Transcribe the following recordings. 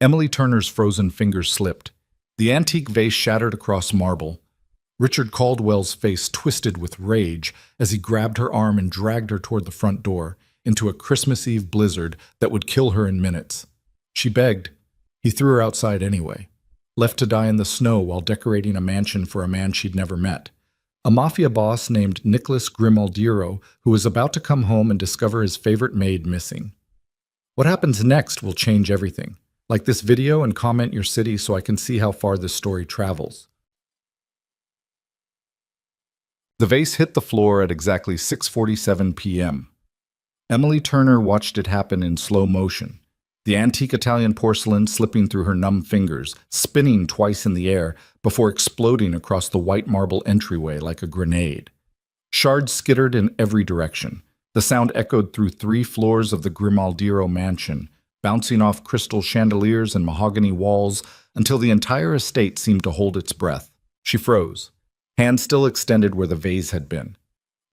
Emily Turner's frozen fingers slipped. The antique vase shattered across marble. Richard Caldwell's face twisted with rage as he grabbed her arm and dragged her toward the front door, into a Christmas Eve blizzard that would kill her in minutes. She begged. He threw her outside anyway, left to die in the snow while decorating a mansion for a man she'd never met. A mafia boss named Nicholas Grimaldiero, who was about to come home and discover his favorite maid missing. What happens next will change everything. Like this video and comment your city so I can see how far this story travels. The vase hit the floor at exactly 6:47 p.m. Emily Turner watched it happen in slow motion, the antique Italian porcelain slipping through her numb fingers, spinning twice in the air before exploding across the white marble entryway like a grenade. Shards skittered in every direction. The sound echoed through 3 floors of the Grimaldiero mansion, bouncing off crystal chandeliers and mahogany walls until the entire estate seemed to hold its breath. She froze, hands still extended where the vase had been.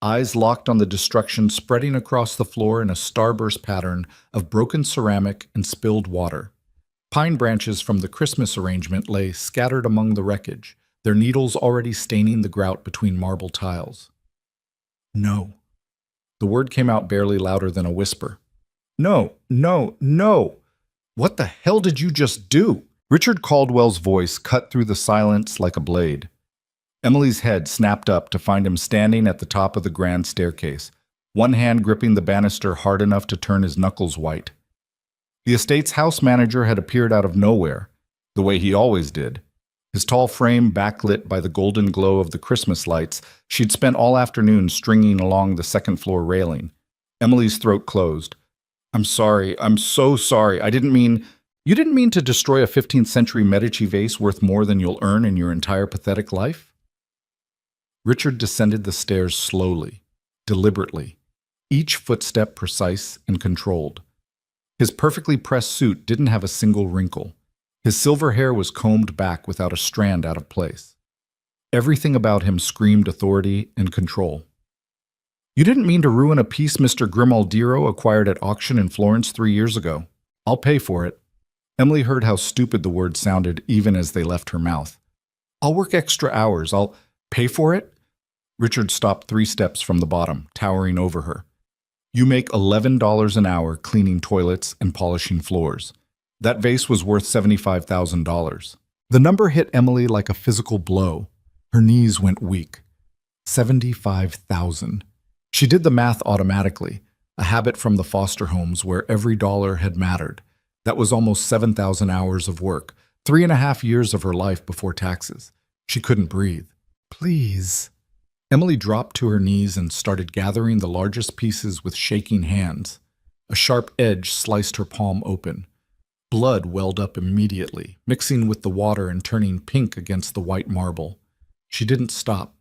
Eyes locked on the destruction spreading across the floor in a starburst pattern of broken ceramic and spilled water. Pine branches from the Christmas arrangement lay scattered among the wreckage, their needles already staining the grout between marble tiles. No. The word came out barely louder than a whisper. No, no, no! What the hell did you just do? Richard Caldwell's voice cut through the silence like a blade. Emily's head snapped up to find him standing at the top of the grand staircase, one hand gripping the banister hard enough to turn his knuckles white. The estate's house manager had appeared out of nowhere, the way he always did. His tall frame backlit by the golden glow of the Christmas lights she'd spent all afternoon stringing along the second-floor railing. Emily's throat closed. I'm sorry. I'm so sorry. I didn't mean... You didn't mean to destroy a 15th century Medici vase worth more than you'll earn in your entire pathetic life? Richard descended the stairs slowly, deliberately, each footstep precise and controlled. His perfectly pressed suit didn't have a single wrinkle. His silver hair was combed back without a strand out of place. Everything about him screamed authority and control. You didn't mean to ruin a piece Mr. Grimaldiero acquired at auction in Florence 3 years ago. I'll pay for it. Emily heard how stupid the words sounded even as they left her mouth. I'll work extra hours. I'll pay for it? Richard stopped 3 steps from the bottom, towering over her. You make $11 an hour cleaning toilets and polishing floors. That vase was worth $75,000. The number hit Emily like a physical blow. Her knees went weak. 75,000. She did the math automatically, a habit from the foster homes where every dollar had mattered. That was almost 7,000 hours of work, 3.5 years of her life before taxes. She couldn't breathe. Please. Emily dropped to her knees and started gathering the largest pieces with shaking hands. A sharp edge sliced her palm open. Blood welled up immediately, mixing with the water and turning pink against the white marble. She didn't stop.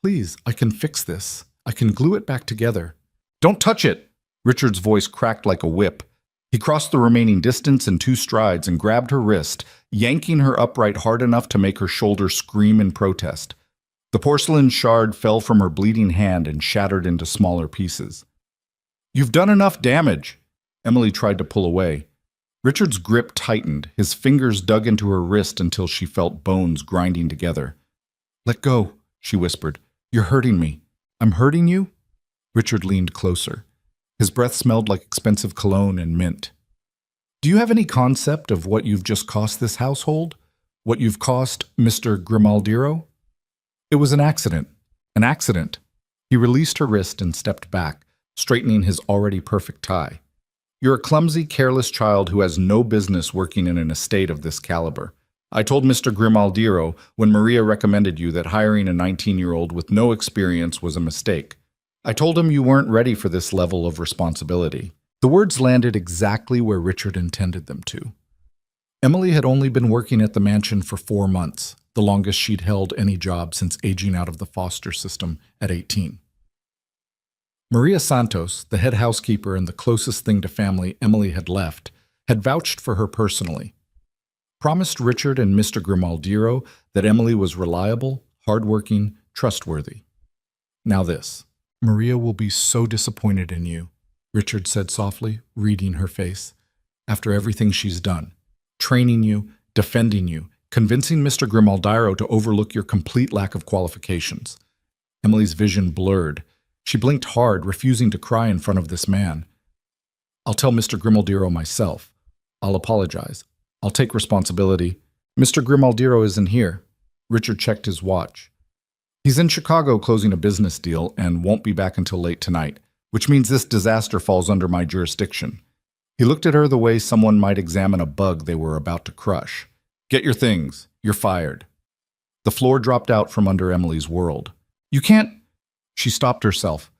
Please, I can fix this. I can glue it back together. Don't touch it! Richard's voice cracked like a whip. He crossed the remaining distance in 2 strides and grabbed her wrist, yanking her upright hard enough to make her shoulder scream in protest. The porcelain shard fell from her bleeding hand and shattered into smaller pieces. You've done enough damage! Emily tried to pull away. Richard's grip tightened, his fingers dug into her wrist until she felt bones grinding together. Let go, she whispered. You're hurting me. I'm hurting you? Richard leaned closer. His breath smelled like expensive cologne and mint. Do you have any concept of what you've just cost this household? What you've cost Mr. Grimaldiero? It was an accident. An accident. He released her wrist and stepped back, straightening his already perfect tie. You're a clumsy, careless child who has no business working in an estate of this caliber. I told Mr. Grimaldiero when Maria recommended you that hiring a 19-year-old with no experience was a mistake. I told him you weren't ready for this level of responsibility. The words landed exactly where Richard intended them to. Emily had only been working at the mansion for 4 months, the longest she'd held any job since aging out of the foster system at 18. Maria Santos, the head housekeeper and the closest thing to family Emily had left, had vouched for her personally. Promised Richard and Mr. Grimaldiero that Emily was reliable, hardworking, trustworthy. Now this. Maria will be so disappointed in you, Richard said softly, reading her face. After everything she's done. training you, defending you, convincing Mr. Grimaldiro to overlook your complete lack of qualifications. Emily's vision blurred. She blinked hard, refusing to cry in front of this man. I'll tell Mr. Grimaldiro myself. I'll apologize. I'll take responsibility. Mr. Grimaldiro isn't here. Richard checked his watch. He's in Chicago closing a business deal and won't be back until late tonight, which means this disaster falls under my jurisdiction. He looked at her the way someone might examine a bug they were about to crush. Get your things. You're fired. The floor dropped out from under Emily's world. You can't... She stopped herself.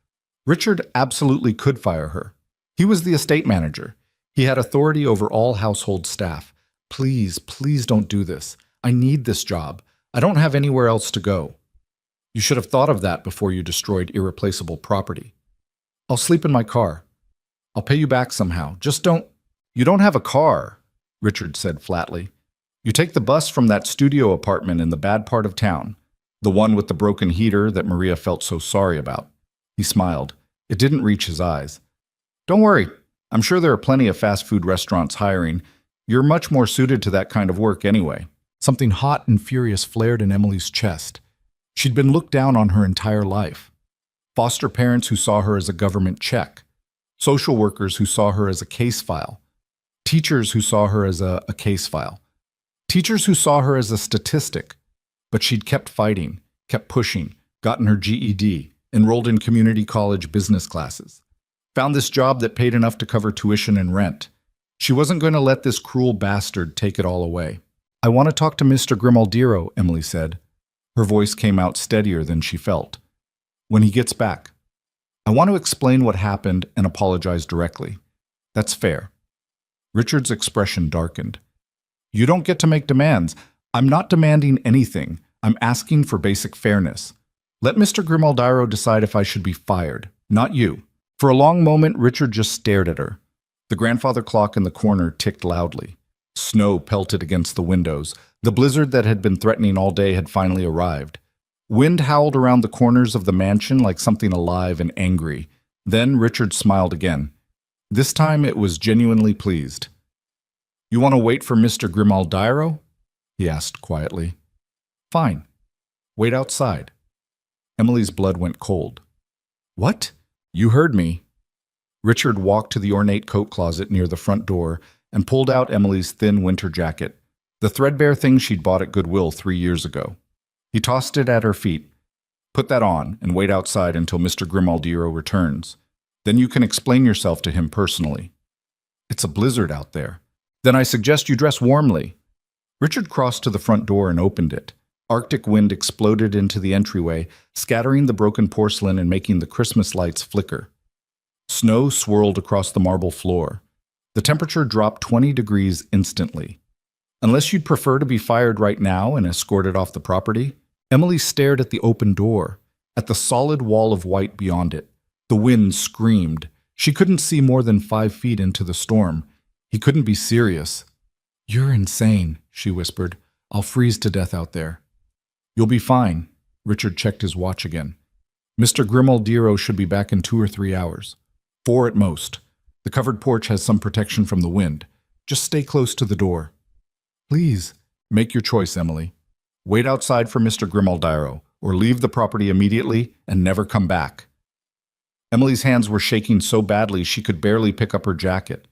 Richard absolutely could fire her. He was the estate manager. He had authority over all household staff. Please, please don't do this. I need this job. I don't have anywhere else to go. You should have thought of that before you destroyed irreplaceable property. I'll sleep in my car. I'll pay you back somehow. Just don't... You don't have a car, Richard said flatly. You take the bus from that studio apartment in the bad part of town, the one with the broken heater that Maria felt so sorry about. He smiled. It didn't reach his eyes. Don't worry. I'm sure there are plenty of fast food restaurants hiring. You're much more suited to that kind of work anyway. Something hot and furious flared in Emily's chest. She'd been looked down on her entire life. Foster parents who saw her as a government check. Social workers who saw her as a case file. Teachers who saw her as a case file. Teachers who saw her as a statistic. But she'd kept fighting, kept pushing, gotten her GED, enrolled in community college business classes. Found this job that paid enough to cover tuition and rent. She wasn't going to let this cruel bastard take it all away. I want to talk to Mr. Grimaldiro, Emily said. Her voice came out steadier than she felt. When he gets back. I want to explain what happened and apologize directly. That's fair. Richard's expression darkened. You don't get to make demands. I'm not demanding anything. I'm asking for basic fairness. Let Mr. Grimaldiro decide if I should be fired, not you. For a long moment, Richard just stared at her. The grandfather clock in the corner ticked loudly. Snow pelted against the windows. The blizzard that had been threatening all day had finally arrived. Wind howled around the corners of the mansion like something alive and angry. Then Richard smiled again. This time it was genuinely pleased. You want to wait for Mr. Grimaldiro? He asked quietly. Fine. Wait outside. Emily's blood went cold. What? You heard me. Richard walked to the ornate coat closet near the front door and pulled out Emily's thin winter jacket, the threadbare thing she'd bought at Goodwill 3 years ago. He tossed it at her feet. Put that on and wait outside until Mr. Grimaldiro returns. Then you can explain yourself to him personally. It's a blizzard out there. Then I suggest you dress warmly. Richard crossed to the front door and opened it. Arctic wind exploded into the entryway, scattering the broken porcelain and making the Christmas lights flicker. Snow swirled across the marble floor. The temperature dropped 20 degrees instantly. Unless you'd prefer to be fired right now and escorted off the property? Emily stared at the open door, at the solid wall of white beyond it. The wind screamed. She couldn't see more than 5 feet into the storm. He couldn't be serious. You're insane, she whispered. I'll freeze to death out there. You'll be fine. Richard checked his watch again. Mr. Grimaldiro should be back in 2 or 3 hours. 4 at most. The covered porch has some protection from the wind. Just stay close to the door. Please, make your choice, Emily. Wait outside for Mr. Grimaldiro, or leave the property immediately and never come back. Emily's hands were shaking so badly she could barely pick up her jacket.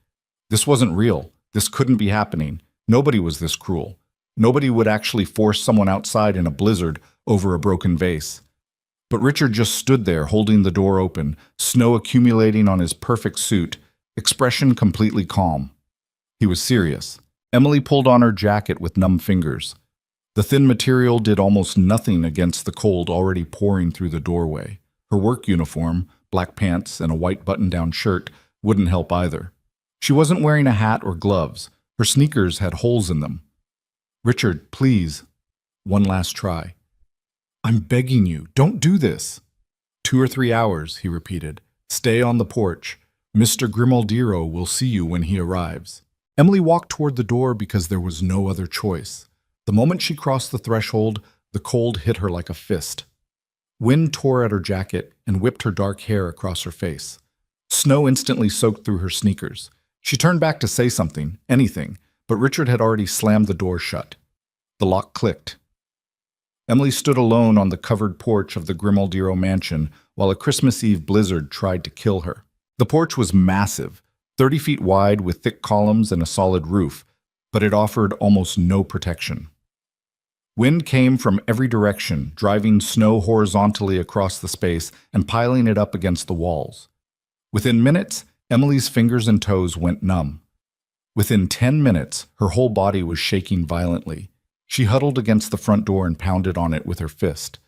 This wasn't real. This couldn't be happening. Nobody was this cruel. Nobody would actually force someone outside in a blizzard over a broken vase. But Richard just stood there holding the door open, snow accumulating on his perfect suit, expression completely calm. He was serious. Emily pulled on her jacket with numb fingers. The thin material did almost nothing against the cold already pouring through the doorway. Her work uniform, black pants and a white button-down shirt, wouldn't help either. She wasn't wearing a hat or gloves. Her sneakers had holes in them. Richard, please. One last try. I'm begging you, don't do this. 2 or 3 hours, he repeated. Stay on the porch. Mr. Grimaldiro will see you when he arrives. Emily walked toward the door because there was no other choice. The moment she crossed the threshold, the cold hit her like a fist. Wind tore at her jacket and whipped her dark hair across her face. Snow instantly soaked through her sneakers. She turned back to say something, anything, but Richard had already slammed the door shut. The lock clicked. Emily stood alone on the covered porch of the Grimaldiro mansion while a Christmas Eve blizzard tried to kill her. The porch was massive, 30 feet wide with thick columns and a solid roof, but it offered almost no protection. Wind came from every direction, driving snow horizontally across the space and piling it up against the walls. Within minutes, Emily's fingers and toes went numb. Within 10 minutes, her whole body was shaking violently. She huddled against the front door and pounded on it with her fist.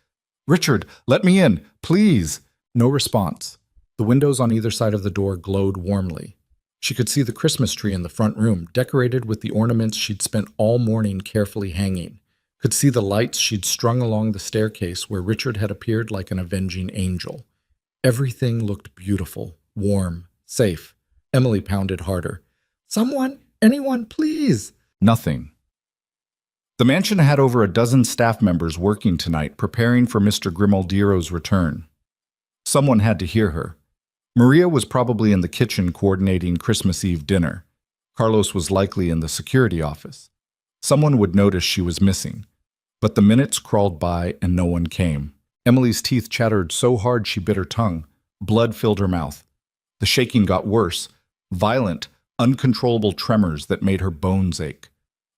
"Richard, let me in, please!" No response. The windows on either side of the door glowed warmly. She could see the Christmas tree in the front room, decorated with the ornaments she'd spent all morning carefully hanging. Could see the lights she'd strung along the staircase where Richard had appeared like an avenging angel. Everything looked beautiful, warm, safe. Emily pounded harder. "Someone, anyone, please!" Nothing. The mansion had over a dozen staff members working tonight, preparing for Mr. Grimaldiro's return. Someone had to hear her. Maria was probably in the kitchen coordinating Christmas Eve dinner. Carlos was likely in the security office. Someone would notice she was missing. But the minutes crawled by and no one came. Emily's teeth chattered so hard she bit her tongue. Blood filled her mouth. The shaking got worse, violent, uncontrollable tremors that made her bones ache.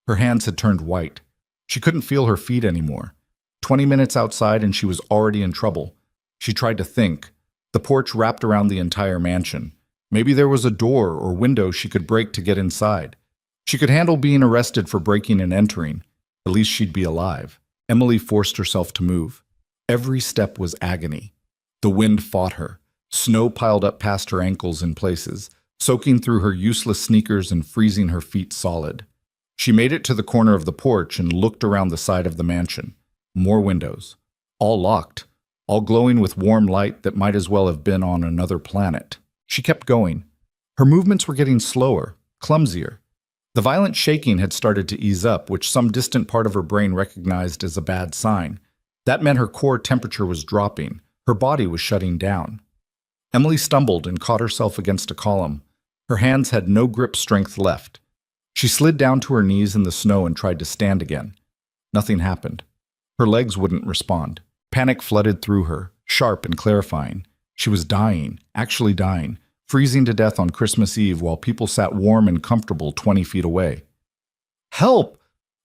Her hands had turned white. She couldn't feel her feet anymore. 20 minutes outside and she was already in trouble. She tried to think. The porch wrapped around the entire mansion. Maybe there was a door or window she could break to get inside. She could handle being arrested for breaking and entering. At least she'd be alive. Emily forced herself to move. Every step was agony. The wind fought her. Snow piled up past her ankles in places, soaking through her useless sneakers and freezing her feet solid. She made it to the corner of the porch and looked around the side of the mansion. More windows. All locked. All glowing with warm light that might as well have been on another planet. She kept going. Her movements were getting slower, clumsier. The violent shaking had started to ease up, which some distant part of her brain recognized as a bad sign. That meant her core temperature was dropping. Her body was shutting down. Emily stumbled and caught herself against a column. Her hands had no grip strength left. She slid down to her knees in the snow and tried to stand again. Nothing happened. Her legs wouldn't respond. Panic flooded through her, sharp and clarifying. She was dying, actually dying, freezing to death on Christmas Eve while people sat warm and comfortable 20 feet away. "Help!"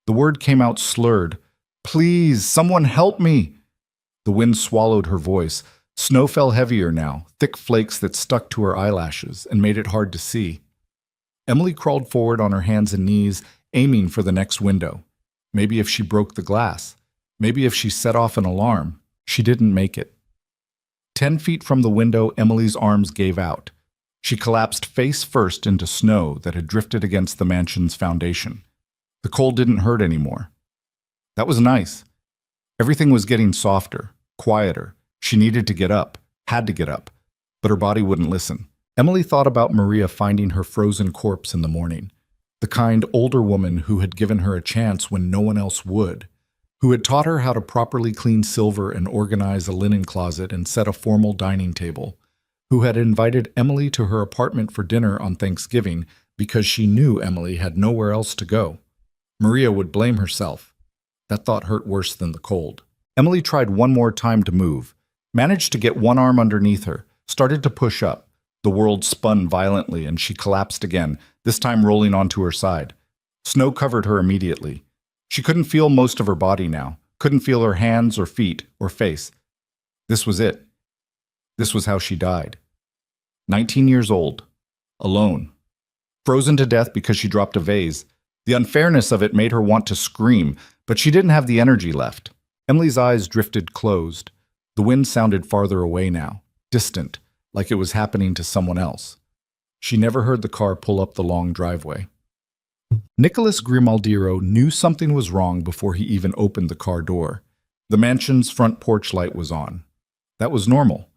The word came out slurred. "Please, someone help me!" The wind swallowed her voice. Snow fell heavier now, thick flakes that stuck to her eyelashes and made it hard to see. Emily crawled forward on her hands and knees, aiming for the next window. Maybe if she broke the glass. Maybe if she set off an alarm. She didn't make it. 10 feet from the window, Emily's arms gave out. She collapsed face first into snow that had drifted against the mansion's foundation. The cold didn't hurt anymore. That was nice. Everything was getting softer, quieter. She needed to get up, had to get up, but her body wouldn't listen. Emily thought about Maria finding her frozen corpse in the morning, the kind older woman who had given her a chance when no one else would, who had taught her how to properly clean silver and organize a linen closet and set a formal dining table, who had invited Emily to her apartment for dinner on Thanksgiving because she knew Emily had nowhere else to go. Maria would blame herself. That thought hurt worse than the cold. Emily tried one more time to move, managed to get one arm underneath her, started to push up. The world spun violently and she collapsed again, this time rolling onto her side. Snow covered her immediately. She couldn't feel most of her body now, couldn't feel her hands or feet or face. This was it. This was how she died. 19 years old, alone, frozen to death because she dropped a vase. The unfairness of it made her want to scream, but she didn't have the energy left. Emily's eyes drifted closed. The wind sounded farther away now, distant, like it was happening to someone else. She never heard the car pull up the long driveway. Nicholas Grimaldiro knew something was wrong before he even opened the car door. The mansion's front porch light was on. That was normal,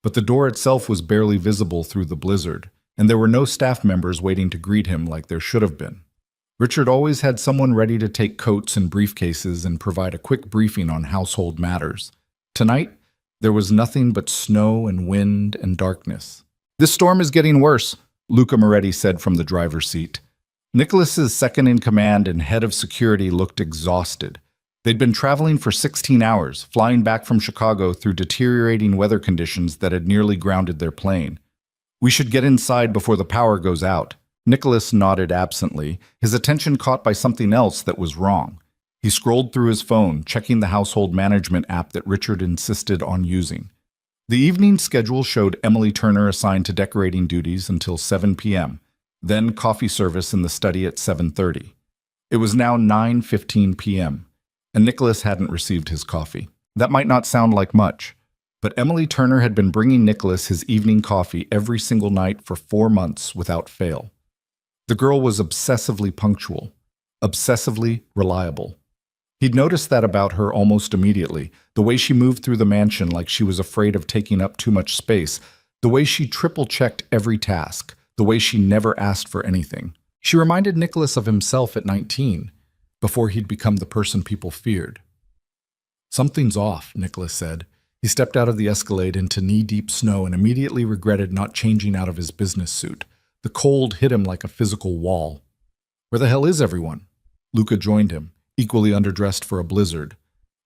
but the door itself was barely visible through the blizzard, and there were no staff members waiting to greet him like there should have been. Richard always had someone ready to take coats and briefcases and provide a quick briefing on household matters. Tonight, there was nothing but snow and wind and darkness. "This storm is getting worse," Luca Moretti said from the driver's seat. Nicholas's second-in-command and head of security looked exhausted. They'd been traveling for 16 hours, flying back from Chicago through deteriorating weather conditions that had nearly grounded their plane. "We should get inside before the power goes out." Nicholas nodded absently, his attention caught by something else that was wrong. He scrolled through his phone, checking the household management app that Richard insisted on using. The evening schedule showed Emily Turner assigned to decorating duties until 7 p.m., then coffee service in the study at 7:30. It was now 9:15 p.m., and Nicholas hadn't received his coffee. That might not sound like much, but Emily Turner had been bringing Nicholas his evening coffee every single night for 4 months without fail. The girl was obsessively punctual, obsessively reliable. He'd noticed that about her almost immediately, the way she moved through the mansion like she was afraid of taking up too much space, the way she triple-checked every task, the way she never asked for anything. She reminded Nicholas of himself at 19, before he'd become the person people feared. "Something's off," Nicholas said. He stepped out of the Escalade into knee-deep snow and immediately regretted not changing out of his business suit. The cold hit him like a physical wall. "Where the hell is everyone?" Luca joined him, equally underdressed for a blizzard.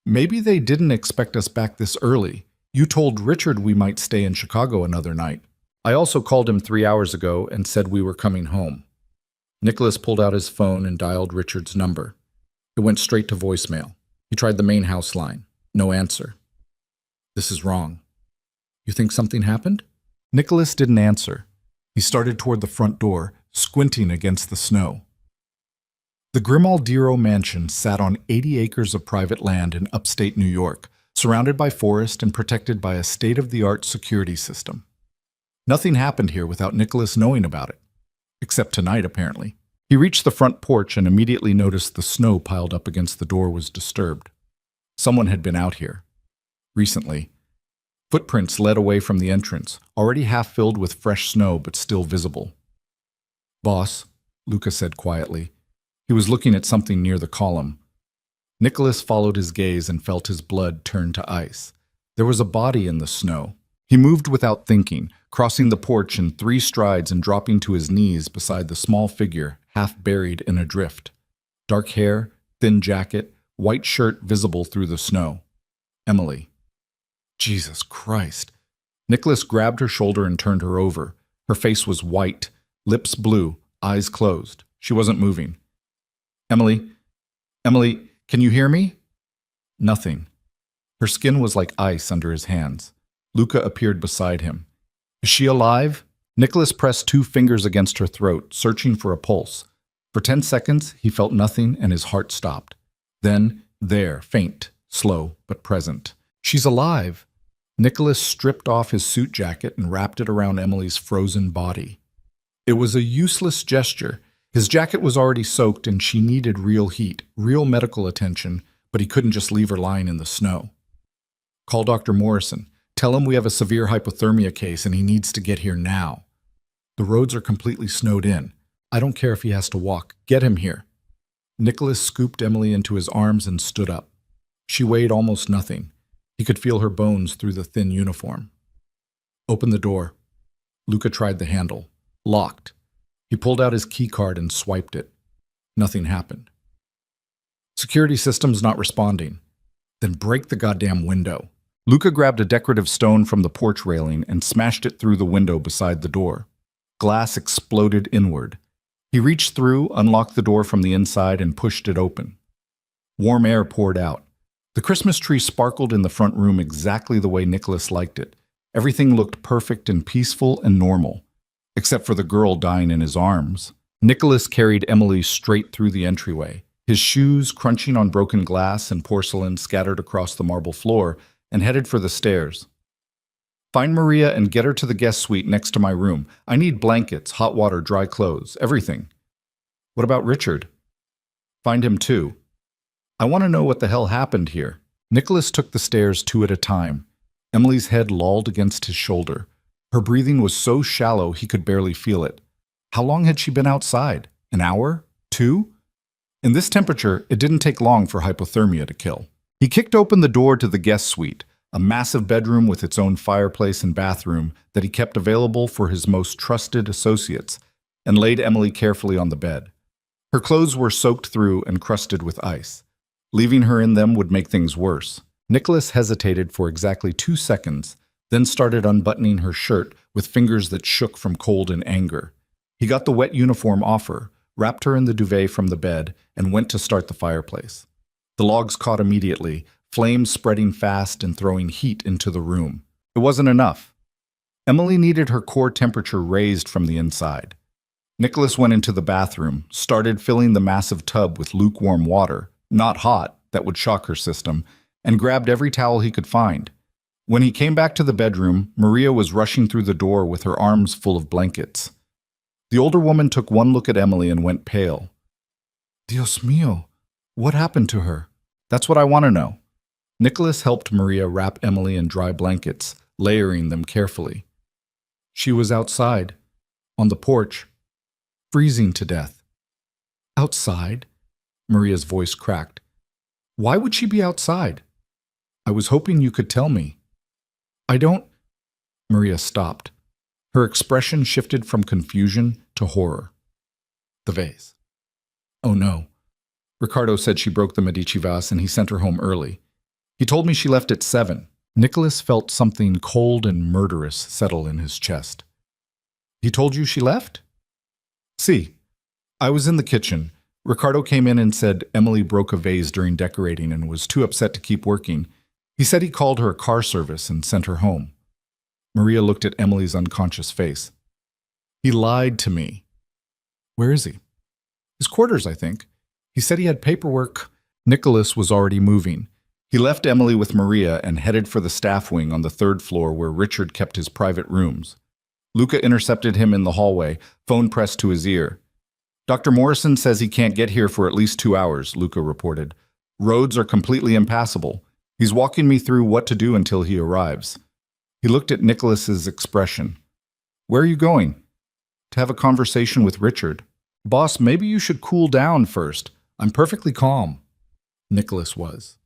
"Maybe they didn't expect us back this early. You told Richard we might stay in Chicago another night. I also called him 3 hours ago and said we were coming home." Nicholas pulled out his phone and dialed Richard's number. It went straight to voicemail. He tried the main house line. No answer. "This is wrong. You think something happened?" Nicholas didn't answer. He started toward the front door, squinting against the snow. The Grimaldiro mansion sat on 80 acres of private land in upstate New York, surrounded by forest and protected by a state-of-the-art security system. Nothing happened here without Nicholas knowing about it. Except tonight, apparently. He reached the front porch and immediately noticed the snow piled up against the door was disturbed. Someone had been out here. Recently. Footprints led away from the entrance, already half filled with fresh snow but still visible. "Boss," Luca said quietly. He was looking at something near the column. Nicholas followed his gaze and felt his blood turn to ice. There was a body in the snow. He moved without thinking, crossing the porch in 3 strides and dropping to his knees beside the small figure, half buried in a drift. Dark hair, thin jacket, white shirt visible through the snow. Emily. Jesus Christ. Nicholas grabbed her shoulder and turned her over. Her face was white, lips blue, eyes closed. She wasn't moving. Emily, can you hear me?" Nothing. Her skin was like ice under his hands. Luca appeared beside him. "Is she alive?" Nicholas pressed 2 fingers against her throat, searching for a pulse. For 10 seconds, he felt nothing and his heart stopped. Then, there, faint, slow, but present. "She's alive." Nicholas stripped off his suit jacket and wrapped it around Emily's frozen body. It was a useless gesture. His jacket was already soaked and she needed real heat, real medical attention, but he couldn't just leave her lying in the snow. "Call Dr. Morrison. Tell him we have a severe hypothermia case and he needs to get here now. The roads are completely snowed in. I don't care if he has to walk. Get him here." Nicholas scooped Emily into his arms and stood up. She weighed almost nothing. He could feel her bones through the thin uniform. "Open the door." Luca tried the handle. Locked. He pulled out his key card and swiped it. Nothing happened. "Security system's not responding." "Then break the goddamn window." Luca grabbed a decorative stone from the porch railing and smashed it through the window beside the door. Glass exploded inward. He reached through, unlocked the door from the inside, and pushed it open. Warm air poured out. The Christmas tree sparkled in the front room exactly the way Nicholas liked it. Everything looked perfect and peaceful and normal, except for the girl dying in his arms. Nicholas carried Emily straight through the entryway, his shoes crunching on broken glass and porcelain scattered across the marble floor, and headed for the stairs. "Find Maria and get her to the guest suite next to my room. I need blankets, hot water, dry clothes, everything." "What about Richard?" "Find him too. I want to know what the hell happened here." Nicholas took the stairs 2 at a time. Emily's head lolled against his shoulder. Her breathing was so shallow he could barely feel it. How long had she been outside? An hour? 2? In this temperature, it didn't take long for hypothermia to kill. He kicked open the door to the guest suite, a massive bedroom with its own fireplace and bathroom that he kept available for his most trusted associates, and laid Emily carefully on the bed. Her clothes were soaked through and crusted with ice. Leaving her in them would make things worse. Nicholas hesitated for exactly 2 seconds, then started unbuttoning her shirt with fingers that shook from cold and anger. He got the wet uniform off her, wrapped her in the duvet from the bed, and went to start the fireplace. The logs caught immediately, flames spreading fast and throwing heat into the room. It wasn't enough. Emily needed her core temperature raised from the inside. Nicholas went into the bathroom, started filling the massive tub with lukewarm water, not hot, that would shock her system, and grabbed every towel he could find. When he came back to the bedroom, Maria was rushing through the door with her arms full of blankets. The older woman took one look at Emily and went pale. Dios mío, what happened to her? That's what I want to know. Nicholas helped Maria wrap Emily in dry blankets, layering them carefully. She was outside, on the porch, freezing to death. Outside? Maria's voice cracked. Why would she be outside? I was hoping you could tell me. I don't... Maria stopped. Her expression shifted from confusion to horror. The vase. Oh no. Ricardo said she broke the Medici vase and he sent her home early. He told me she left at 7. Nicholas felt something cold and murderous settle in his chest. He told you she left? See, I was in the kitchen. Ricardo came in and said Emily broke a vase during decorating and was too upset to keep working. He said he called her a car service and sent her home. Maria looked at Emily's unconscious face. He lied to me. Where is he? His quarters, I think. He said he had paperwork. Nicholas was already moving. He left Emily with Maria and headed for the staff wing on the 3rd floor where Richard kept his private rooms. Luca intercepted him in the hallway, phone pressed to his ear. Dr. Morrison says he can't get here for at least 2 hours, Luca reported. Roads are completely impassable. He's walking me through what to do until he arrives. He looked at Nicholas's expression. Where are you going? To have a conversation with Richard. Boss, maybe you should cool down first. I'm perfectly calm. Nicholas was.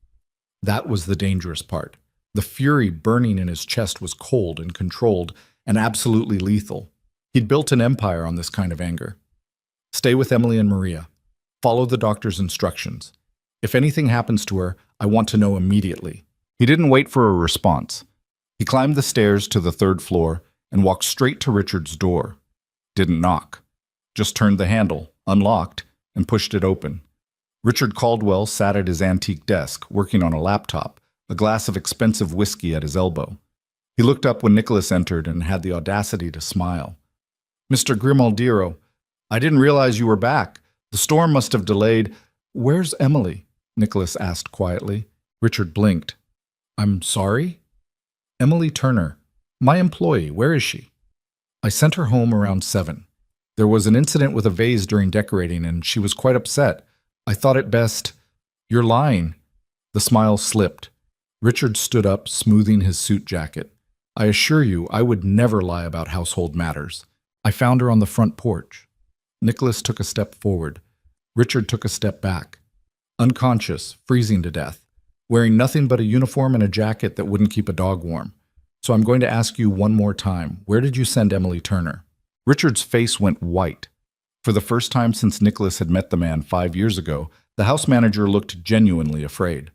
That was the dangerous part. The fury burning in his chest was cold and controlled and absolutely lethal. He'd built an empire on this kind of anger. Stay with Emily and Maria. Follow the doctor's instructions. If anything happens to her, I want to know immediately. He didn't wait for a response. He climbed the stairs to the 3rd floor and walked straight to Richard's door. Didn't knock. Just turned the handle, unlocked, and pushed it open. Richard Caldwell sat at his antique desk, working on a laptop, a glass of expensive whiskey at his elbow. He looked up when Nicholas entered and had the audacity to smile. Mr. Grimaldiro, I didn't realize you were back. The storm must have delayed. Where's Emily? Nicholas asked quietly. Richard blinked. I'm sorry? Emily Turner, my employee, where is she? I sent her home around 7. There was an incident with a vase during decorating and she was quite upset. I thought it best. You're lying. The smile slipped. Richard stood up, smoothing his suit jacket. I assure you, I would never lie about household matters. I found her on the front porch. Nicholas took a step forward. Richard took a step back. Unconscious, freezing to death, wearing nothing but a uniform and a jacket that wouldn't keep a dog warm. So I'm going to ask you one more time, where did you send Emily Turner? Richard's face went white. For the first time since Nicholas had met the man 5 years ago, the house manager looked genuinely afraid.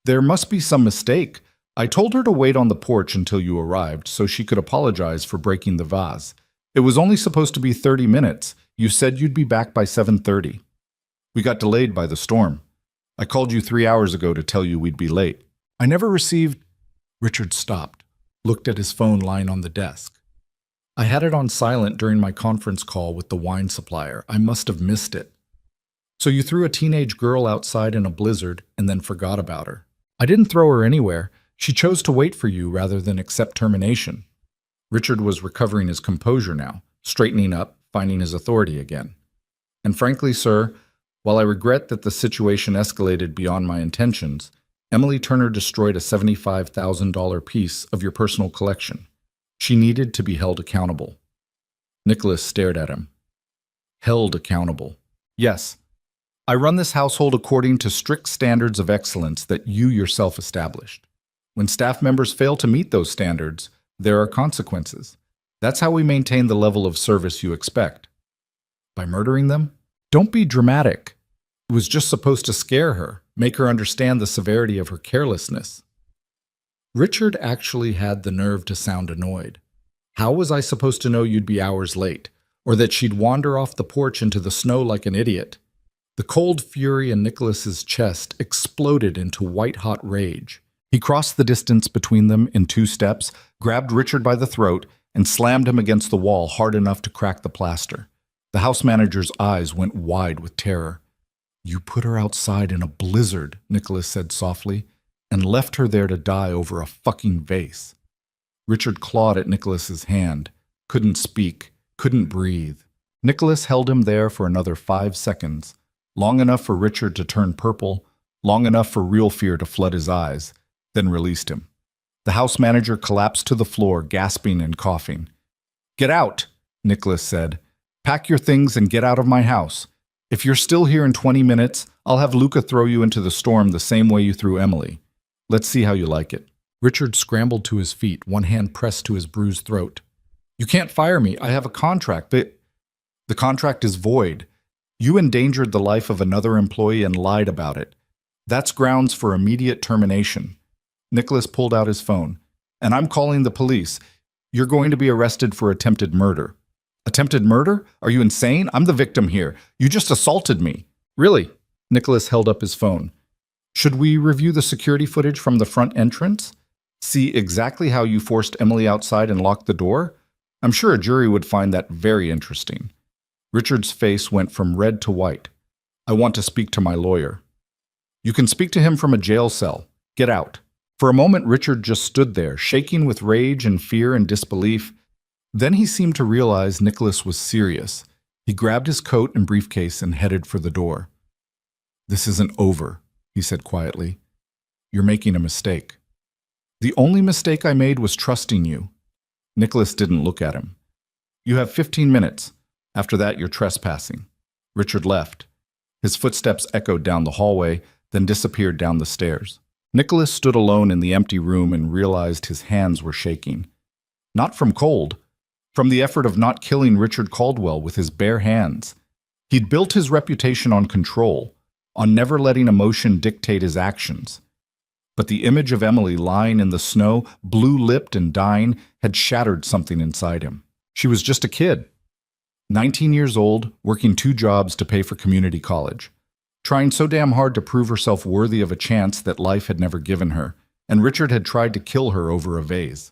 There must be some mistake. I told her to wait on the porch until you arrived so she could apologize for breaking the vase. It was only supposed to be 30 minutes. You said you'd be back by 7:30. We got delayed by the storm. I called you 3 hours ago to tell you we'd be late. I never received... Richard stopped, looked at his phone lying on the desk. I had it on silent during my conference call with the wine supplier. I must have missed it. So you threw a teenage girl outside in a blizzard and then forgot about her. I didn't throw her anywhere. She chose to wait for you rather than accept termination. Richard was recovering his composure now, straightening up, finding his authority again. And frankly, sir, while I regret that the situation escalated beyond my intentions, Emily Turner destroyed a $75,000 piece of your personal collection. She needed to be held accountable. Nicholas stared at him. Held accountable. Yes. I run this household according to strict standards of excellence that you yourself established. When staff members fail to meet those standards, there are consequences. That's how we maintain the level of service you expect. By murdering them? Don't be dramatic. It was just supposed to scare her, make her understand the severity of her carelessness. Richard actually had the nerve to sound annoyed. How was I supposed to know you'd be hours late, or that she'd wander off the porch into the snow like an idiot? The cold fury in Nicholas's chest exploded into white-hot rage. He crossed the distance between them in 2 steps, grabbed Richard by the throat, and slammed him against the wall hard enough to crack the plaster. The house manager's eyes went wide with terror. "You put her outside in a blizzard," Nicholas said softly, "and left her there to die over a fucking vase." Richard clawed at Nicholas's hand, couldn't speak, couldn't breathe. Nicholas held him there for another 5 seconds, long enough for Richard to turn purple, long enough for real fear to flood his eyes, then released him. The house manager collapsed to the floor, gasping and coughing. "Get out," Nicholas said. "Pack your things and get out of my house. If you're still here in 20 minutes, I'll have Luca throw you into the storm the same way you threw Emily. Let's see how you like it." Richard scrambled to his feet, one hand pressed to his bruised throat. "You can't fire me. I have a contract. The contract is void. You endangered the life of another employee and lied about it. That's grounds for immediate termination." Nicholas pulled out his phone. "And I'm calling the police. You're going to be arrested for attempted murder." "Attempted murder? Are you insane? I'm the victim here. You just assaulted me." "Really?" Nicholas held up his phone. "Should we review the security footage from the front entrance? See exactly how you forced Emily outside and locked the door? I'm sure a jury would find that very interesting." Richard's face went from red to white. "I want to speak to my lawyer." "You can speak to him from a jail cell. Get out." For a moment, Richard just stood there, shaking with rage and fear and disbelief. Then he seemed to realize Nicholas was serious. He grabbed his coat and briefcase and headed for the door. "This isn't over," he said quietly. "You're making a mistake." "The only mistake I made was trusting you." Nicholas didn't look at him. "You have 15 minutes. After that, you're trespassing." Richard left. His footsteps echoed down the hallway, then disappeared down the stairs. Nicholas stood alone in the empty room and realized his hands were shaking. Not from cold, from the effort of not killing Richard Caldwell with his bare hands. He'd built his reputation on control, on never letting emotion dictate his actions. But the image of Emily lying in the snow, blue-lipped and dying, had shattered something inside him. She was just a kid. 19 years old, working 2 jobs to pay for community college. Trying so damn hard to prove herself worthy of a chance that life had never given her, and Richard had tried to kill her over a vase.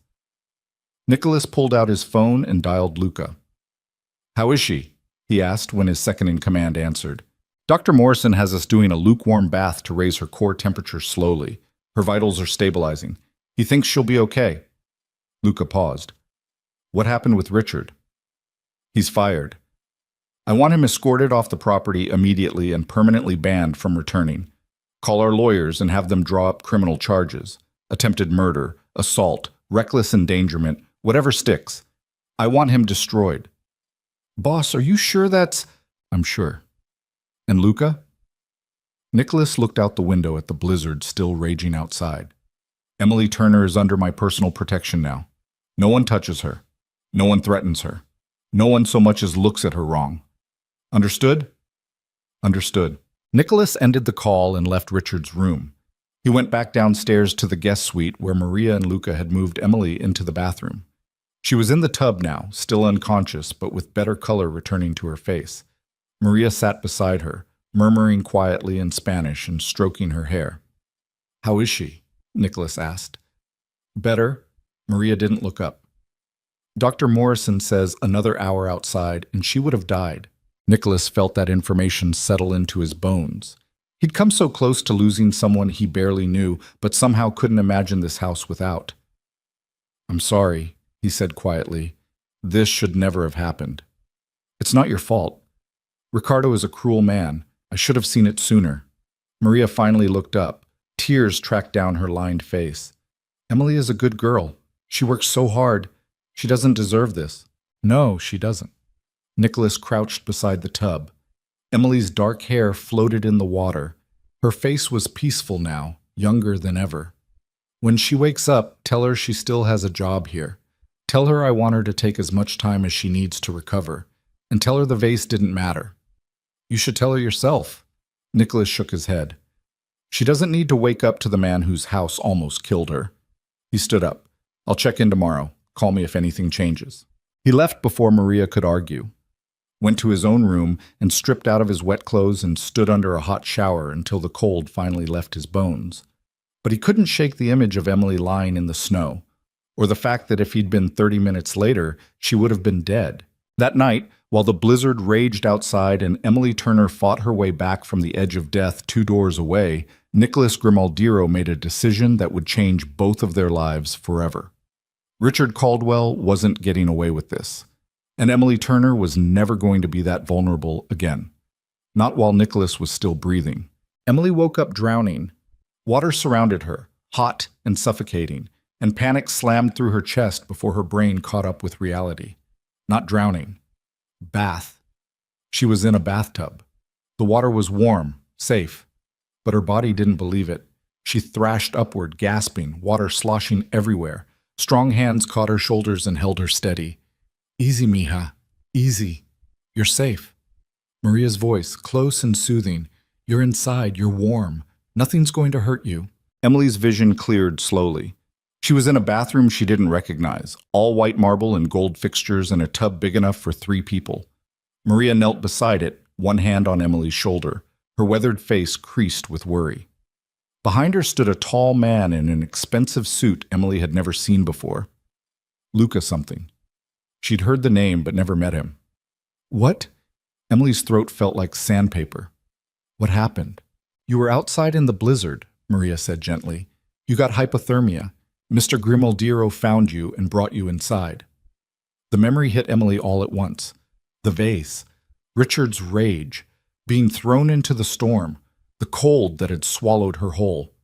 Nicholas pulled out his phone and dialed Luca. "How is she?" he asked when his second-in-command answered. "Dr. Morrison has us doing a lukewarm bath to raise her core temperature slowly. Her vitals are stabilizing. He thinks she'll be okay." Luca paused. "What happened with Richard?" "He's fired. I want him escorted off the property immediately and permanently banned from returning. Call our lawyers and have them draw up criminal charges. Attempted murder, assault, reckless endangerment, whatever sticks. I want him destroyed." "Boss, are you sure that's—" "I'm sure." "And Luca?" Nicholas looked out the window at the blizzard still raging outside. "Emily Turner is under my personal protection now. No one touches her. No one threatens her. No one so much as looks at her wrong. Understood?" "Understood." Nicholas ended the call and left Richard's room. He went back downstairs to the guest suite where Maria and Luca had moved Emily into the bathroom. She was in the tub now, still unconscious, but with better color returning to her face. Maria sat beside her, murmuring quietly in Spanish and stroking her hair. "How is she?" Nicholas asked. "Better." Maria didn't look up. "Dr. Morrison says another hour outside, and she would have died." Nicholas felt that information settle into his bones. He'd come so close to losing someone he barely knew, but somehow couldn't imagine this house without. "I'm sorry," he said quietly. "This should never have happened." "It's not your fault. Ricardo is a cruel man. I should have seen it sooner." Maria finally looked up. Tears tracked down her lined face. "Emily is a good girl. She works so hard. She doesn't deserve this." "No, she doesn't." Nicholas crouched beside the tub. Emily's dark hair floated in the water. Her face was peaceful now, younger than ever. "When she wakes up, tell her she still has a job here. Tell her I want her to take as much time as she needs to recover. And tell her the vase didn't matter." You should tell her yourself. Nicholas shook his head. She doesn't need to wake up to the man whose house almost killed her. He stood up. I'll check in tomorrow. Call me if anything changes. He left before Maria could argue. Went to his own room and stripped out of his wet clothes and stood under a hot shower until the cold finally left his bones. But he couldn't shake the image of Emily lying in the snow, or the fact that if he'd been 30 minutes later, she would have been dead. That night, while the blizzard raged outside and Emily Turner fought her way back from the edge of death 2 doors away, Nicholas Grimaldiro made a decision that would change both of their lives forever. Richard Caldwell wasn't getting away with this, and Emily Turner was never going to be that vulnerable again. Not while Nicholas was still breathing. Emily woke up drowning. Water surrounded her, hot and suffocating, and panic slammed through her chest before her brain caught up with reality. Not drowning. Bath. She was in a bathtub. The water was warm, safe, but her body didn't believe it. She thrashed upward, gasping, water sloshing everywhere. Strong hands caught her shoulders and held her steady. Easy, mija. Easy. You're safe. Maria's voice, close and soothing. You're inside. You're warm. Nothing's going to hurt you. Emily's vision cleared slowly. She was in a bathroom she didn't recognize, all white marble and gold fixtures and a tub big enough for 3 people. Maria knelt beside it, one hand on Emily's shoulder, her weathered face creased with worry. Behind her stood a tall man in an expensive suit Emily had never seen before. Luca something. She'd heard the name but never met him. What? Emily's throat felt like sandpaper. What happened? You were outside in the blizzard, Maria said gently. You got hypothermia. Mr. Grimaldiro found you and brought you inside. The memory hit Emily all at once. The vase, Richard's rage, being thrown into the storm, the cold that had swallowed her whole.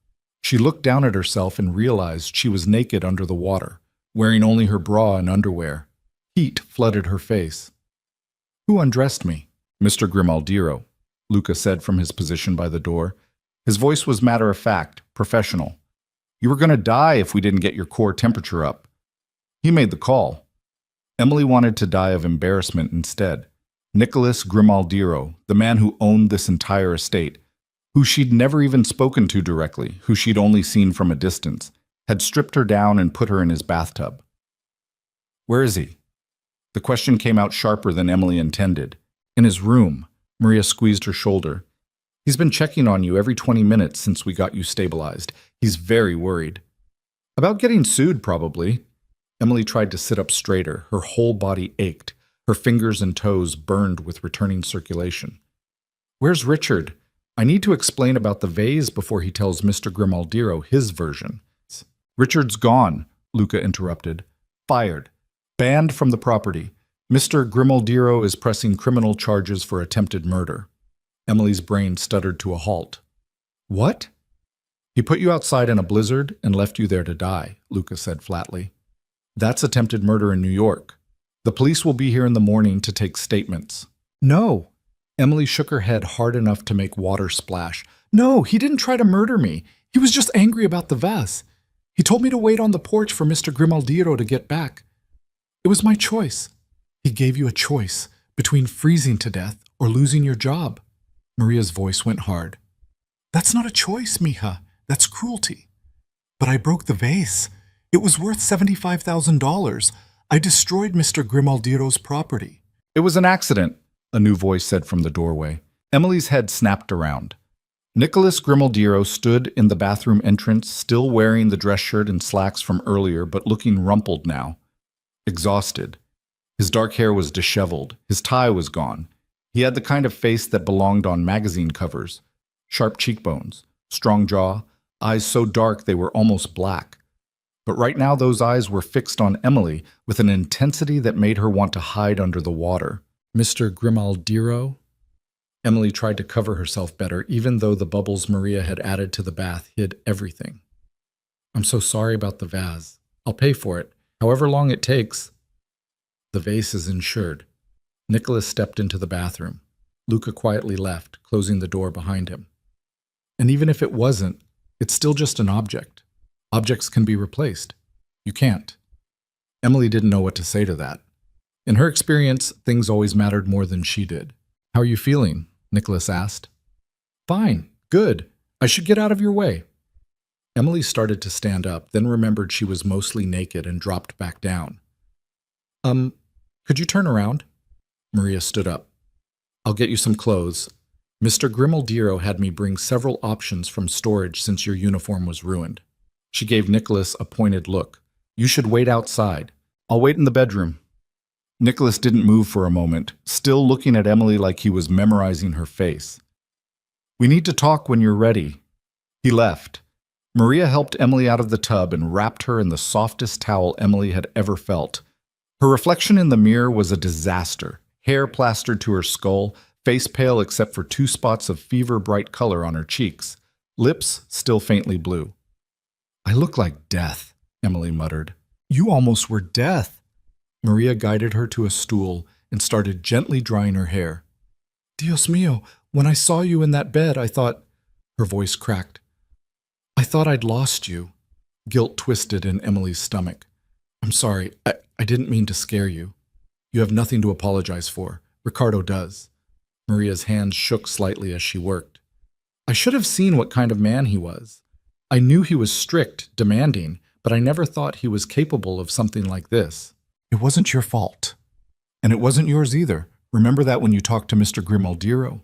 She looked down at herself and realized she was naked under the water, wearing only her bra and underwear. Heat flooded her face. Who undressed me? Mr. Grimaldiro, Luca said from his position by the door. His voice was matter-of-fact, professional. You were going to die if we didn't get your core temperature up. He made the call. Emily wanted to die of embarrassment instead. Nicholas Grimaldiro, the man who owned this entire estate, who she'd never even spoken to directly, who she'd only seen from a distance, had stripped her down and put her in his bathtub. Where is he? The question came out sharper than Emily intended. In his room. Maria squeezed her shoulder. He's been checking on you every 20 minutes since we got you stabilized. He's very worried. About getting sued, probably. Emily tried to sit up straighter. Her whole body ached. Her fingers and toes burned with returning circulation. Where's Richard? I need to explain about the vase before he tells Mr. Grimaldiro his version. Richard's gone, Luca interrupted. Fired. Banned from the property. Mr. Grimaldiro is pressing criminal charges for attempted murder. Emily's brain stuttered to a halt. What? He put you outside in a blizzard and left you there to die, Luca said flatly. That's attempted murder in New York. The police will be here in the morning to take statements. No. Emily shook her head hard enough to make water splash. No, he didn't try to murder me. He was just angry about the vase. He told me to wait on the porch for Mr. Grimaldiro to get back. It was my choice. He gave you a choice between freezing to death or losing your job. Maria's voice went hard. That's not a choice, mija. That's cruelty. But I broke the vase. It was worth $75,000. I destroyed Mr. Grimaldiro's property. It was an accident, a new voice said from the doorway. Emily's head snapped around. Nicholas Grimaldiro stood in the bathroom entrance, still wearing the dress shirt and slacks from earlier, but looking rumpled now. Exhausted. His dark hair was disheveled. His tie was gone. He had the kind of face that belonged on magazine covers. Sharp cheekbones, strong jaw, eyes so dark they were almost black. But right now those eyes were fixed on Emily with an intensity that made her want to hide under the water. Mr. Grimaldiro? Emily tried to cover herself better, even though the bubbles Maria had added to the bath hid everything. I'm so sorry about the vase. I'll pay for it, however long it takes. The vase is insured. Nicholas stepped into the bathroom. Luca quietly left, closing the door behind him. And even if it wasn't, it's still just an object. Objects can be replaced. You can't. Emily didn't know what to say to that. In her experience, things always mattered more than she did. How are you feeling? Nicholas asked. Fine, good. I should get out of your way. Emily started to stand up, then remembered she was mostly naked and dropped back down. Could you turn around? Maria stood up. I'll get you some clothes. Mr. Grimaldiero had me bring several options from storage since your uniform was ruined. She gave Nicholas a pointed look. You should wait outside. I'll wait in the bedroom. Nicholas didn't move for a moment, still looking at Emily like he was memorizing her face. We need to talk when you're ready. He left. Maria helped Emily out of the tub and wrapped her in the softest towel Emily had ever felt. Her reflection in the mirror was a disaster. Hair plastered to her skull, face pale except for 2 spots of fever-bright color on her cheeks, lips still faintly blue. I look like death, Emily muttered. You almost were death. Maria guided her to a stool and started gently drying her hair. Dios mío, when I saw you in that bed, I thought... Her voice cracked. I thought I'd lost you. Guilt twisted in Emily's stomach. I'm sorry, I didn't mean to scare you. You have nothing to apologize for. Ricardo does. Maria's hands shook slightly as she worked. I should have seen what kind of man he was. I knew he was strict, demanding, but I never thought he was capable of something like this. It wasn't your fault. And it wasn't yours either. Remember that when you talked to Mr. Grimaldiero?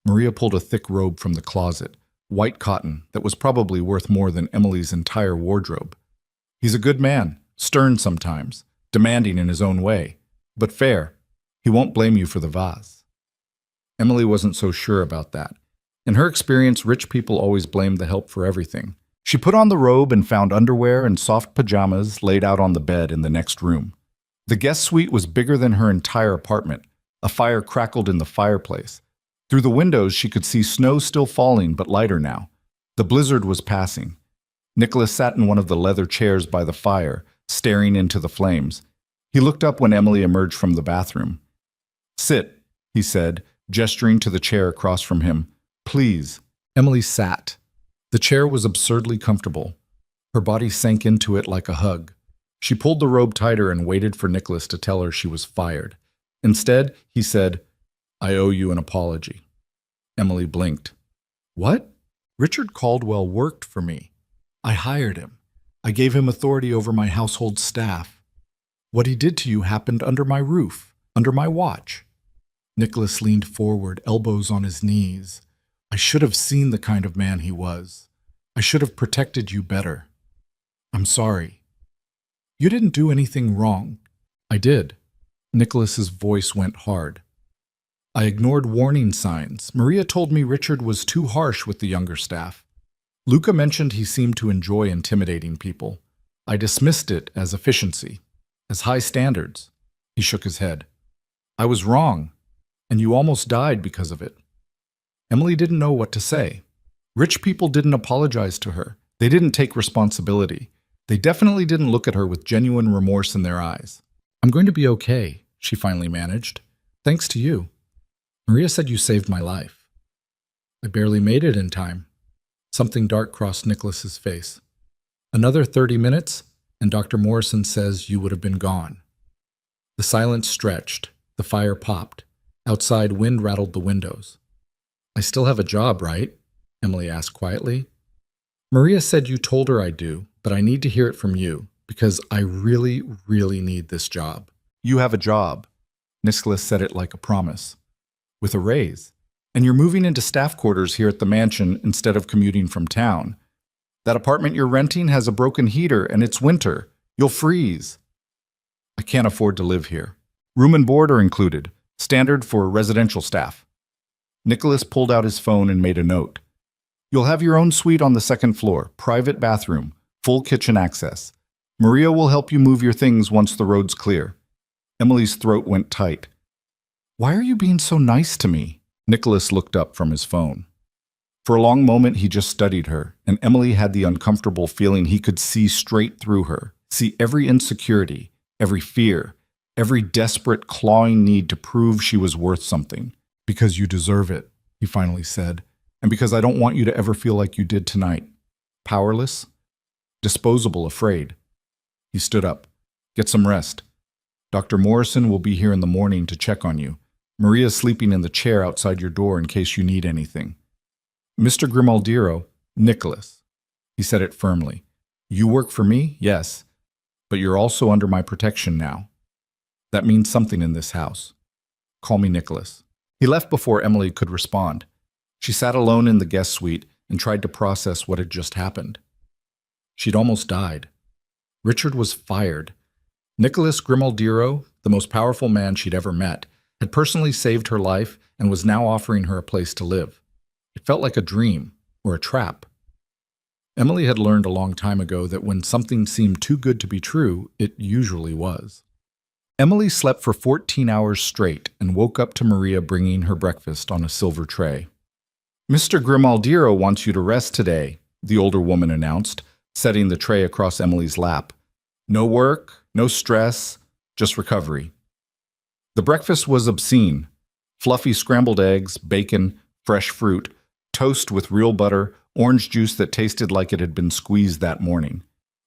Maria pulled a thick robe from the closet, white cotton that was probably worth more than Emily's entire wardrobe. He's a good man, stern sometimes, demanding in his own way, but fair. He won't blame you for the vase. Emily wasn't so sure about that. In her experience, rich people always blamed the help for everything. She put on the robe and found underwear and soft pajamas laid out on the bed in the next room. The guest suite was bigger than her entire apartment. A fire crackled in the fireplace. Through the windows, she could see snow still falling, but lighter now. The blizzard was passing. Nicholas sat in one of the leather chairs by the fire, staring into the flames. He looked up when Emily emerged from the bathroom. Sit, he said, gesturing to the chair across from him. Please. Emily sat. The chair was absurdly comfortable. Her body sank into it like a hug. She pulled the robe tighter and waited for Nicholas to tell her she was fired. Instead, he said, I owe you an apology. Emily blinked. What? Richard Caldwell worked for me. I hired him. I gave him authority over my household staff. What he did to you happened under my roof, under my watch. Nicholas leaned forward, elbows on his knees. I should have seen the kind of man he was. I should have protected you better. I'm sorry. You didn't do anything wrong. I did. Nicholas's voice went hard. I ignored warning signs. Maria told me Richard was too harsh with the younger staff. Luca mentioned he seemed to enjoy intimidating people. I dismissed it as efficiency, as high standards. He shook his head. I was wrong, and you almost died because of it. Emily didn't know what to say. Rich people didn't apologize to her. They didn't take responsibility. They definitely didn't look at her with genuine remorse in their eyes. I'm going to be okay, she finally managed. Thanks to you. Maria said you saved my life. I barely made it in time. Something dark crossed Nicholas's face. Another 30 minutes, and Dr. Morrison says you would have been gone. The silence stretched. The fire popped. Outside, wind rattled the windows. I still have a job, right? Emily asked quietly. Maria said you told her I do, but I need to hear it from you, because I really, really need this job. You have a job. Nicholas said it like a promise. With a raise. And you're moving into staff quarters here at the mansion instead of commuting from town. That apartment you're renting has a broken heater and it's winter. You'll freeze. I can't afford to live here. Room and board are included. Standard for residential staff. Nicholas pulled out his phone and made a note. You'll have your own suite on the second floor, private bathroom, full kitchen access. Maria will help you move your things once the road's clear. Emily's throat went tight. Why are you being so nice to me? Nicholas looked up from his phone. For a long moment, he just studied her, and Emily had the uncomfortable feeling he could see straight through her, see every insecurity, every fear, every desperate, clawing need to prove she was worth something. Because you deserve it, he finally said, and because I don't want you to ever feel like you did tonight. Powerless? Disposable, afraid. He stood up. Get some rest. Dr. Morrison will be here in the morning to check on you. Maria's sleeping in the chair outside your door in case you need anything. Mr. Grimaldiro, Nicholas. He said it firmly. You work for me, yes, but you're also under my protection now. That means something in this house. Call me Nicholas. He left before Emily could respond. She sat alone in the guest suite and tried to process what had just happened. She'd almost died. Richard was fired. Nicholas Grimaldiro, the most powerful man she'd ever met, had personally saved her life and was now offering her a place to live. It felt like a dream or a trap. Emily had learned a long time ago that when something seemed too good to be true, it usually was. Emily slept for 14 hours straight and woke up to Maria bringing her breakfast on a silver tray. Mr. Grimaldiro wants you to rest today, the older woman announced, setting the tray across Emily's lap. No work, no stress, just recovery. The breakfast was obscene. Fluffy scrambled eggs, bacon, fresh fruit, toast with real butter, orange juice that tasted like it had been squeezed that morning.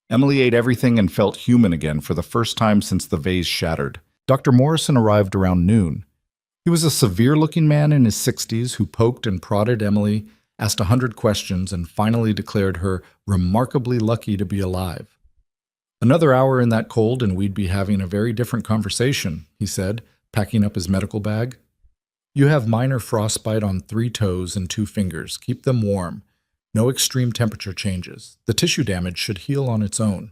Emily ate everything and felt human again for the first time since the vase shattered. Dr. Morrison arrived around noon. He was a severe-looking man in his 60s who poked and prodded Emily, asked 100 questions, and finally declared her remarkably lucky to be alive. Another hour in that cold and we'd be having a very different conversation, he said, packing up his medical bag. You have minor frostbite on 3 toes and 2 fingers. Keep them warm. No extreme temperature changes. The tissue damage should heal on its own.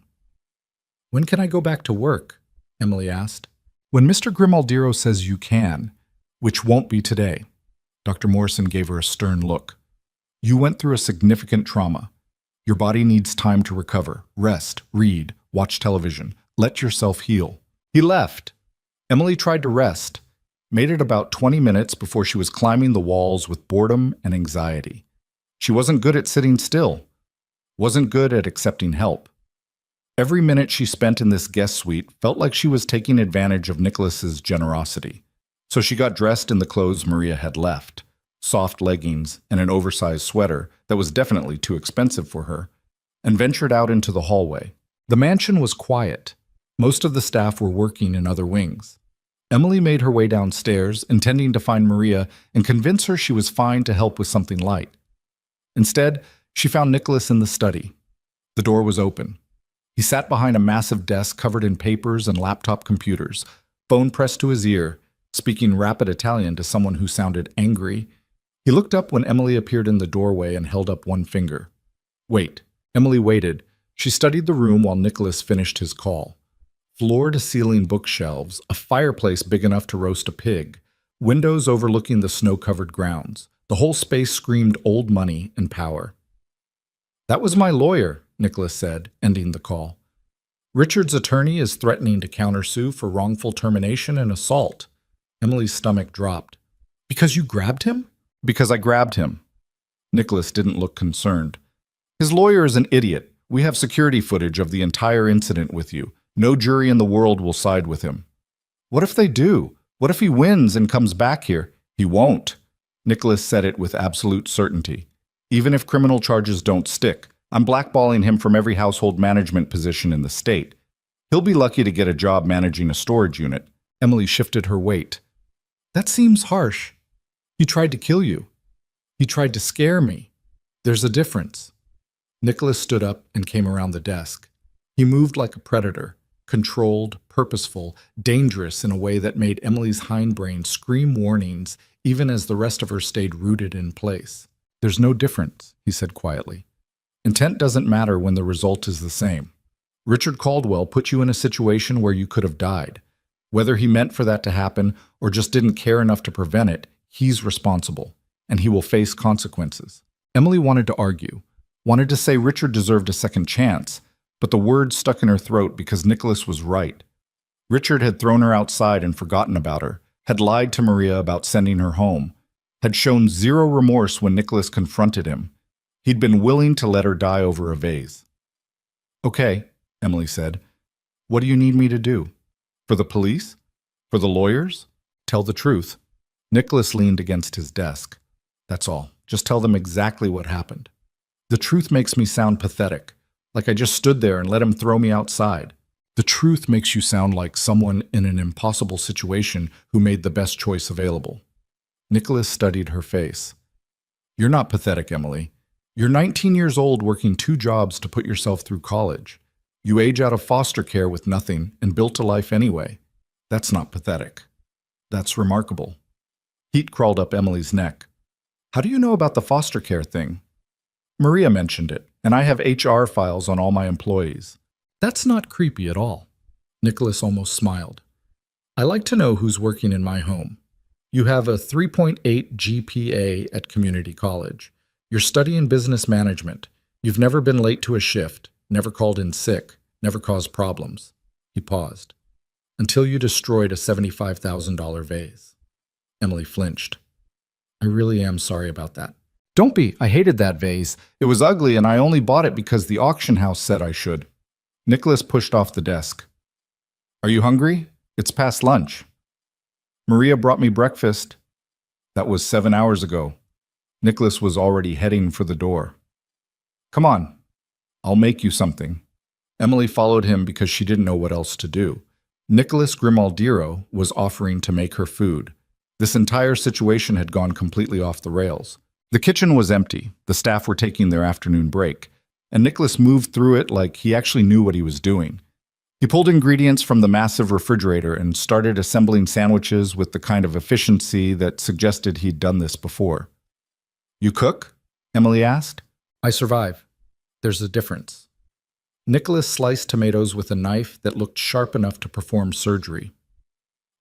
When can I go back to work? Emily asked. When Mr. Grimaldiro says you can, which won't be today. Dr. Morrison gave her a stern look. You went through a significant trauma. Your body needs time to recover. Rest, read, watch television. Let yourself heal. He left. Emily tried to rest. Made it about 20 minutes before she was climbing the walls with boredom and anxiety. She wasn't good at sitting still. Wasn't good at accepting help. Every minute she spent in this guest suite felt like she was taking advantage of Nicholas's generosity. So she got dressed in the clothes Maria had left, soft leggings and an oversized sweater that was definitely too expensive for her, and ventured out into the hallway. The mansion was quiet. Most of the staff were working in other wings. Emily made her way downstairs, intending to find Maria and convince her she was fine to help with something light. Instead, she found Nicholas in the study. The door was open. He sat behind a massive desk covered in papers and laptop computers, phone pressed to his ear, speaking rapid Italian to someone who sounded angry. He looked up when Emily appeared in the doorway and held up one finger. Wait. Emily waited. She studied the room while Nicholas finished his call. Floor-to-ceiling bookshelves, a fireplace big enough to roast a pig, windows overlooking the snow-covered grounds. The whole space screamed old money and power. That was my lawyer, Nicholas said, ending the call. Richard's attorney is threatening to countersue for wrongful termination and assault. Emily's stomach dropped. Because you grabbed him? Because I grabbed him. Nicholas didn't look concerned. His lawyer is an idiot. We have security footage of the entire incident with you. No jury in the world will side with him. What if they do? What if he wins and comes back here? He won't. Nicholas said it with absolute certainty. Even if criminal charges don't stick, I'm blackballing him from every household management position in the state. He'll be lucky to get a job managing a storage unit. Emily shifted her weight. That seems harsh. He tried to kill you. He tried to scare me. There's a difference. Nicholas stood up and came around the desk. He moved like a predator, controlled, purposeful, dangerous in a way that made Emily's hindbrain scream warnings even as the rest of her stayed rooted in place. There's no difference, he said quietly. Intent doesn't matter when the result is the same. Richard Caldwell put you in a situation where you could have died. Whether he meant for that to happen or just didn't care enough to prevent it, he's responsible, and he will face consequences. Emily wanted to argue, wanted to say Richard deserved a second chance, but the words stuck in her throat because Nicholas was right. Richard had thrown her outside and forgotten about her, had lied to Maria about sending her home, had shown zero remorse when Nicholas confronted him. He'd been willing to let her die over a vase. Okay, Emily said. What do you need me to do? For the police? For the lawyers? Tell the truth. Nicholas leaned against his desk. That's all. Just tell them exactly what happened. The truth makes me sound pathetic, like I just stood there and let him throw me outside. The truth makes you sound like someone in an impossible situation who made the best choice available. Nicholas studied her face. You're not pathetic, Emily. You're 19 years old working 2 jobs to put yourself through college. You age out of foster care with nothing and built a life anyway. That's not pathetic. That's remarkable. Heat crawled up Emily's neck. How do you know about the foster care thing? Maria mentioned it, and I have HR files on all my employees. That's not creepy at all. Nicholas almost smiled. I like to know who's working in my home. You have a 3.8 GPA at community college. You're studying business management. You've never been late to a shift, never called in sick, never caused problems. He paused. Until you destroyed a $75,000 vase. Emily flinched. I really am sorry about that. Don't be. I hated that vase. It was ugly and I only bought it because the auction house said I should. Nicholas pushed off the desk. Are you hungry? It's past lunch. Maria brought me breakfast. That was 7 hours ago. Nicholas was already heading for the door. Come on. I'll make you something. Emily followed him because she didn't know what else to do. Nicholas Grimaldiro was offering to make her food. This entire situation had gone completely off the rails. The kitchen was empty. The staff were taking their afternoon break, and Nicholas moved through it like he actually knew what he was doing. He pulled ingredients from the massive refrigerator and started assembling sandwiches with the kind of efficiency that suggested he'd done this before. You cook? Emily asked. I survive. There's a difference. Nicholas sliced tomatoes with a knife that looked sharp enough to perform surgery.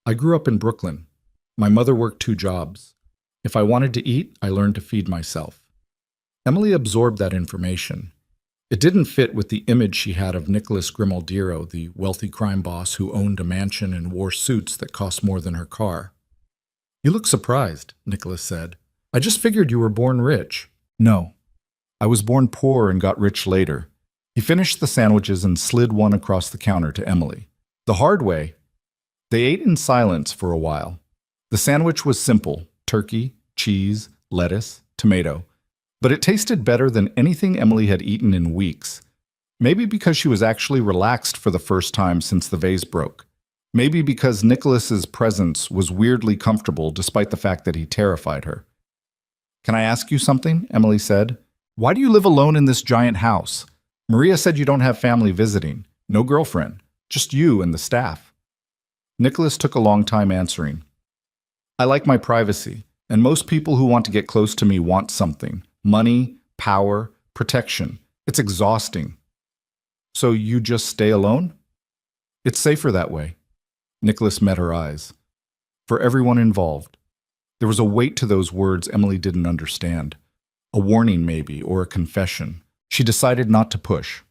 I grew up in Brooklyn. My mother worked 2 jobs. If I wanted to eat, I learned to feed myself. Emily absorbed that information. It didn't fit with the image she had of Nicholas Grimaldiro, the wealthy crime boss who owned a mansion and wore suits that cost more than her car. You look surprised, Nicholas said. I just figured you were born rich. No. I was born poor and got rich later. He finished the sandwiches and slid one across the counter to Emily. The hard way. They ate in silence for a while. The sandwich was simple: turkey, cheese, lettuce, tomato. But it tasted better than anything Emily had eaten in weeks. Maybe because she was actually relaxed for the first time since the vase broke. Maybe because Nicholas's presence was weirdly comfortable despite the fact that he terrified her. Can I ask you something? Emily said. Why do you live alone in this giant house? Maria said you don't have family visiting. No girlfriend. Just you and the staff. Nicholas took a long time answering. I like my privacy, and most people who want to get close to me want something. Money, power, protection. It's exhausting. So you just stay alone? It's safer that way. Nicholas met her eyes. For everyone involved. There was a weight to those words Emily didn't understand. A warning maybe, or a confession. She decided not to push.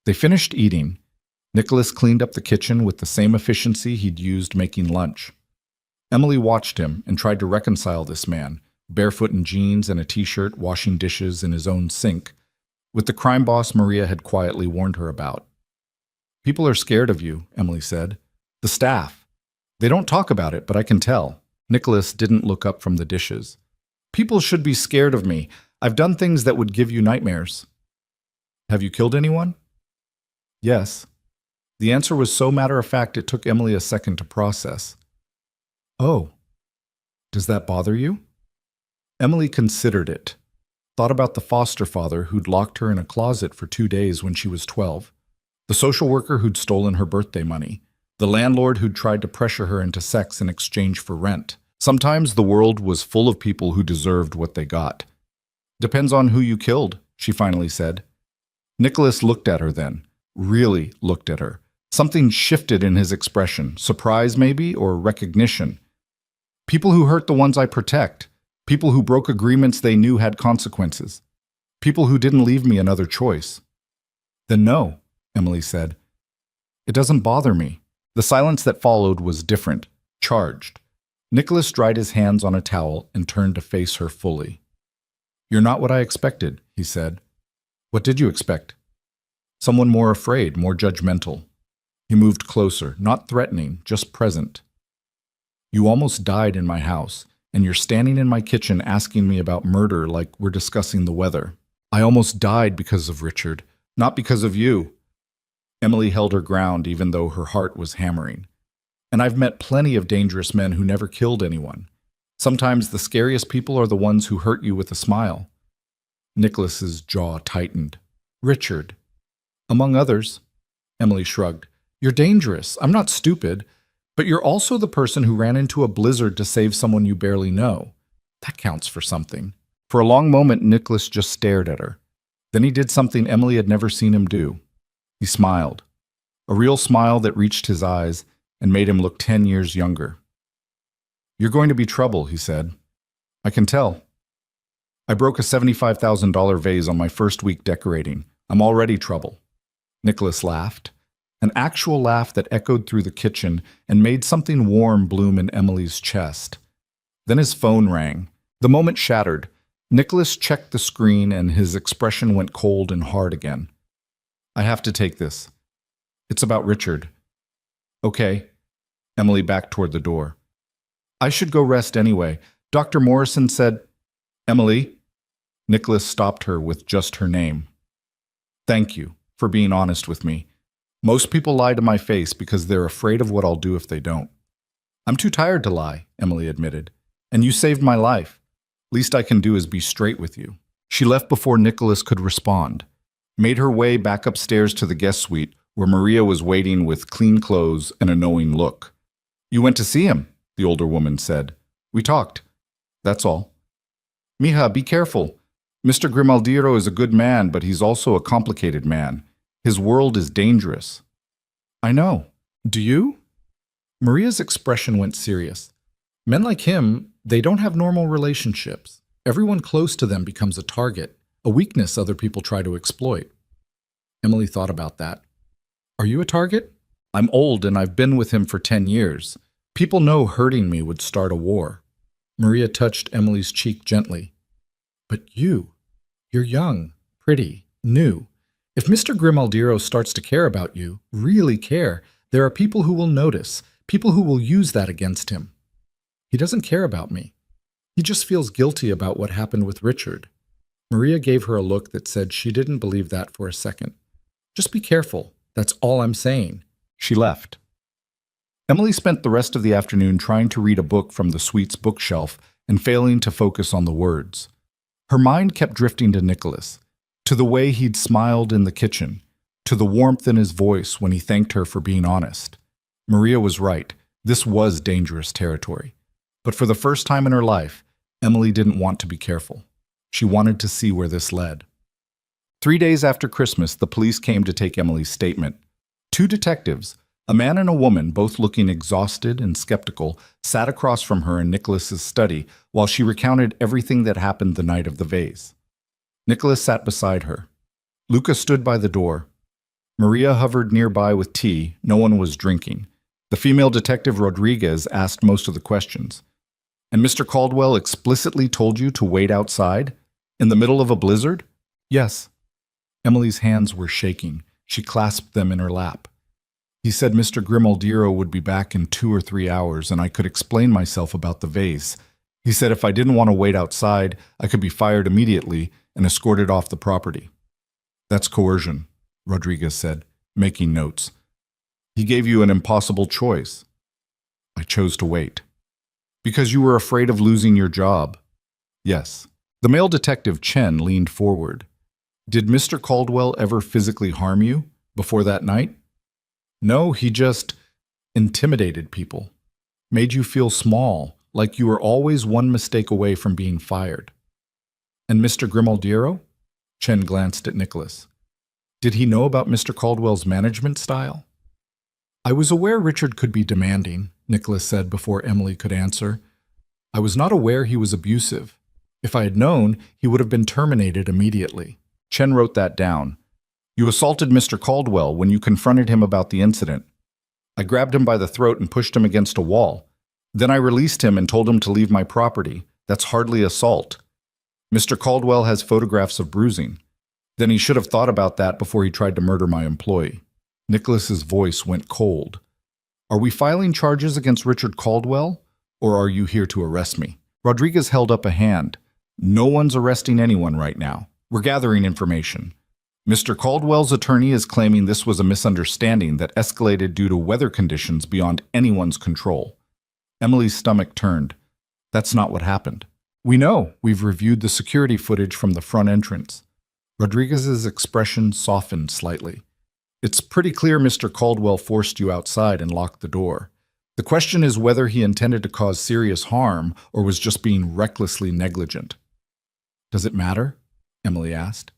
They finished eating. Nicholas cleaned up the kitchen with the same efficiency he'd used making lunch. Emily watched him and tried to reconcile this man, barefoot in jeans and a t-shirt, washing dishes in his own sink, with the crime boss Maria had quietly warned her about. People are scared of you, Emily said. The staff. They don't talk about it, but I can tell. Nicholas didn't look up from the dishes. People should be scared of me. I've done things that would give you nightmares. Have you killed anyone? Yes. The answer was so matter-of-fact it took Emily a second to process. Oh. Does that bother you? Emily considered it. Thought about the foster father who'd locked her in a closet for 2 days when she was 12. The social worker who'd stolen her birthday money. The landlord who'd tried to pressure her into sex in exchange for rent. Sometimes the world was full of people who deserved what they got. Depends on who you killed, she finally said. Nicholas looked at her then. Really looked at her. Something shifted in his expression. Surprise maybe, or recognition. People who hurt the ones I protect. People who broke agreements they knew had consequences. People who didn't leave me another choice. Then no, Emily said. It doesn't bother me. The silence that followed was different, charged. Nicholas dried his hands on a towel and turned to face her fully. You're not what I expected, he said. What did you expect? Someone more afraid, more judgmental. He moved closer, not threatening, just present. You almost died in my house, and you're standing in my kitchen asking me about murder like we're discussing the weather. I almost died because of Richard, not because of you. Emily held her ground even though her heart was hammering. And I've met plenty of dangerous men who never killed anyone. Sometimes the scariest people are the ones who hurt you with a smile. Nicholas's jaw tightened. Richard. Among others. Emily shrugged. You're dangerous. I'm not stupid. But you're also the person who ran into a blizzard to save someone you barely know. That counts for something. For a long moment, Nicholas just stared at her. Then he did something Emily had never seen him do. He smiled. A real smile that reached his eyes and made him look 10 years younger. You're going to be trouble, he said. I can tell. I broke a $75,000 vase on my first week decorating. I'm already trouble. Nicholas laughed. An actual laugh that echoed through the kitchen and made something warm bloom in Emily's chest. Then his phone rang. The moment shattered. Nicholas checked the screen and his expression went cold and hard again. I have to take this. It's about Richard. Okay. Emily backed toward the door. I should go rest anyway. Dr. Morrison said, Emily? Nicholas stopped her with just her name. Thank you for being honest with me. Most people lie to my face because they're afraid of what I'll do if they don't. I'm too tired to lie, Emily admitted. And you saved my life. Least I can do is be straight with you. She left before Nicholas could respond, made her way back upstairs to the guest suite where Maria was waiting with clean clothes and a knowing look. You went to see him, the older woman said. We talked. That's all. Mija, be careful. Mr. Grimaldiero is a good man, but he's also a complicated man. His world is dangerous. I know. Do you? Maria's expression went serious. Men like him, they don't have normal relationships. Everyone close to them becomes a target, a weakness other people try to exploit. Emily thought about that. Are you a target? I'm old and I've been with him for 10 years. People know hurting me would start a war. Maria touched Emily's cheek gently. But you're young, pretty, new. If Mr. Grimaldiero starts to care about you, really care, there are people who will notice, people who will use that against him. He doesn't care about me. He just feels guilty about what happened with Richard. Maria gave her a look that said she didn't believe that for a second. Just be careful. That's all I'm saying. She left. Emily spent the rest of the afternoon trying to read a book from the suite's bookshelf and failing to focus on the words. Her mind kept drifting to Nicholas, to the way he'd smiled in the kitchen, to the warmth in his voice when he thanked her for being honest. Maria was right. This was dangerous territory. But for the first time in her life, Emily didn't want to be careful. She wanted to see where this led. 3 days after Christmas, the police came to take Emily's statement. 2 detectives, a man and a woman, both looking exhausted and skeptical, sat across from her in Nicholas's study while she recounted everything that happened the night of the vase. Nicholas sat beside her. Luca stood by the door. Maria hovered nearby with tea. No one was drinking. The female detective Rodriguez asked most of the questions. And Mr. Caldwell explicitly told you to wait outside? In the middle of a blizzard? Yes. Emily's hands were shaking. She clasped them in her lap. He said Mr. Grimaldiero would be back in 2 or 3 hours and I could explain myself about the vase. He said if I didn't want to wait outside, I could be fired immediately and escorted off the property. That's coercion, Rodriguez said, making notes. He gave you an impossible choice. I chose to wait. Because you were afraid of losing your job. Yes. The male detective Chen leaned forward. Did Mr. Caldwell ever physically harm you before that night? No, he just intimidated people. Made you feel small, like you were always one mistake away from being fired. And Mr. Grimaldiero? Chen glanced at Nicholas. Did he know about Mr. Caldwell's management style? I was aware Richard could be demanding, Nicholas said before Emily could answer. I was not aware he was abusive. If I had known, he would have been terminated immediately. Chen wrote that down. You assaulted Mr. Caldwell when you confronted him about the incident. I grabbed him by the throat and pushed him against a wall. Then I released him and told him to leave my property. That's hardly assault. Mr. Caldwell has photographs of bruising. Then he should have thought about that before he tried to murder my employee. Nicholas's voice went cold. Are we filing charges against Richard Caldwell, or are you here to arrest me? Rodriguez held up a hand. No one's arresting anyone right now. We're gathering information. Mr. Caldwell's attorney is claiming this was a misunderstanding that escalated due to weather conditions beyond anyone's control. Emily's stomach turned. That's not what happened. We know. We've reviewed the security footage from the front entrance. Rodriguez's expression softened slightly. It's pretty clear Mr. Caldwell forced you outside and locked the door. The question is whether he intended to cause serious harm or was just being recklessly negligent. Does it matter? Emily asked.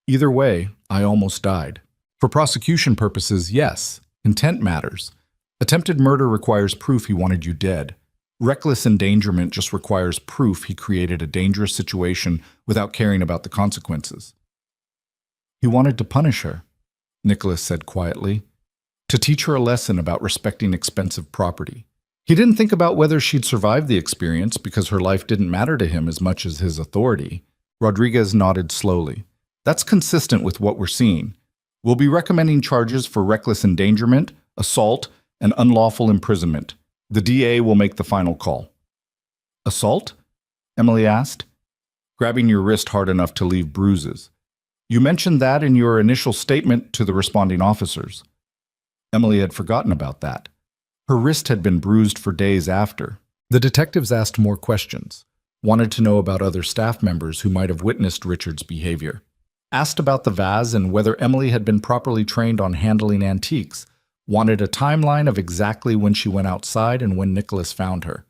Either way, I almost died. For prosecution purposes, yes, intent matters. Attempted murder requires proof he wanted you dead. Reckless endangerment just requires proof he created a dangerous situation without caring about the consequences. He wanted to punish her, Nicholas said quietly, to teach her a lesson about respecting expensive property. He didn't think about whether she'd survive the experience because her life didn't matter to him as much as his authority. Rodriguez nodded slowly. That's consistent with what we're seeing. We'll be recommending charges for reckless endangerment, assault, and unlawful imprisonment. The DA will make the final call. Assault? Emily asked, grabbing your wrist hard enough to leave bruises. You mentioned that in your initial statement to the responding officers. Emily had forgotten about that. Her wrist had been bruised for days after. The detectives asked more questions, wanted to know about other staff members who might have witnessed Richard's behavior, asked about the vase and whether Emily had been properly trained on handling antiques, wanted a timeline of exactly when she went outside and when Nicholas found her.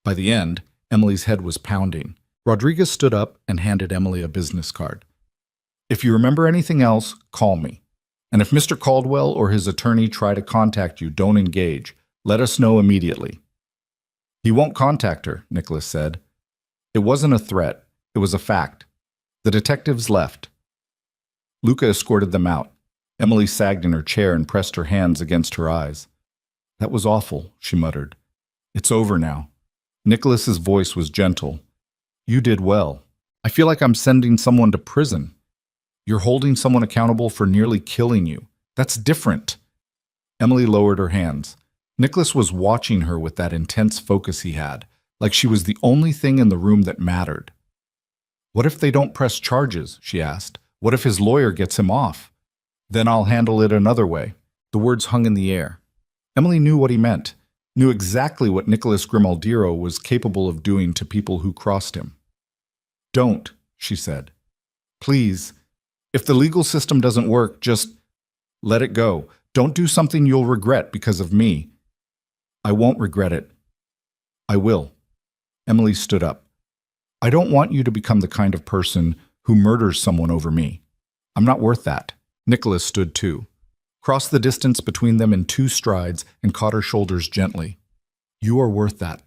By the end, Emily's head was pounding. Rodriguez stood up and handed Emily a business card. If you remember anything else, call me. And if Mr. Caldwell or his attorney try to contact you, don't engage. Let us know immediately. He won't contact her, Nicholas said. It wasn't a threat. It was a fact. The detectives left. Luca escorted them out. Emily sagged in her chair and pressed her hands against her eyes. That was awful, she muttered. It's over now. Nicholas's voice was gentle. You did well. I feel like I'm sending someone to prison. You're holding someone accountable for nearly killing you. That's different. Emily lowered her hands. Nicholas was watching her with that intense focus he had, like she was the only thing in the room that mattered. What if they don't press charges? She asked. What if his lawyer gets him off? Then I'll handle it another way. The words hung in the air. Emily knew what he meant, knew exactly what Nicholas Grimaldiro was capable of doing to people who crossed him. Don't, she said. Please. If the legal system doesn't work, just let it go. Don't do something you'll regret because of me. I won't regret it. I will. Emily stood up. I don't want you to become the kind of person who murders someone over me. I'm not worth that. Nicholas stood too, crossed the distance between them in 2 strides and caught her shoulders gently. You are worth that.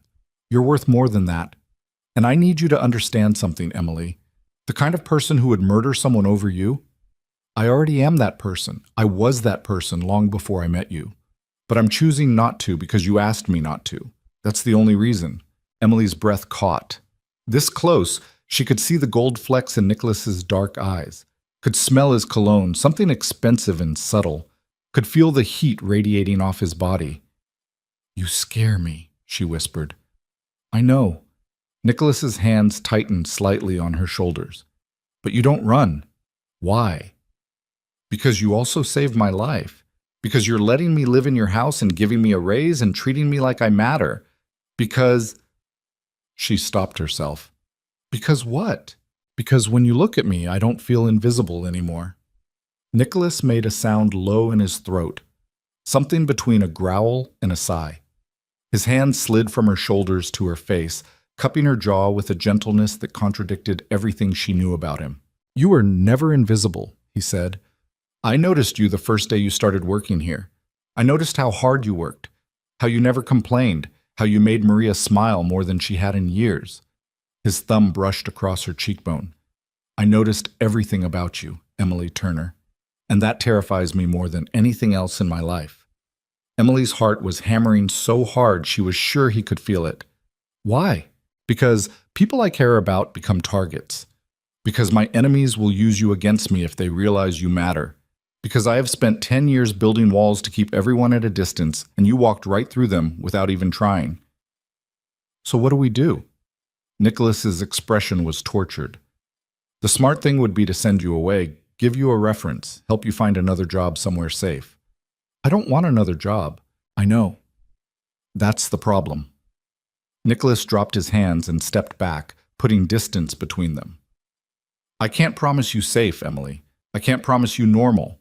You're worth more than that. And I need you to understand something, Emily. The kind of person who would murder someone over you? I already am that person. I was that person long before I met you. But I'm choosing not to because you asked me not to. That's the only reason. Emily's breath caught. This close, she could see the gold flecks in Nicholas's dark eyes, could smell his cologne, something expensive and subtle, could feel the heat radiating off his body. You scare me, she whispered. I know. Nicholas's hands tightened slightly on her shoulders. But you don't run. Why? Because you also saved my life. Because you're letting me live in your house and giving me a raise and treating me like I matter. Because... She stopped herself. Because what? Because when you look at me, I don't feel invisible anymore. Nicholas made a sound low in his throat, something between a growl and a sigh. His hand slid from her shoulders to her face, cupping her jaw with a gentleness that contradicted everything she knew about him. You were never invisible, he said. I noticed you the first day you started working here. I noticed how hard you worked, how you never complained, how you made Maria smile more than she had in years. His thumb brushed across her cheekbone. I noticed everything about you, Emily Turner, and that terrifies me more than anything else in my life. Emily's heart was hammering so hard she was sure he could feel it. Why? Because people I care about become targets. Because my enemies will use you against me if they realize you matter. Because I have spent 10 years building walls to keep everyone at a distance, and you walked right through them without even trying. So what do we do? Nicholas's expression was tortured. The smart thing would be to send you away, give you a reference, help you find another job somewhere safe. I don't want another job. I know. That's the problem. Nicholas dropped his hands and stepped back, putting distance between them. I can't promise you safe, Emily. I can't promise you normal.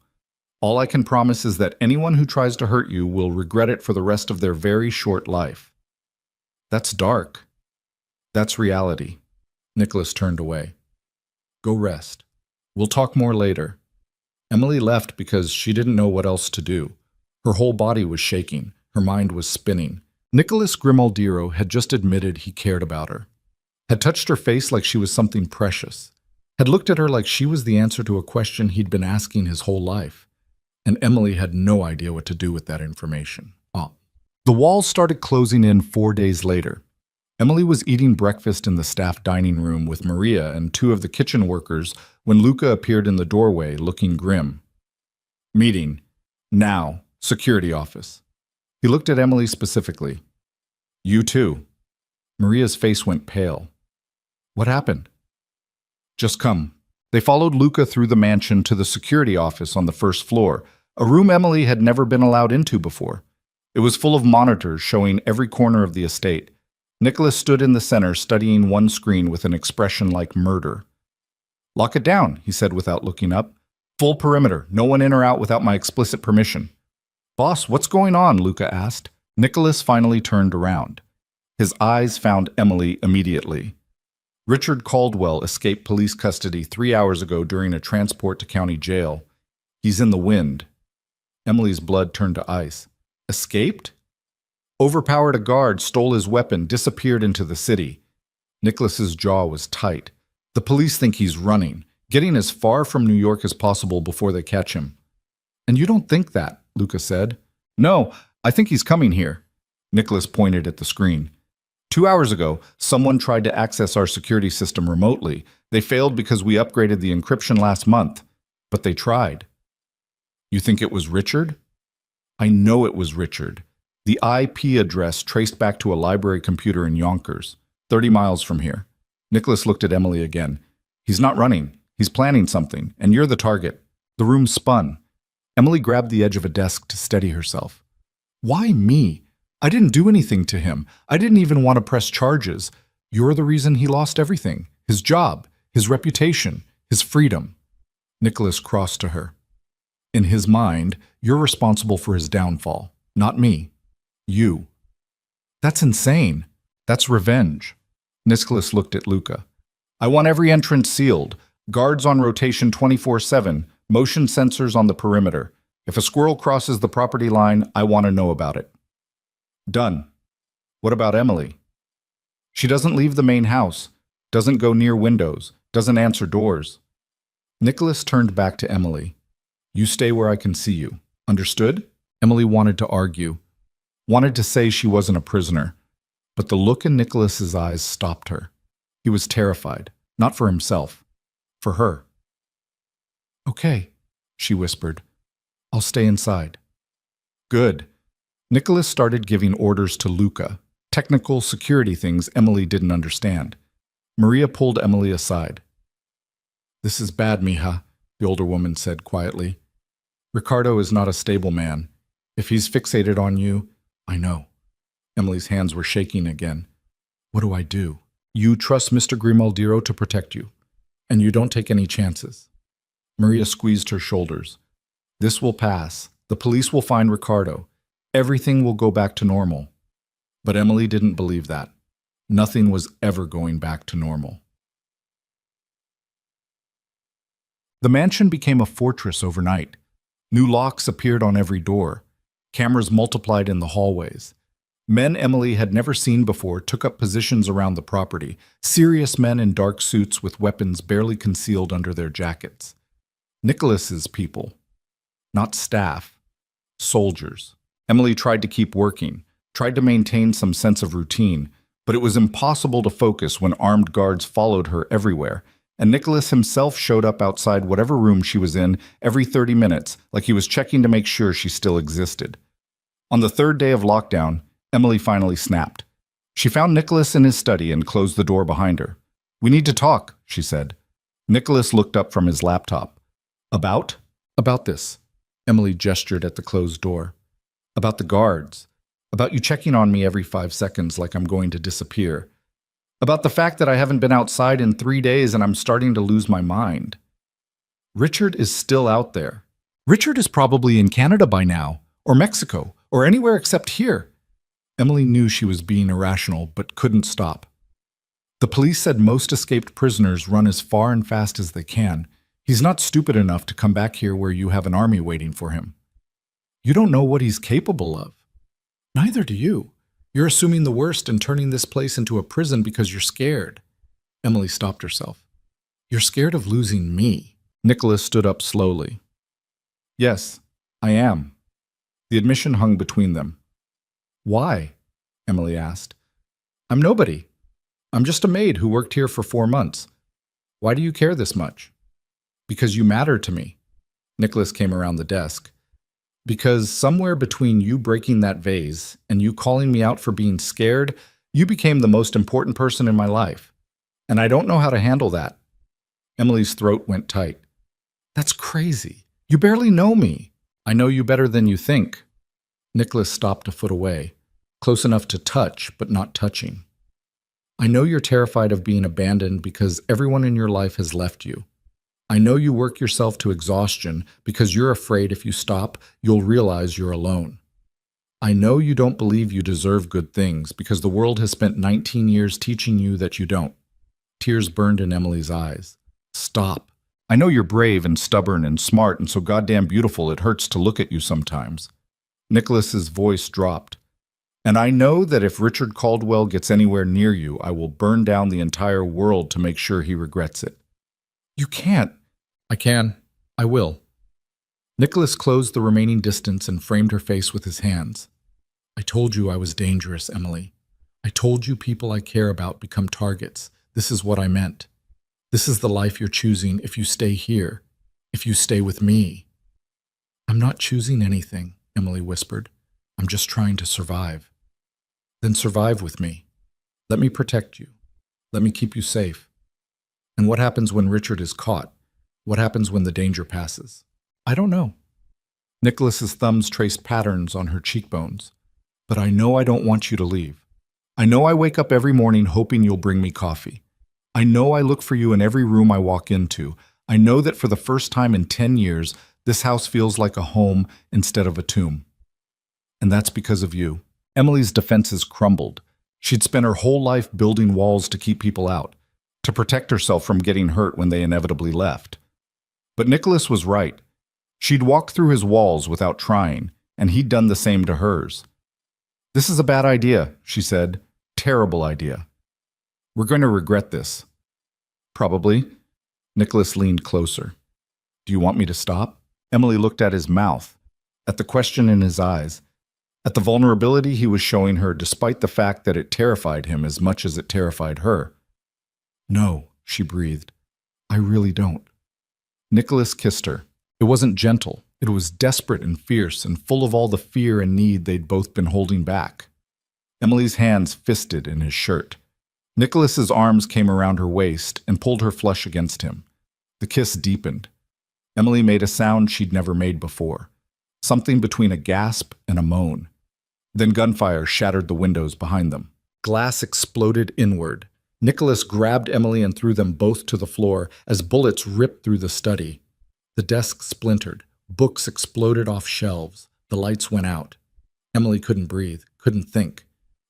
All I can promise is that anyone who tries to hurt you will regret it for the rest of their very short life. That's dark. That's reality. Nicholas turned away. Go rest. We'll talk more later. Emily left because she didn't know what else to do. Her whole body was shaking. Her mind was spinning. Nicholas Grimaldiro had just admitted he cared about her, had touched her face like she was something precious, had looked at her like she was the answer to a question he'd been asking his whole life. And Emily had no idea what to do with that information. The walls started closing in 4 days later. Emily was eating breakfast in the staff dining room with Maria and 2 of the kitchen workers when Luca appeared in the doorway, looking grim. Meeting. Now. Security office. He looked at Emily specifically. You too. Maria's face went pale. What happened? Just come. They followed Luca through the mansion to the security office on the first floor, a room Emily had never been allowed into before. It was full of monitors showing every corner of the estate. Nicholas stood in the center, studying one screen with an expression like murder. Lock it down, he said without looking up. Full perimeter, no one in or out without my explicit permission. Boss, what's going on? Luca asked. Nicholas finally turned around. His eyes found Emily immediately. Richard Caldwell escaped police custody 3 hours ago during a transport to county jail. He's in the wind. Emily's blood turned to ice. Escaped? Overpowered a guard, stole his weapon, disappeared into the city. Nicholas's jaw was tight. The police think he's running, getting as far from New York as possible before they catch him. And you don't think that, Luca said. No, I think he's coming here. Nicholas pointed at the screen. 2 hours ago, someone tried to access our security system remotely. They failed because we upgraded the encryption last month. But they tried. You think it was Richard? I know it was Richard. The IP address traced back to a library computer in Yonkers, 30 miles from here. Nicholas looked at Emily again. He's not running. He's planning something, and you're the target. The room spun. Emily grabbed the edge of a desk to steady herself. Why me? I didn't do anything to him. I didn't even want to press charges. You're the reason he lost everything. His job, his reputation, his freedom. Nicholas crossed to her. In his mind, you're responsible for his downfall, not me. You. That's insane. That's revenge. Nicholas looked at Luca. I want every entrance sealed. Guards on rotation 24/7. Motion sensors on the perimeter. If a squirrel crosses the property line, I want to know about it. Done. What about Emily? She doesn't leave the main house, doesn't go near windows, doesn't answer doors. Nicholas turned back to Emily. You stay where I can see you. Understood? Emily wanted to argue, wanted to say she wasn't a prisoner, but the look in Nicholas's eyes stopped her. He was terrified, not for himself, for her. Okay, she whispered. I'll stay inside. Good. Nicholas started giving orders to Luca, technical security things Emily didn't understand. Maria pulled Emily aside. This is bad, mija, the older woman said quietly. Ricardo is not a stable man. If he's fixated on you, I know. Emily's hands were shaking again. What do I do? You trust Mr. Grimaldiro to protect you, and you don't take any chances. Maria squeezed her shoulders. This will pass. The police will find Ricardo. Everything will go back to normal. But Emily didn't believe that. Nothing was ever going back to normal. The mansion became a fortress overnight. New locks appeared on every door. Cameras multiplied in the hallways. Men Emily had never seen before took up positions around the property, serious men in dark suits with weapons barely concealed under their jackets. Nicholas's people. Not staff. Soldiers. Emily tried to keep working, tried to maintain some sense of routine, but it was impossible to focus when armed guards followed her everywhere, and Nicholas himself showed up outside whatever room she was in every 30 minutes, like he was checking to make sure she still existed. On the 3rd day of lockdown, Emily finally snapped. She found Nicholas in his study and closed the door behind her. We need to talk, she said. Nicholas looked up from his laptop. About? About this. Emily gestured at the closed door. About the guards. About you checking on me every 5 seconds like I'm going to disappear. About the fact that I haven't been outside in 3 days and I'm starting to lose my mind. Richard is still out there. Richard is probably in Canada by now, or Mexico, or anywhere except here. Emily knew she was being irrational, but couldn't stop. The police said most escaped prisoners run as far and fast as they can. He's not stupid enough to come back here where you have an army waiting for him. You don't know what he's capable of. Neither do you. You're assuming the worst and turning this place into a prison because you're scared. Emily stopped herself. You're scared of losing me. Nicholas stood up slowly. Yes, I am. The admission hung between them. Why? Emily asked. I'm nobody. I'm just a maid who worked here for 4 months. Why do you care this much? Because you matter to me. Nicholas came around the desk. Because somewhere between you breaking that vase and you calling me out for being scared, you became the most important person in my life. And I don't know how to handle that. Emily's throat went tight. That's crazy. You barely know me. I know you better than you think. Nicholas stopped a foot away, close enough to touch, but not touching. I know you're terrified of being abandoned because everyone in your life has left you. I know you work yourself to exhaustion because you're afraid if you stop, you'll realize you're alone. I know you don't believe you deserve good things because the world has spent 19 years teaching you that you don't. Tears burned in Emily's eyes. Stop. I know you're brave and stubborn and smart and so goddamn beautiful it hurts to look at you sometimes. Nicholas's voice dropped. And I know that if Richard Caldwell gets anywhere near you, I will burn down the entire world to make sure he regrets it. You can't. I can. I will. Nicholas closed the remaining distance and framed her face with his hands. I told you I was dangerous, Emily. I told you people I care about become targets. This is what I meant. This is the life you're choosing if you stay here, if you stay with me. I'm not choosing anything, Emily whispered. I'm just trying to survive. Then survive with me. Let me protect you. Let me keep you safe. And what happens when Richard is caught? What happens when the danger passes? I don't know. Nicholas's thumbs traced patterns on her cheekbones. But I know I don't want you to leave. I know I wake up every morning hoping you'll bring me coffee. I know I look for you in every room I walk into. I know that for the first time in 10 years, this house feels like a home instead of a tomb. And that's because of you. Emily's defenses crumbled. She'd spent her whole life building walls to keep people out, to protect herself from getting hurt when they inevitably left. But Nicholas was right. She'd walked through his walls without trying, and he'd done the same to hers. This is a bad idea, she said. Terrible idea. We're going to regret this. Probably. Nicholas leaned closer. Do you want me to stop? Emily looked at his mouth, at the question in his eyes, at the vulnerability he was showing her despite the fact that it terrified him as much as it terrified her. No, she breathed. I really don't. Nicholas kissed her. It wasn't gentle. It was desperate and fierce and full of all the fear and need they'd both been holding back. Emily's hands fisted in his shirt. Nicholas's arms came around her waist and pulled her flush against him. The kiss deepened. Emily made a sound she'd never made before, something between a gasp and a moan. Then gunfire shattered the windows behind them. Glass exploded inward. Nicholas grabbed Emily and threw them both to the floor as bullets ripped through the study. The desk splintered. Books exploded off shelves. The lights went out. Emily couldn't breathe, couldn't think.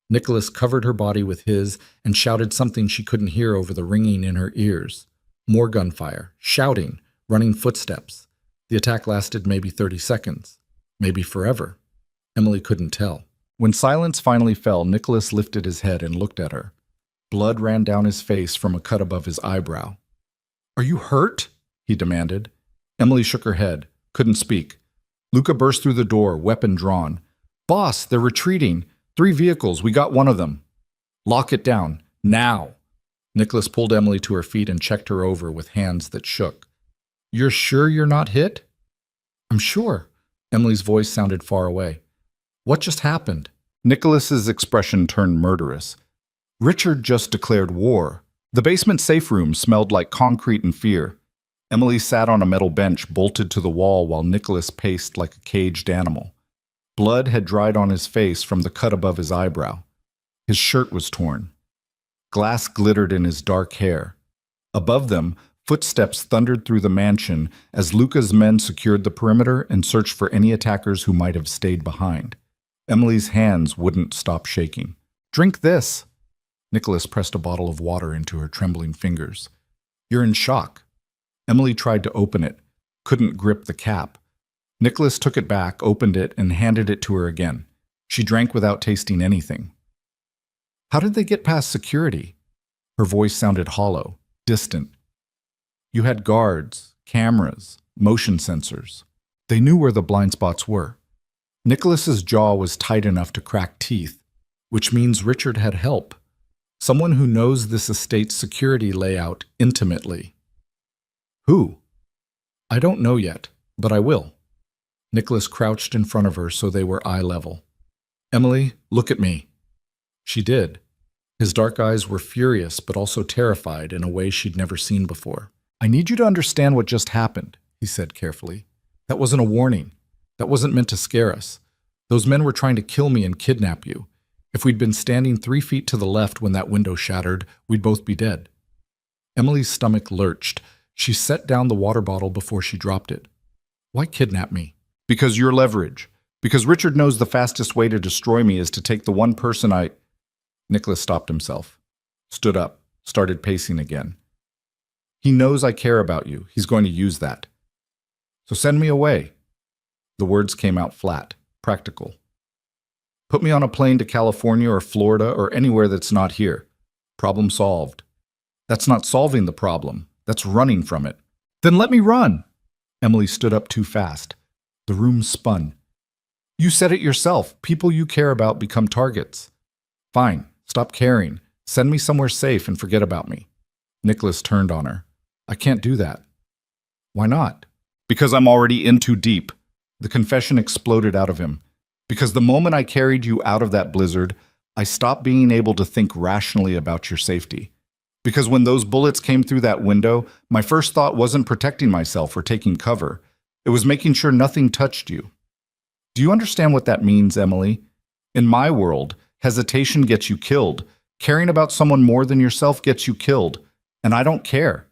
Nicholas covered her body with his and shouted something she couldn't hear over the ringing in her ears. More gunfire, shouting, running footsteps. The attack lasted maybe 30 seconds, maybe forever. Emily couldn't tell. When silence finally fell, Nicholas lifted his head and looked at her. Blood ran down his face from a cut above his eyebrow. Are you hurt? He demanded. Emily shook her head, couldn't speak. Luca burst through the door, weapon drawn. Boss, they're retreating. 3 vehicles, we got one of them. Lock it down, now. Nicholas pulled Emily to her feet and checked her over with hands that shook. You're sure you're not hit? I'm sure. Emily's voice sounded far away. What just happened? Nicholas's expression turned murderous. Richard just declared war. The basement safe room smelled like concrete and fear. Emily sat on a metal bench bolted to the wall while Nicholas paced like a caged animal. Blood had dried on his face from the cut above his eyebrow. His shirt was torn. Glass glittered in his dark hair. Above them, footsteps thundered through the mansion as Luca's men secured the perimeter and searched for any attackers who might have stayed behind. Emily's hands wouldn't stop shaking. "Drink this!" Nicholas pressed a bottle of water into her trembling fingers. "You're in shock." Emily tried to open it, couldn't grip the cap. Nicholas took it back, opened it, and handed it to her again. She drank without tasting anything. "How did they get past security?" Her voice sounded hollow, distant. "You had guards, cameras, motion sensors. They knew where the blind spots were." Nicholas's jaw was tight enough to crack teeth, which means Richard had help. Someone who knows this estate's security layout intimately. Who? "I don't know yet, but I will." Nicholas crouched in front of her so they were eye level. "Emily, look at me." She did. His dark eyes were furious but also terrified in a way she'd never seen before. "I need you to understand what just happened," he said carefully. "That wasn't a warning. That wasn't meant to scare us. Those men were trying to kill me and kidnap you. If we'd been standing 3 feet to the left when that window shattered, we'd both be dead." Emily's stomach lurched. She set down the water bottle before she dropped it. "Why kidnap me?" "Because you're leverage. Because Richard knows the fastest way to destroy me is to take the one person I—" Nicholas stopped himself, stood up, started pacing again. "He knows I care about you. He's going to use that. So send me away." The words came out flat, practical. "Put me on a plane to California or Florida or anywhere that's not here. Problem solved." "That's not solving the problem. That's running from it." "Then let me run." Emily stood up too fast. The room spun. "You said it yourself. People you care about become targets." "Fine. Stop caring. Send me somewhere safe and forget about me." Nicholas turned on her. "I can't do that." "Why not?" "Because I'm already in too deep." The confession exploded out of him. "Because the moment I carried you out of that blizzard, I stopped being able to think rationally about your safety. Because when those bullets came through that window, my first thought wasn't protecting myself or taking cover. It was making sure nothing touched you. Do you understand what that means, Emily? In my world, hesitation gets you killed. Caring about someone more than yourself gets you killed. And I don't care.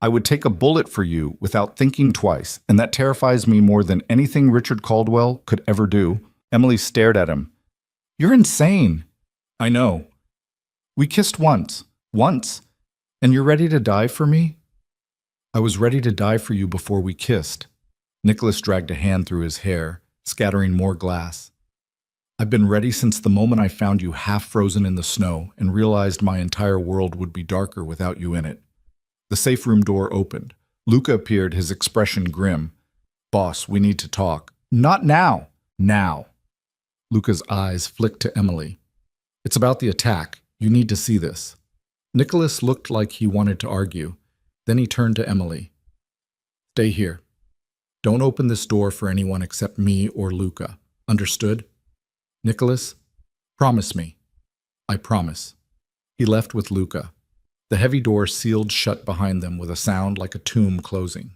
I would take a bullet for you without thinking twice, and that terrifies me more than anything Richard Caldwell could ever do." Emily stared at him. "You're insane." "I know. We kissed once. Once. And you're ready to die for me?" "I was ready to die for you before we kissed." Nicholas dragged a hand through his hair, scattering more glass. "I've been ready since the moment I found you half frozen in the snow and realized my entire world would be darker without you in it." The safe room door opened. Luca appeared, his expression grim. "Boss, we need to talk." "Not now." "Now." Luca's eyes flicked to Emily. "It's about the attack. You need to see this." Nicholas looked like he wanted to argue. Then he turned to Emily. "Stay here. Don't open this door for anyone except me or Luca. Understood?" "Nicholas, promise me." "I promise." He left with Luca. The heavy door sealed shut behind them with a sound like a tomb closing.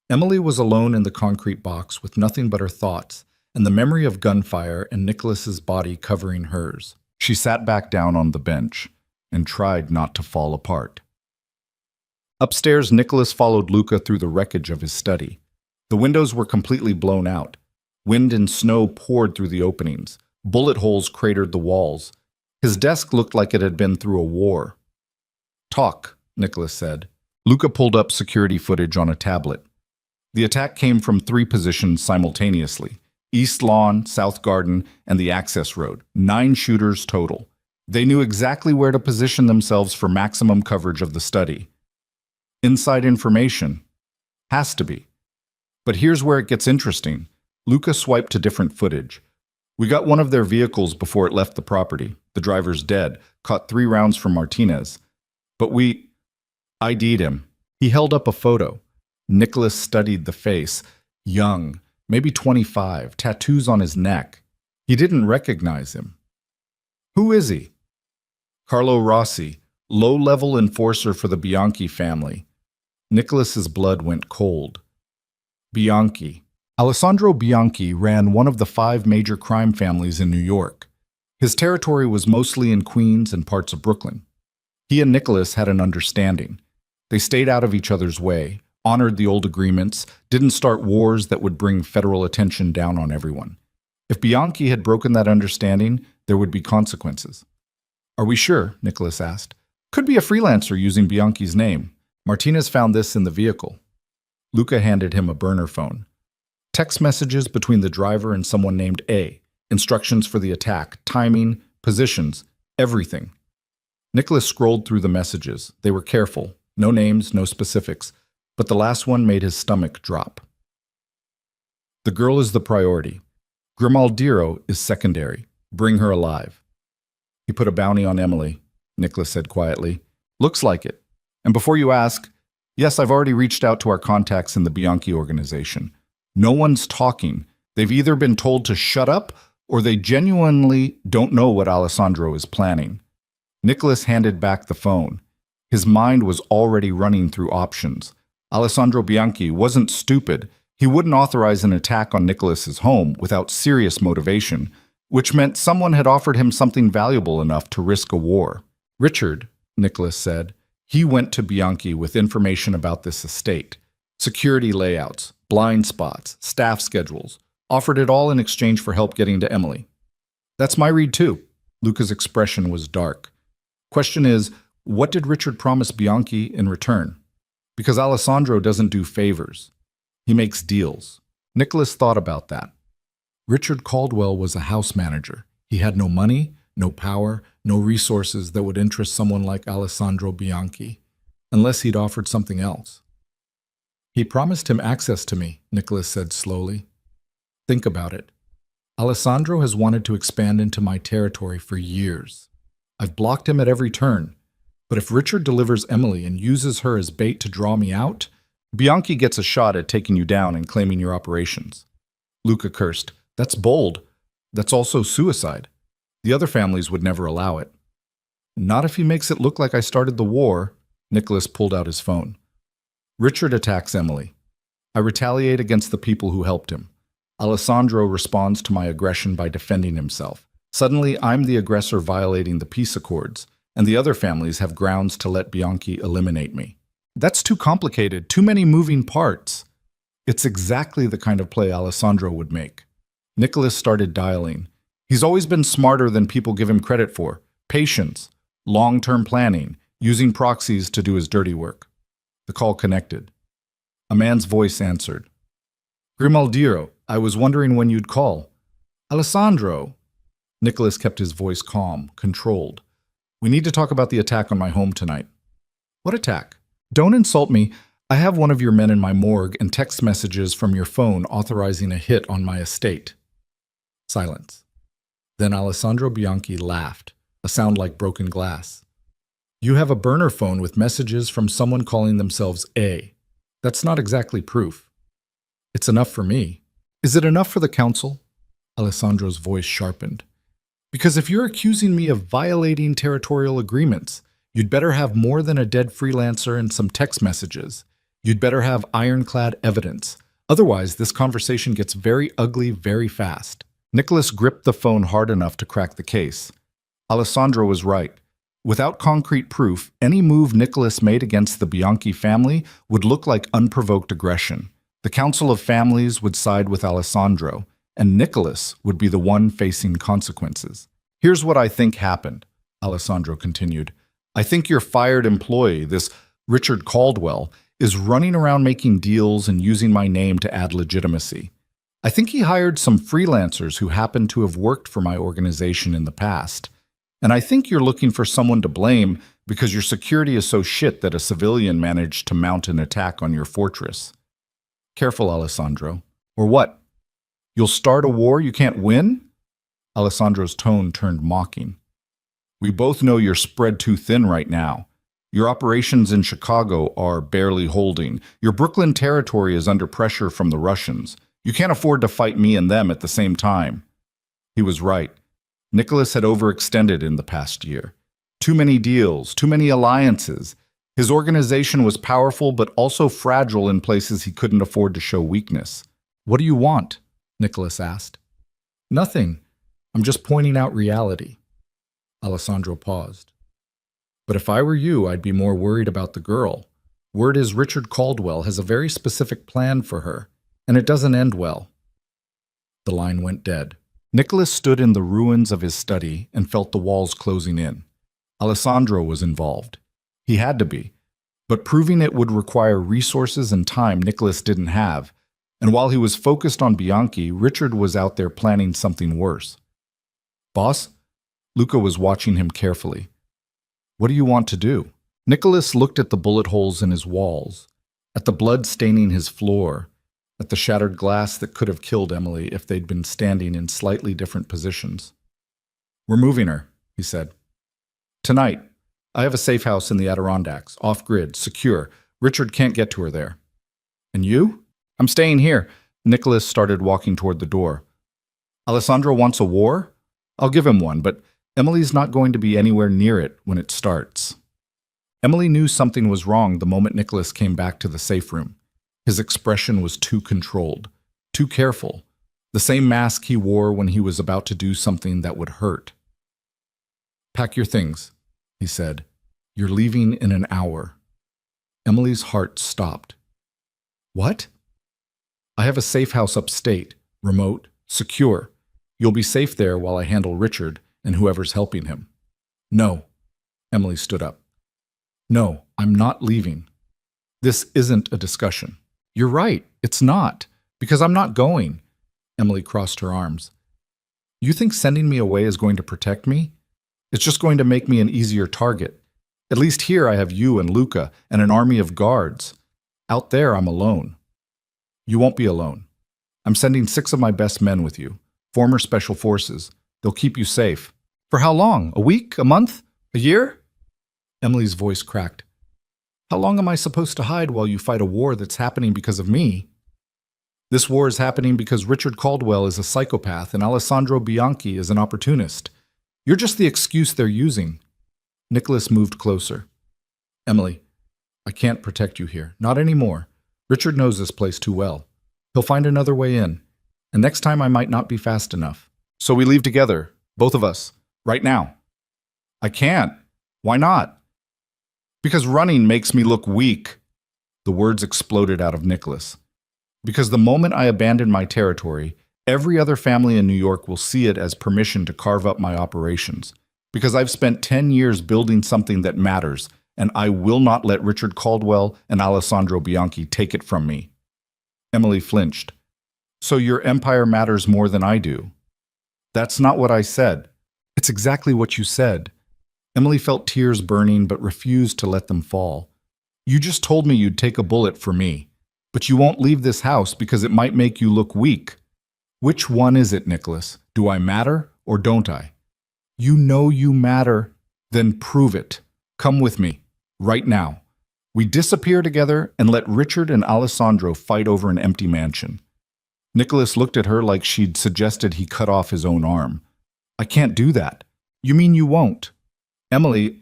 Emily was alone in the concrete box with nothing but her thoughts and the memory of gunfire and Nicholas's body covering hers. She sat back down on the bench and tried not to fall apart. Upstairs, Nicholas followed Luca through the wreckage of his study. The windows were completely blown out. Wind and snow poured through the openings. Bullet holes cratered the walls. His desk looked like it had been through a war. "Talk," Nicholas said. Luca pulled up security footage on a tablet. The attack came from 3 positions simultaneously: East Lawn, South Garden, and the access road. 9 shooters total. They knew exactly where to position themselves for maximum coverage of the study. Inside information. Has to be. But here's where it gets interesting. Luca swiped to different footage. "We got one of their vehicles before it left the property. The driver's dead. Caught 3 rounds from Martinez. But we ID'd him." He held up a photo. Nicholas studied the face. Young, maybe 25, tattoos on his neck. He didn't recognize him. "Who is he?" "Carlo Rossi, low-level enforcer for the Bianchi family. Nicholas's blood went cold. Bianchi. Alessandro Bianchi ran one of the 5 major crime families in New York. His territory was mostly in Queens and parts of Brooklyn. He and Nicholas had an understanding. They stayed out of each other's way, honored the old agreements, didn't start wars that would bring federal attention down on everyone. If Bianchi had broken that understanding, there would be consequences. "Are we sure?" Nicholas asked. "Could be a freelancer using Bianchi's name. Martinez found this in the vehicle." Luca handed him a burner phone. Text messages between the driver and someone named A. Instructions for the attack, timing, positions, everything. Nicholas scrolled through the messages. They were careful. No names, no specifics. But the last one made his stomach drop. "The girl is the priority. Grimaldiro is secondary. Bring her alive." "He put a bounty on Emily," Nicholas said quietly. "Looks like it. And before you ask, yes, I've already reached out to our contacts in the Bianchi organization. No one's talking. They've either been told to shut up or they genuinely don't know what Alessandro is planning." Nicholas handed back the phone. His mind was already running through options. Alessandro Bianchi wasn't stupid. He wouldn't authorize an attack on Nicholas's home without serious motivation, which meant someone had offered him something valuable enough to risk a war. "Richard," Nicholas said, "he went to Bianchi with information about this estate. Security layouts, blind spots, staff schedules, offered it all in exchange for help getting to Emily." "That's my read too." Luca's expression was dark. "Question is, what did Richard promise Bianchi in return? Because Alessandro doesn't do favors. He makes deals." Nicholas thought about that. Richard Caldwell was a house manager. He had no money, no power, no resources that would interest someone like Alessandro Bianchi, unless he'd offered something else. "He promised him access to me," Nicholas said slowly. "Think about it. Alessandro has wanted to expand into my territory for years. I've blocked him at every turn. But if Richard delivers Emily and uses her as bait to draw me out, Bianchi gets a shot at taking you down and claiming your operations." Luca cursed. "That's bold. That's also suicide. The other families would never allow it." "Not if he makes it look like I started the war." Nicholas pulled out his phone. "Richard attacks Emily. I retaliate against the people who helped him. Alessandro responds to my aggression by defending himself. Suddenly, I'm the aggressor violating the peace accords, and the other families have grounds to let Bianchi eliminate me. That's too complicated, too many moving parts." "It's exactly the kind of play Alessandro would make." Nicholas started dialing. He's always been smarter than people give him credit for. Patience, long-term planning, using proxies to do his dirty work. The call connected. A man's voice answered. "Grimaldiro, I was wondering when you'd call." "Alessandro." Nicholas kept his voice calm, controlled. "We need to talk about the attack on my home tonight." "What attack?" "Don't insult me. I have one of your men in my morgue and text messages from your phone authorizing a hit on my estate." Silence. Then Alessandro Bianchi laughed, a sound like broken glass. "You have a burner phone with messages from someone calling themselves A. That's not exactly proof." "It's enough for me." "Is it enough for the council?" Alessandro's voice sharpened. "Because if you're accusing me of violating territorial agreements, you'd better have more than a dead freelancer and some text messages. You'd better have ironclad evidence. Otherwise, this conversation gets very ugly very fast." Nicholas gripped the phone hard enough to crack the case. Alessandro was right. Without concrete proof, any move Nicholas made against the Bianchi family would look like unprovoked aggression. The Council of Families would side with Alessandro, and Nicholas would be the one facing consequences. "Here's what I think happened," Alessandro continued. "I think your fired employee, this Richard Caldwell, is running around making deals and using my name to add legitimacy. I think he hired some freelancers who happen to have worked for my organization in the past. And I think you're looking for someone to blame because your security is so shit that a civilian managed to mount an attack on your fortress. Careful, Alessandro. Or what? You'll start a war you can't win?" Alessandro's tone turned mocking. "We both know you're spread too thin right now. Your operations in Chicago are barely holding. Your Brooklyn territory is under pressure from the Russians. You can't afford to fight me and them at the same time." He was right. Nicholas had overextended in the past year. Too many deals, too many alliances. His organization was powerful but also fragile in places he couldn't afford to show weakness. "What do you want?" Nicholas asked. "Nothing. I'm just pointing out reality." Alessandro paused. "But if I were you, I'd be more worried about the girl. Word is Richard Caldwell has a very specific plan for her, and it doesn't end well." The line went dead. Nicholas stood in the ruins of his study and felt the walls closing in. Alessandro was involved. He had to be. But proving it would require resources and time Nicholas didn't have, and while he was focused on Bianchi, Richard was out there planning something worse. "Boss?" Luca was watching him carefully. "What do you want to do?" Nicholas looked at the bullet holes in his walls, at the blood staining his floor, at the shattered glass that could have killed Emily if they'd been standing in slightly different positions. "We're moving her," he said. "Tonight. I have a safe house in the Adirondacks, off-grid, secure. Richard can't get to her there." "And you?" "I'm staying here." Nicholas started walking toward the door. "Alessandro wants a war? I'll give him one, but Emily's not going to be anywhere near it when it starts." Emily knew something was wrong the moment Nicholas came back to the safe room. His expression was too controlled, too careful, the same mask he wore when he was about to do something that would hurt. "Pack your things," he said. "You're leaving in an hour." Emily's heart stopped. "What?" "I have a safe house upstate, remote, secure. You'll be safe there while I handle Richard and whoever's helping him." "No." Emily stood up. "No, I'm not leaving. This isn't a discussion." "You're right, it's not, because I'm not going." Emily crossed her arms. "You think sending me away is going to protect me? It's just going to make me an easier target. At least here I have you and Luca and an army of guards. Out there I'm alone." "You won't be alone. I'm sending 6 of my best men with you, former special forces. They'll keep you safe." "For how long? A week? A month? A year?" Emily's voice cracked. "How long am I supposed to hide while you fight a war that's happening because of me?" "This war is happening because Richard Caldwell is a psychopath and Alessandro Bianchi is an opportunist. You're just the excuse they're using." Nicholas moved closer. "Emily, I can't protect you here. Not anymore. Richard knows this place too well. He'll find another way in. And next time I might not be fast enough. So we leave together, both of us, right now." "I can't. Why not?" "Because running makes me look weak." The words exploded out of Nicholas. "Because the moment I abandon my territory, every other family in New York will see it as permission to carve up my operations. Because I've spent 10 years building something that matters, and I will not let Richard Caldwell and Alessandro Bianchi take it from me." Emily flinched. "So your empire matters more than I do?" "That's not what I said." "It's exactly what you said." Emily felt tears burning but refused to let them fall. "You just told me you'd take a bullet for me, but you won't leave this house because it might make you look weak." "Which one is it, Nicholas? Do I matter or don't I?" "You know you matter. Then prove it. Come with me, right now. We disappear together and let Richard and Alessandro fight over an empty mansion." Nicholas looked at her like she'd suggested he cut off his own arm. "I can't do that." "You mean you won't?" "Emily,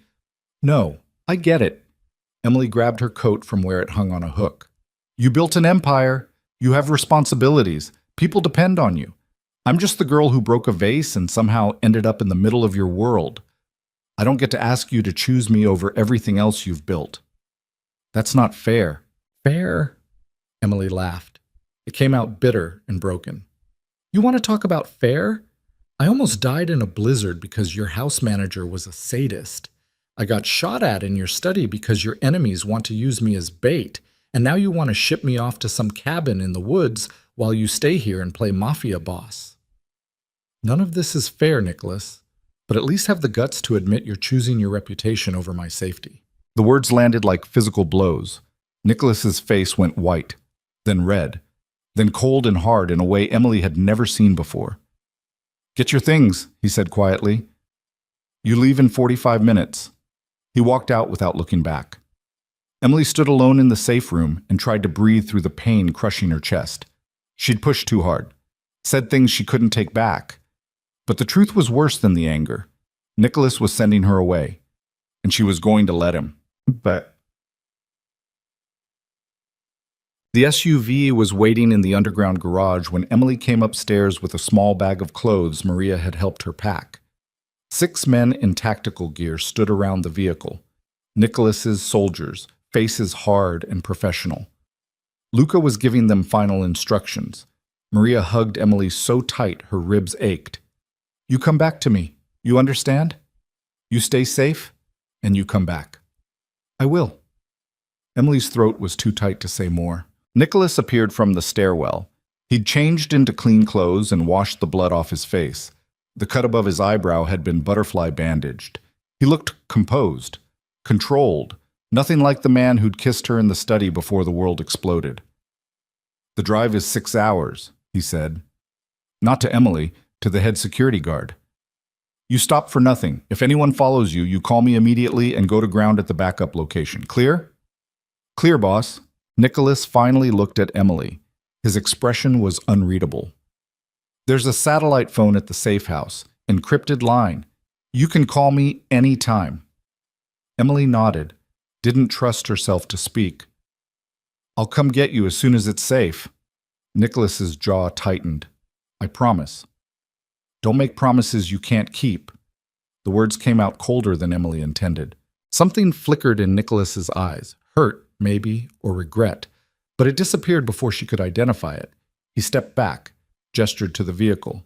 no, I get it." Emily grabbed her coat from where it hung on a hook. "You built an empire. You have responsibilities. People depend on you. I'm just the girl who broke a vase and somehow ended up in the middle of your world. I don't get to ask you to choose me over everything else you've built." "That's not fair." "Fair?" Emily laughed. It came out bitter and broken. "You want to talk about fair? I almost died in a blizzard because your house manager was a sadist. I got shot at in your study because your enemies want to use me as bait, and now you want to ship me off to some cabin in the woods while you stay here and play Mafia Boss." "None of this is fair, Nicholas, but at least have the guts to admit you're choosing your reputation over my safety." The words landed like physical blows. Nicholas's face went white, then red, then cold and hard in a way Emily had never seen before. "Get your things," he said quietly. "You leave in 45 minutes. He walked out without looking back. Emily stood alone in the safe room and tried to breathe through the pain crushing her chest. She'd pushed too hard, said things she couldn't take back. But the truth was worse than the anger. Nicholas was sending her away, and she was going to let him. But The SUV was waiting in the underground garage when Emily came upstairs with a small bag of clothes Maria had helped her pack. 6 men in tactical gear stood around the vehicle. Nicholas's soldiers, faces hard and professional. Luca was giving them final instructions. Maria hugged Emily so tight her ribs ached. "You come back to me. You understand? You stay safe, and you come back." "I will." Emily's throat was too tight to say more. Nicholas appeared from the stairwell. He'd changed into clean clothes and washed the blood off his face. The cut above his eyebrow had been butterfly bandaged. He looked composed, controlled, nothing like the man who'd kissed her in the study before the world exploded. "The drive is 6 hours," he said. Not to Emily, to the head security guard. "You stop for nothing. If anyone follows you, you call me immediately and go to ground at the backup location. Clear?" "Clear, boss." Nicholas finally looked at Emily. His expression was unreadable. "There's a satellite phone at the safe house, encrypted line. You can call me any time." Emily nodded, didn't trust herself to speak. "I'll come get you as soon as it's safe." Nicholas's jaw tightened. "I promise." "Don't make promises you can't keep." The words came out colder than Emily intended. Something flickered in Nicholas's eyes, hurt, maybe, or regret, but it disappeared before she could identify it. He stepped back, gestured to the vehicle.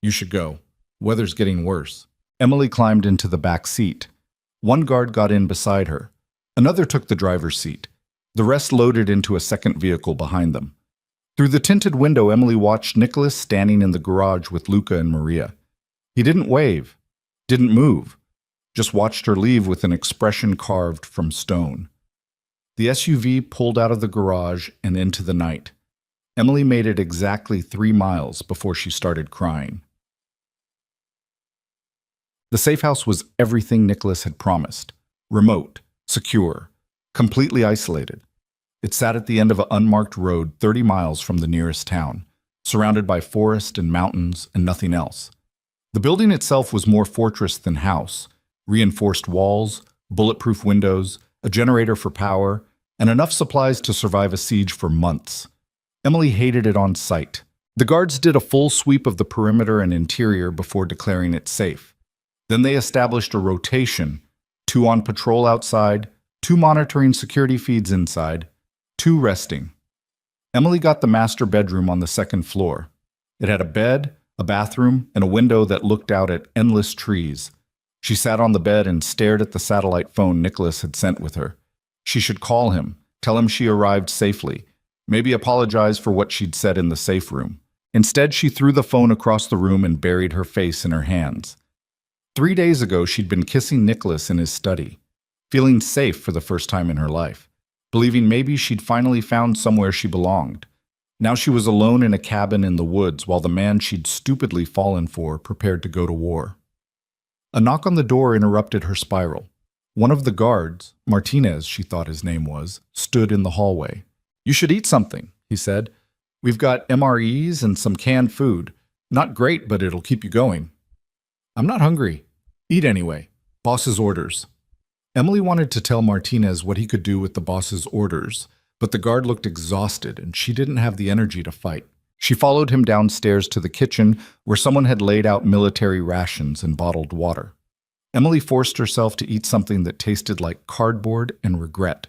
"You should go. Weather's getting worse." Emily climbed into the back seat. One guard got in beside her. Another took the driver's seat. The rest loaded into a second vehicle behind them. Through the tinted window, Emily watched Nicholas standing in the garage with Luca and Maria. He didn't wave, didn't move, just watched her leave with an expression carved from stone. The SUV pulled out of the garage and into the night. Emily made it exactly 3 miles before she started crying. The safe house was everything Nicholas had promised. Remote, secure, completely isolated. It sat at the end of an unmarked road 30 miles from the nearest town, surrounded by forest and mountains and nothing else. The building itself was more fortress than house. Reinforced walls, bulletproof windows, a generator for power, and enough supplies to survive a siege for months. Emily hated it on sight. The guards did a full sweep of the perimeter and interior before declaring it safe. Then they established a rotation, 2 on patrol outside, 2 monitoring security feeds inside, 2 resting. Emily got the master bedroom on the 2nd floor. It had a bed, a bathroom, and a window that looked out at endless trees. She sat on the bed and stared at the satellite phone Nicholas had sent with her. She should call him, tell him she arrived safely, maybe apologize for what she'd said in the safe room. Instead, she threw the phone across the room and buried her face in her hands. 3 days ago, she'd been kissing Nicholas in his study, feeling safe for the first time in her life, believing maybe she'd finally found somewhere she belonged. Now she was alone in a cabin in the woods while the man she'd stupidly fallen for prepared to go to war. A knock on the door interrupted her spiral. One of the guards, Martinez, she thought his name was, stood in the hallway. "You should eat something," he said. "We've got MREs and some canned food. Not great, but it'll keep you going." "I'm not hungry." "Eat anyway. Boss's orders." Emily wanted to tell Martinez what he could do with the boss's orders, but the guard looked exhausted and she didn't have the energy to fight. She followed him downstairs to the kitchen where someone had laid out military rations and bottled water. Emily forced herself to eat something that tasted like cardboard and regret.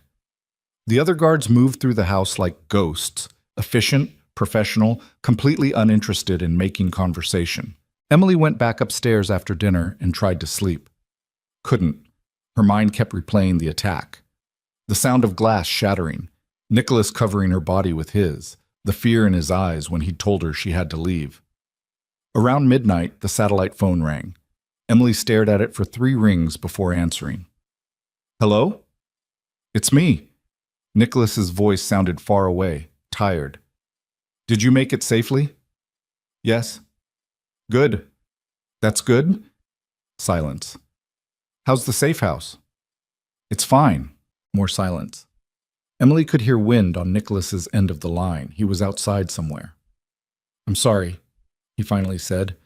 The other guards moved through the house like ghosts, efficient, professional, completely uninterested in making conversation. Emily went back upstairs after dinner and tried to sleep. Couldn't. Her mind kept replaying the attack. The sound of glass shattering, Nicholas covering her body with his, the fear in his eyes when he'd told her she had to leave. Around midnight, the satellite phone rang. Emily stared at it for 3 rings before answering. "Hello?" "It's me." Nicholas's voice sounded far away, tired. "Did you make it safely?" "Yes." "Good." "That's good?" Silence. "How's the safe house?" "It's fine." More silence. Emily could hear wind on Nicholas's end of the line. He was outside somewhere. "I'm sorry," he finally said,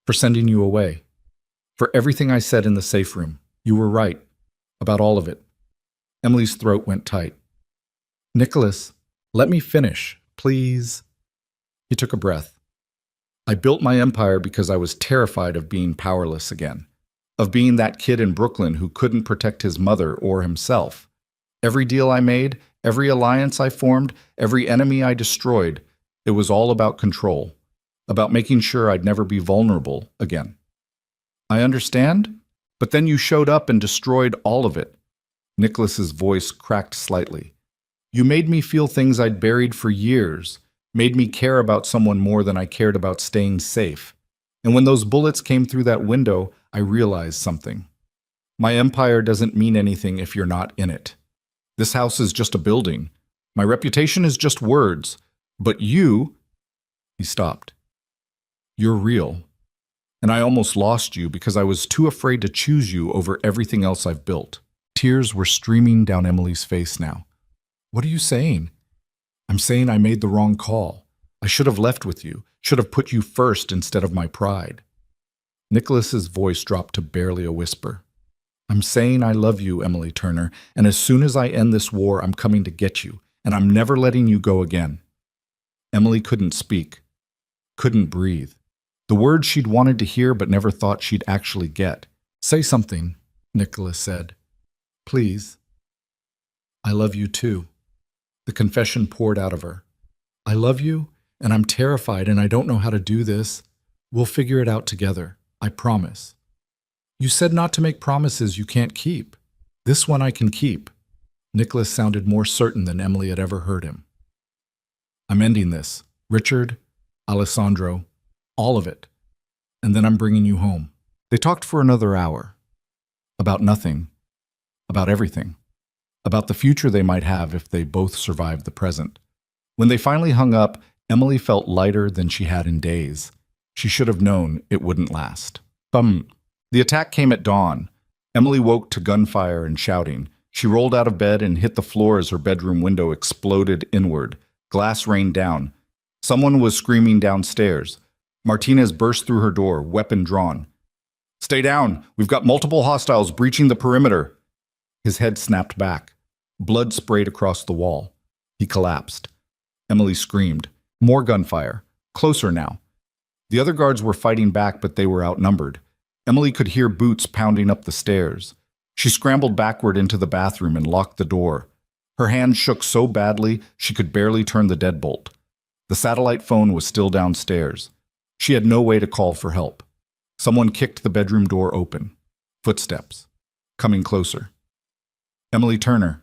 "for sending you away. For everything I said in the safe room. You were right. About all of it." Emily's throat went tight. "Nicholas," Let me finish, please. He took a breath. I built my empire because I was terrified of being powerless again, of being that kid in Brooklyn who couldn't protect his mother or himself. Every deal I made, every alliance I formed, every enemy I destroyed, it was all about control, about making sure I'd never be vulnerable again. I understand, but then you showed up and destroyed all of it. Nicholas's voice cracked slightly. You made me feel things I'd buried for years, made me care about someone more than I cared about staying safe. And when those bullets came through that window, I realized something. My empire doesn't mean anything if you're not in it. This house is just a building. My reputation is just words. But you... He stopped. You're real. And I almost lost you because I was too afraid to choose you over everything else I've built. Tears were streaming down Emily's face now. What are you saying? I'm saying I made the wrong call. I should have left with you, should have put you first instead of my pride. Nicholas's voice dropped to barely a whisper. I'm saying I love you, Emily Turner, and as soon as I end this war, I'm coming to get you, and I'm never letting you go again. Emily couldn't speak, couldn't breathe. The words she'd wanted to hear but never thought she'd actually get. Say something, Nicholas said. Please. I love you too. The confession poured out of her. I love you, and I'm terrified, and I don't know how to do this. We'll figure it out together. I promise. You said not to make promises you can't keep. This one I can keep. Nicholas sounded more certain than Emily had ever heard him. I'm ending this. Richard, Alessandro, all of it. And then I'm bringing you home. They talked for another hour. About nothing. About everything. About the future they might have if they both survived the present. When they finally hung up, Emily felt lighter than she had in days. She should have known it wouldn't last. The attack came at dawn. Emily woke to gunfire and shouting. She rolled out of bed and hit the floor as her bedroom window exploded inward. Glass rained down. Someone was screaming downstairs. Martinez burst through her door, weapon drawn. Stay down! We've got multiple hostiles breaching the perimeter! His head snapped back. Blood sprayed across the wall. He collapsed. Emily screamed. More gunfire. Closer now. The other guards were fighting back, but they were outnumbered. Emily could hear boots pounding up the stairs. She scrambled backward into the bathroom and locked the door. Her hand shook so badly she could barely turn the deadbolt. The satellite phone was still downstairs. She had no way to call for help. Someone kicked the bedroom door open. Footsteps. Coming closer. Emily Turner.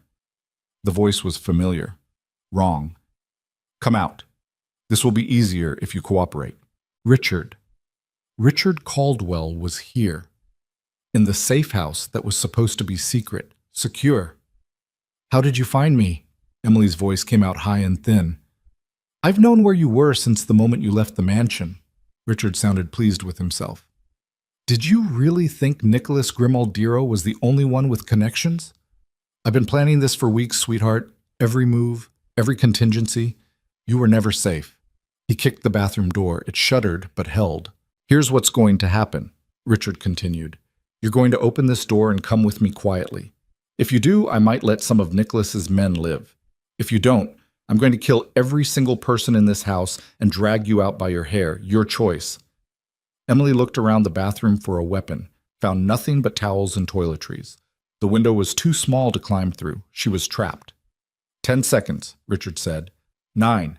The voice was familiar. Wrong. Come out. This will be easier if you cooperate. Richard. Richard Caldwell was here. In the safe house that was supposed to be secret, secure. How did you find me? Emily's voice came out high and thin. I've known where you were since the moment you left the mansion. Richard sounded pleased with himself. Did you really think Nicholas Grimaldiro was the only one with connections? I've been planning this for weeks, sweetheart. Every move, every contingency. You were never safe. He kicked the bathroom door. It shuddered, but held. Here's what's going to happen, Richard continued. You're going to open this door and come with me quietly. If you do, I might let some of Nicholas's men live. If you don't, I'm going to kill every single person in this house and drag you out by your hair. Your choice. Emily looked around the bathroom for a weapon, found nothing but towels and toiletries. The window was too small to climb through. She was trapped. 10 seconds, Richard said. 9.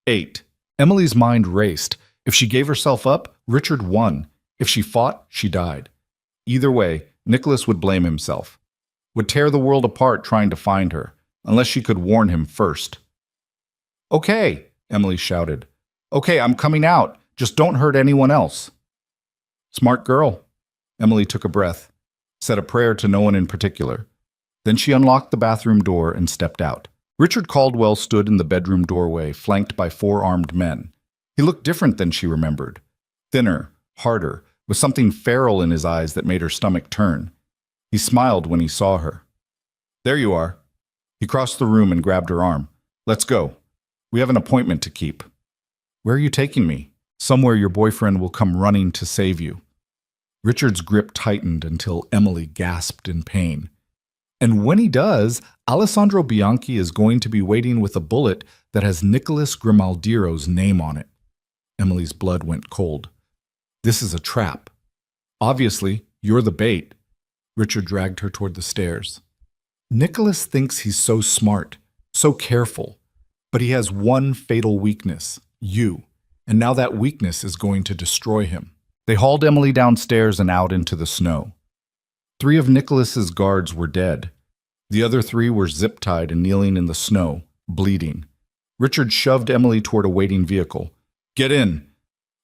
8. Emily's mind raced. If she gave herself up, Richard won. If she fought, she died. Either way, Nicholas would blame himself. Would tear the world apart trying to find her, unless she could warn him first. Okay, Emily shouted. Okay, I'm coming out. Just don't hurt anyone else. Smart girl. Emily took a breath, said a prayer to no one in particular. Then she unlocked the bathroom door and stepped out. Richard Caldwell stood in the bedroom doorway, flanked by 4 armed men. He looked different than she remembered. Thinner, harder, with something feral in his eyes that made her stomach turn. He smiled when he saw her. There you are. He crossed the room and grabbed her arm. Let's go. We have an appointment to keep. Where are you taking me? Somewhere your boyfriend will come running to save you. Richard's grip tightened until Emily gasped in pain. And when he does, Alessandro Bianchi is going to be waiting with a bullet that has Nicholas Grimaldiro's name on it. Emily's blood went cold. This is a trap. Obviously, you're the bait. Richard dragged her toward the stairs. Nicholas thinks he's so smart, so careful, but he has one fatal weakness, you. And now that weakness is going to destroy him. They hauled Emily downstairs and out into the snow. 3 of Nicholas's guards were dead. The other 3 were zip-tied and kneeling in the snow, bleeding. Richard shoved Emily toward a waiting vehicle. Get in!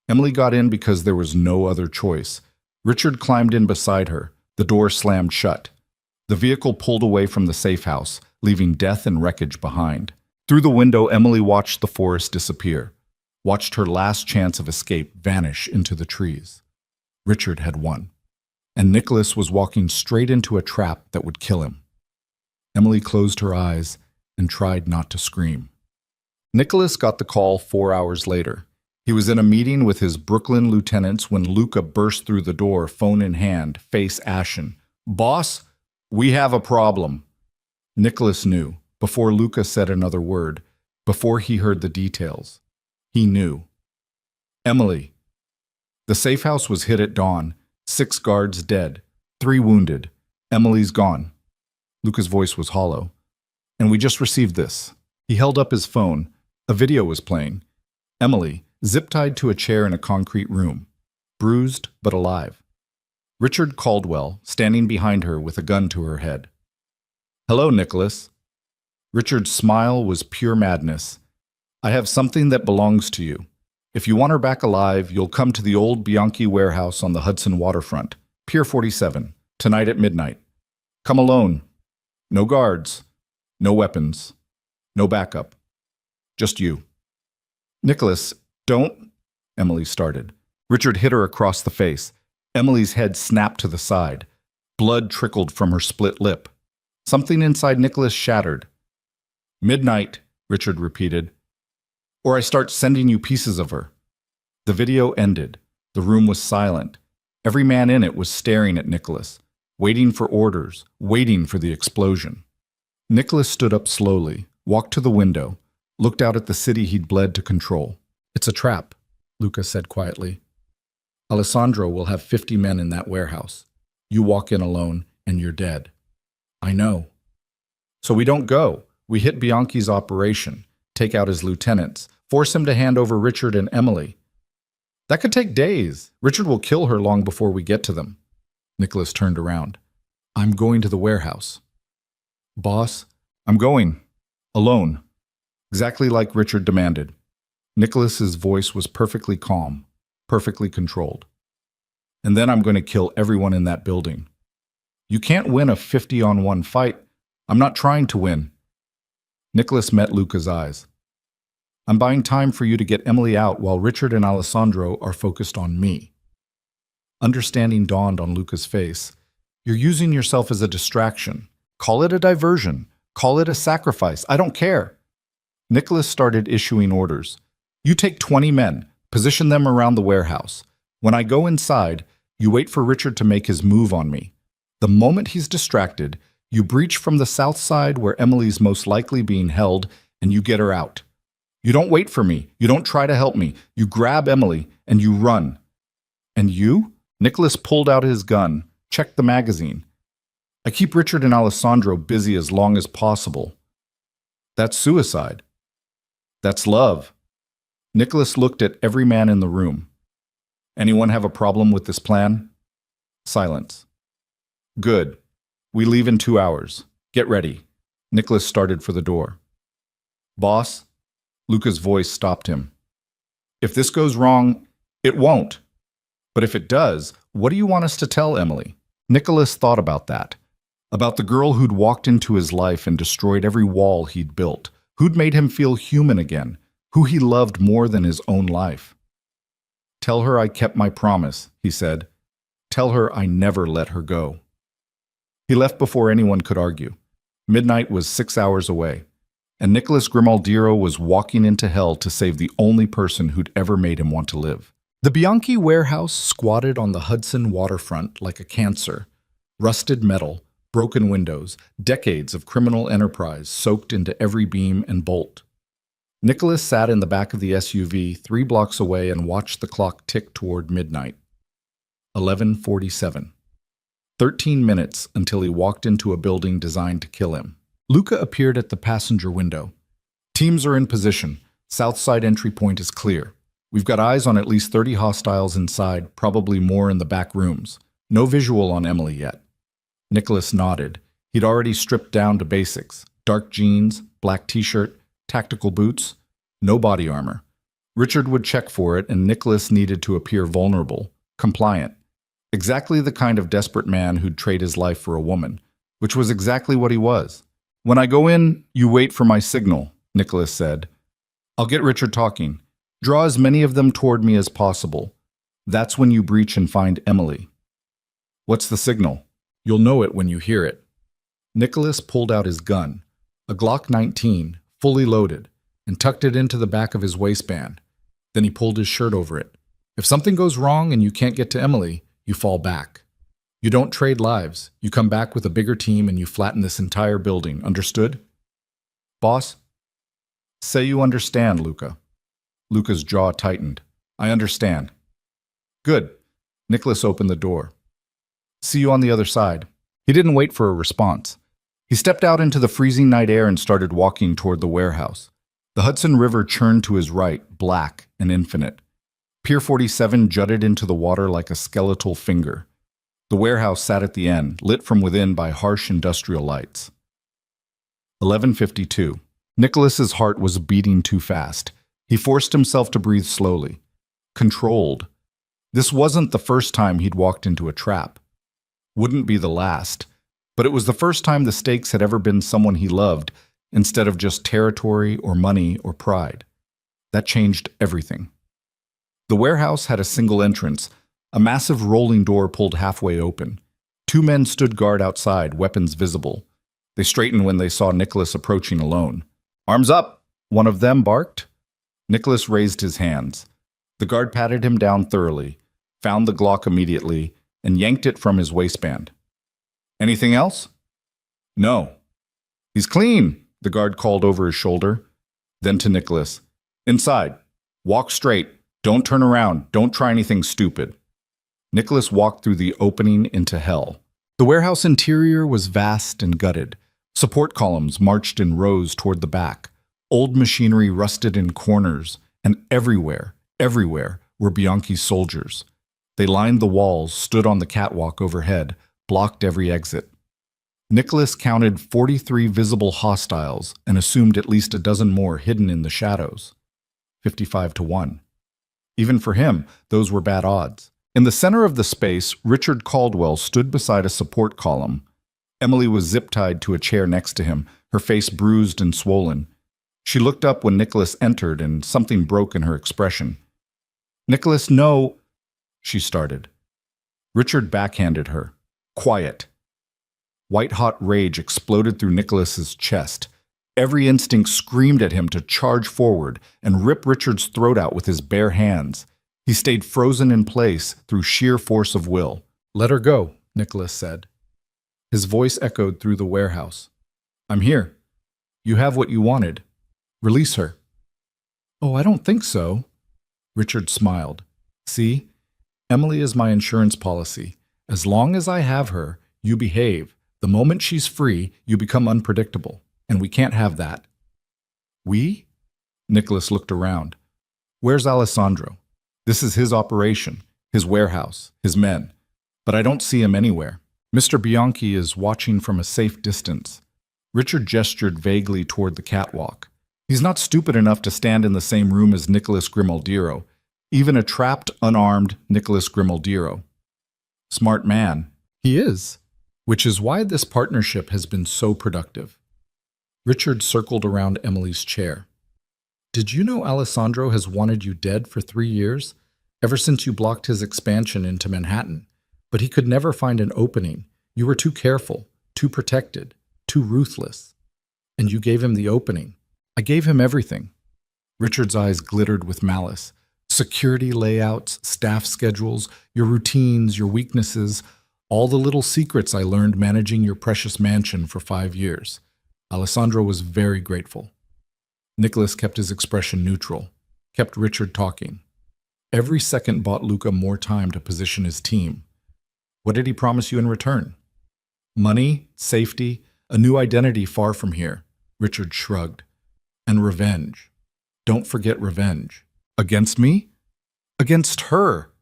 Emily got in because there was no other choice. Richard climbed in beside her. The door slammed shut. The vehicle pulled away from the safe house, leaving death and wreckage behind. Through the window, Emily watched the forest disappear, watched her last chance of escape vanish into the trees. Richard had won, and Nicholas was walking straight into a trap that would kill him. Emily closed her eyes and tried not to scream. Nicholas got the call 4 hours later. He was in a meeting with his Brooklyn lieutenants when Luca burst through the door, phone in hand, face ashen. "Boss, we have a problem." Nicholas knew, before Luca said another word, before he heard the details. He knew. Emily. The safe house was hit at dawn. 6 guards dead, 3 wounded. Emily's gone. Luca's voice was hollow. And we just received this. He held up his phone. A video was playing. Emily, zip-tied to a chair in a concrete room, bruised but alive. Richard Caldwell, standing behind her with a gun to her head. "Hello, Nicholas." Richard's smile was pure madness. "I have something that belongs to you. If you want her back alive, you'll come to the old Bianchi warehouse on the Hudson waterfront, Pier 47, tonight at midnight. Come alone. No guards, no weapons, no backup. Just you." "Nicholas, don't," Emily started. Richard hit her across the face. Emily's head snapped to the side. Blood trickled from her split lip. Something inside Nicholas shattered. "Midnight," Richard repeated. "Or I start sending you pieces of her." The video ended. The room was silent. Every man in it was staring at Nicholas, waiting for orders, waiting for the explosion. Nicholas stood up slowly, walked to the window, looked out at the city he'd bled to control. "It's a trap," Luca said quietly. "Alessandro will have 50 men in that warehouse. You walk in alone, and you're dead." "I know." "So we don't go. We hit Bianchi's operation, take out his lieutenants, force him to hand over Richard and Emily. That could take days. Richard will kill her long before we get to them." Nicholas turned around. "I'm going to the warehouse." "Boss, I'm going. Alone." Exactly like Richard demanded. Nicholas's voice was perfectly calm, perfectly controlled. "And then I'm going to kill everyone in that building. You can't win a 50-on-1 fight. I'm not trying to win." Nicholas met Luca's eyes. "I'm buying time for you to get Emily out while Richard and Alessandro are focused on me." Understanding dawned on Luca's face. "You're using yourself as a distraction. Call it a diversion. Call it a sacrifice. I don't care." Nicholas started issuing orders. "You take 20 men, position them around the warehouse. When I go inside, you wait for Richard to make his move on me. The moment he's distracted, you breach from the south side where Emily's most likely being held, and you get her out. You don't wait for me. You don't try to help me. You grab Emily, and you run." "And you?" Nicholas pulled out his gun, checked the magazine. "I keep Richard and Alessandro busy as long as possible." "That's suicide." "That's love." Nicholas looked at every man in the room. "Anyone have a problem with this plan?" Silence. "Good. We leave in 2 hours. Get ready." Nicholas started for the door. "Boss?" Luca's voice stopped him. "If this goes wrong, it won't. But if it does, what do you want us to tell Emily?" Nicholas thought about that. About the girl who'd walked into his life and destroyed every wall he'd built, who'd made him feel human again, who he loved more than his own life. "Tell her I kept my promise," he said. "Tell her I never let her go." He left before anyone could argue. Midnight was 6 hours away, and Nicholas Grimaldiro was walking into hell to save the only person who'd ever made him want to live. The Bianchi warehouse squatted on the Hudson waterfront like a cancer. Rusted metal, broken windows, decades of criminal enterprise soaked into every beam and bolt. Nicholas sat in the back of the SUV 3 blocks away and watched the clock tick toward midnight. 11:47. 13 minutes until he walked into a building designed to kill him. Luca appeared at the passenger window. Teams are in position. South side entry point is clear. We've got eyes on at least 30 hostiles inside, probably more in the back rooms. No visual on Emily yet. Nicholas nodded. He'd already stripped down to basics. Dark jeans, black t-shirt, tactical boots, no body armor. Richard would check for it, and Nicholas needed to appear vulnerable, compliant. Exactly the kind of desperate man who'd trade his life for a woman, which was exactly what he was. "When I go in, you wait for my signal," Nicholas said. "I'll get Richard talking. Draw as many of them toward me as possible. That's when you breach and find Emily." "What's the signal?" "You'll know it when you hear it." Nicholas pulled out his gun, a Glock 19, fully loaded, and tucked it into the back of his waistband. Then he pulled his shirt over it. "If something goes wrong and you can't get to Emily, you fall back. You don't trade lives. You come back with a bigger team and you flatten this entire building. Understood?" "Boss?" "Say you understand, Luca." Luca's jaw tightened. "I understand." "Good." Nicholas opened the door. "See you on the other side." He didn't wait for a response. He stepped out into the freezing night air and started walking toward the warehouse. The Hudson River churned to his right, black and infinite. Pier 47 jutted into the water like a skeletal finger. The warehouse sat at the end, lit from within by harsh industrial lights. 11:52. Nicholas's heart was beating too fast. He forced himself to breathe slowly. Controlled. This wasn't the first time he'd walked into a trap. Wouldn't be the last. But it was the first time the stakes had ever been someone he loved, instead of just territory or money or pride. That changed everything. The warehouse had a single entrance, a massive rolling door pulled halfway open. 2 men stood guard outside, weapons visible. They straightened when they saw Nicholas approaching alone. "Arms up!" one of them barked. Nicholas raised his hands. The guard patted him down thoroughly, found the Glock immediately, and yanked it from his waistband. "Anything else?" "No." "He's clean," the guard called over his shoulder. Then to Nicholas, "Inside. Walk straight. Don't turn around. Don't try anything stupid." Nicholas walked through the opening into hell. The warehouse interior was vast and gutted. Support columns marched in rows toward the back. Old machinery rusted in corners, and everywhere were Bianchi's soldiers. They lined the walls, stood on the catwalk overhead, blocked every exit. Nicholas counted 43 visible hostiles and assumed at least a dozen more hidden in the shadows. 55-1. Even for him, those were bad odds. In the center of the space, Richard Caldwell stood beside a support column. Emily was zip-tied to a chair next to him, her face bruised and swollen. She looked up when Nicholas entered, and something broke in her expression. "Nicholas, no," she started. Richard backhanded her. "Quiet." White-hot rage exploded through Nicholas's chest. Every instinct screamed at him to charge forward and rip Richard's throat out with his bare hands. He stayed frozen in place through sheer force of will. "Let her go," Nicholas said. His voice echoed through the warehouse. "I'm here. You have what you wanted. Release her." "Oh, I don't think so." Richard smiled. "See? Emily is my insurance policy. As long as I have her, you behave. The moment she's free, you become unpredictable. And we can't have that." "We?" Nicholas looked around. "Where's Alessandro? This is his operation, his warehouse, his men. But I don't see him anywhere. Mr. Bianchi is watching from a safe distance." Richard gestured vaguely toward the catwalk. "He's not stupid enough to stand in the same room as Nicholas Grimaldiro, even a trapped, unarmed Nicholas Grimaldiro. Smart man. He is. Which is why this partnership has been so productive." Richard circled around Emily's chair. "Did you know Alessandro has wanted you dead for 3 years? Ever since you blocked his expansion into Manhattan. But he could never find an opening. You were too careful, too protected, too ruthless. And you gave him the opening. I gave him everything." Richard's eyes glittered with malice. "Security layouts, staff schedules, your routines, your weaknesses, All the little secrets I learned managing your precious mansion for 5 years. Alessandro was very grateful. Nicholas kept his expression neutral, kept Richard talking. Every second bought Luca more time to position his team. What did he promise you in return? Money, safety, a new identity far from here. Richard shrugged. And revenge. Don't forget revenge. Against me? Against her.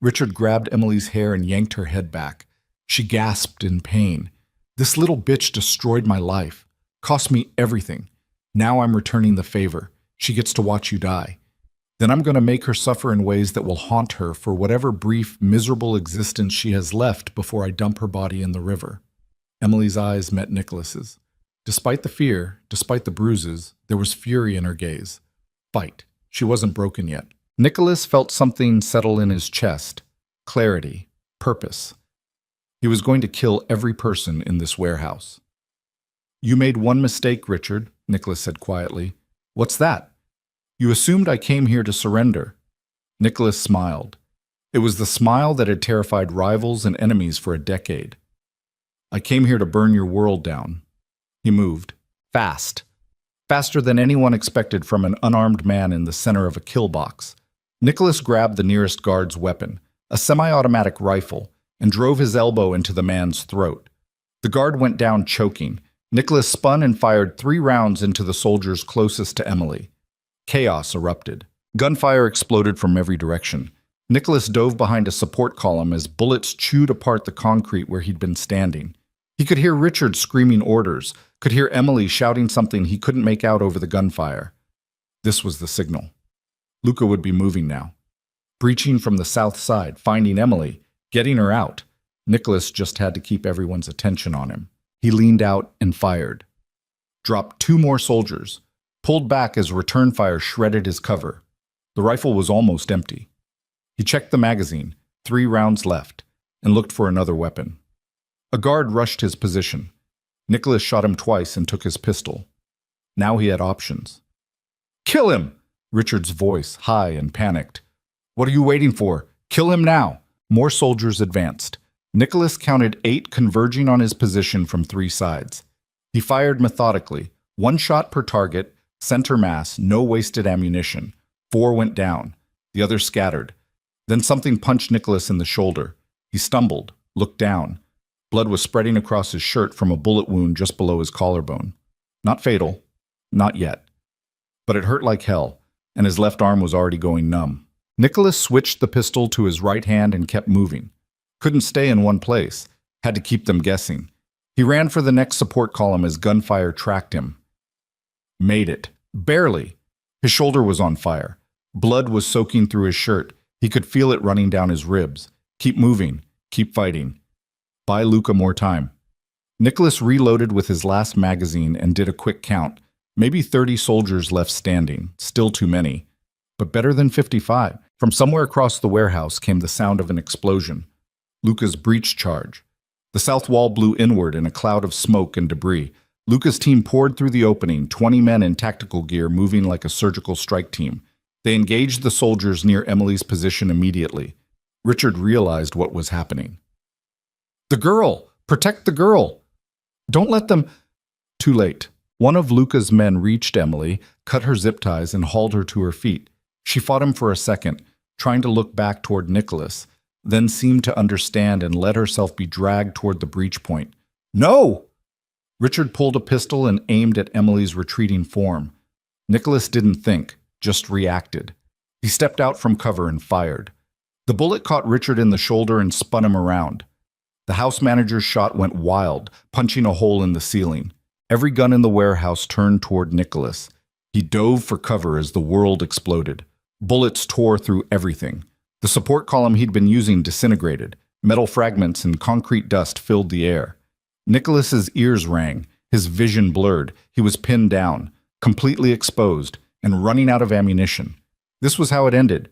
Richard grabbed Emily's hair and yanked her head back. She gasped in pain. This little bitch destroyed my life. Cost me everything. Now I'm returning the favor. She gets to watch you die. Then I'm going to make her suffer in ways that will haunt her for whatever brief, miserable existence she has left before I dump her body in the river. Emily's eyes met Nicholas's. Despite the fear, despite the bruises, there was fury in her gaze. Fight. She wasn't broken yet. Nicholas felt something settle in his chest. Clarity. Purpose. He was going to kill every person in this warehouse. You made one mistake, Richard, Nicholas said quietly. What's that? You assumed I came here to surrender. Nicholas smiled. It was the smile that had terrified rivals and enemies for a decade. I came here to burn your world down. He moved. Fast. Faster than anyone expected from an unarmed man in the center of a kill box. Nicholas grabbed the nearest guard's weapon, a semi-automatic rifle, and drove his elbow into the man's throat. The guard went down choking. Nicholas spun and fired 3 rounds into the soldiers closest to Emily. Chaos erupted. Gunfire exploded from every direction. Nicholas dove behind a support column as bullets chewed apart the concrete where he'd been standing. He could hear Richard screaming orders, could hear Emily shouting something he couldn't make out over the gunfire. This was the signal. Luca would be moving now. Breaching from the south side, finding Emily, getting her out. Nicholas just had to keep everyone's attention on him. He leaned out and fired. Dropped 2 more soldiers. Pulled back as return fire shredded his cover. The rifle was almost empty. He checked the magazine, 3 rounds left, and looked for another weapon. A guard rushed his position. Nicholas shot him twice and took his pistol. Now he had options. Kill him! Richard's voice, high and panicked. What are you waiting for? Kill him now! More soldiers advanced. Nicholas counted 8 converging on his position from 3 sides. He fired methodically, 1 shot per target, center mass, no wasted ammunition. 4 went down. The others scattered. Then something punched Nicholas in the shoulder. He stumbled, looked down. Blood was spreading across his shirt from a bullet wound just below his collarbone. Not fatal. Not yet. But it hurt like hell, and his left arm was already going numb. Nicholas switched the pistol to his right hand and kept moving. Couldn't stay in one place. Had to keep them guessing. He ran for the next support column as gunfire tracked him. Made it. Barely. His shoulder was on fire. Blood was soaking through his shirt. He could feel it running down his ribs. Keep moving. Keep fighting. Buy Luca more time. Nicholas reloaded with his last magazine and did a quick count. Maybe 30 soldiers left standing. Still too many. But better than 55. From somewhere across the warehouse came the sound of an explosion. Luca's breach charge. The south wall blew inward in a cloud of smoke and debris. Luca's team poured through the opening, 20 men in tactical gear moving like a surgical strike team. They engaged the soldiers near Emily's position immediately. Richard realized what was happening. The girl! Protect the girl! Don't let them... Too late. One of Luca's men reached Emily, cut her zip ties, and hauled her to her feet. She fought him for a second, trying to look back toward Nicholas, then seemed to understand and let herself be dragged toward the breach point. No! Richard pulled a pistol and aimed at Emily's retreating form. Nicholas didn't think, just reacted. He stepped out from cover and fired. The bullet caught Richard in the shoulder and spun him around. The house manager's shot went wild, punching a hole in the ceiling. Every gun in the warehouse turned toward Nicholas. He dove for cover as the world exploded. Bullets tore through everything. The support column he'd been using disintegrated. Metal fragments and concrete dust filled the air. Nicholas's ears rang, his vision blurred. He was pinned down, completely exposed, and running out of ammunition. This was how it ended.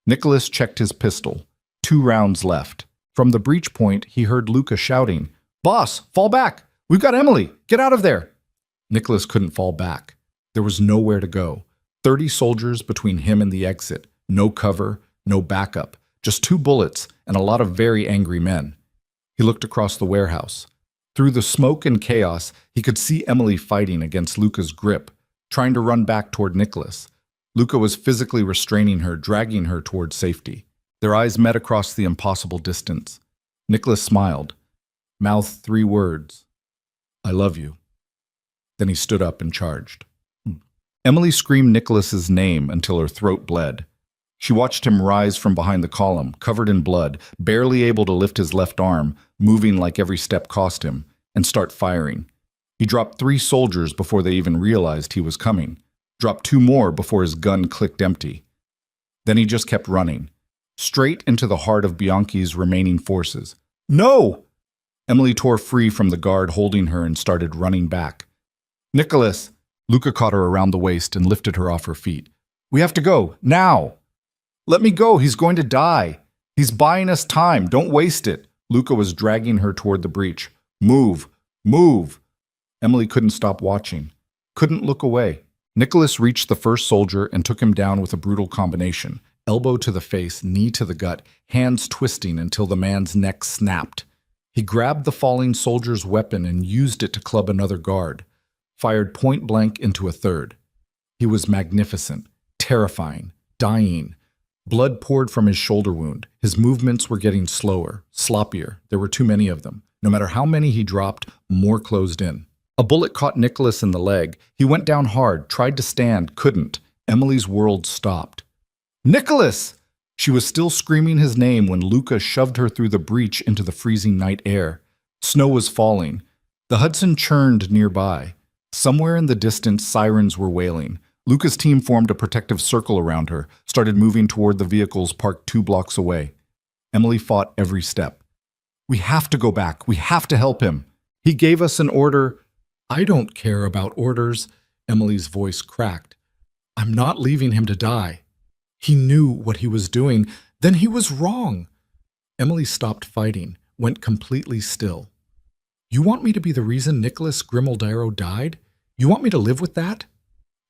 Nicholas checked his pistol. 2 rounds left. From the breach point, he heard Luca shouting, "Boss, fall back! We've got Emily! Get out of there!" Nicholas couldn't fall back. There was nowhere to go. 30 soldiers between him and the exit. No cover, no backup. Just 2 bullets and a lot of very angry men. He looked across the warehouse. Through the smoke and chaos, he could see Emily fighting against Luca's grip, trying to run back toward Nicholas. Luca was physically restraining her, dragging her toward safety. Their eyes met across the impossible distance. Nicholas smiled, mouthed 3 words. I love you. Then he stood up and charged. Emily screamed Nicholas's name until her throat bled. She watched him rise from behind the column, covered in blood, barely able to lift his left arm, moving like every step cost him, and start firing. He dropped 3 soldiers before they even realized he was coming, dropped 2 more before his gun clicked empty. Then he just kept running, straight into the heart of Bianchi's remaining forces. No! Emily tore free from the guard holding her and started running back. Nicholas! Luca caught her around the waist and lifted her off her feet. We have to go, now! Let me go, he's going to die. He's buying us time, don't waste it. Luca was dragging her toward the breach. Move, move. Emily couldn't stop watching, couldn't look away. Nicholas reached the first soldier and took him down with a brutal combination. Elbow to the face, knee to the gut, hands twisting until the man's neck snapped. He grabbed the falling soldier's weapon and used it to club another guard, fired point blank into a third. He was magnificent, terrifying, dying. Blood poured from his shoulder wound. His movements were getting slower, sloppier. There were too many of them. No matter how many he dropped, more closed in. A bullet caught Nicholas in the leg. He went down hard, tried to stand, couldn't. Emily's world stopped. Nicholas! She was still screaming his name when Luca shoved her through the breach into the freezing night air. Snow was falling. The Hudson churned nearby. Somewhere in the distance, sirens were wailing. Luca's team formed a protective circle around her, started moving toward the vehicles parked 2 blocks away. Emily fought every step. We have to go back. We have to help him. He gave us an order. I don't care about orders. Emily's voice cracked. I'm not leaving him to die. He knew what he was doing. Then he was wrong. Emily stopped fighting, went completely still. You want me to be the reason Nicholas Grimaldero died? You want me to live with that?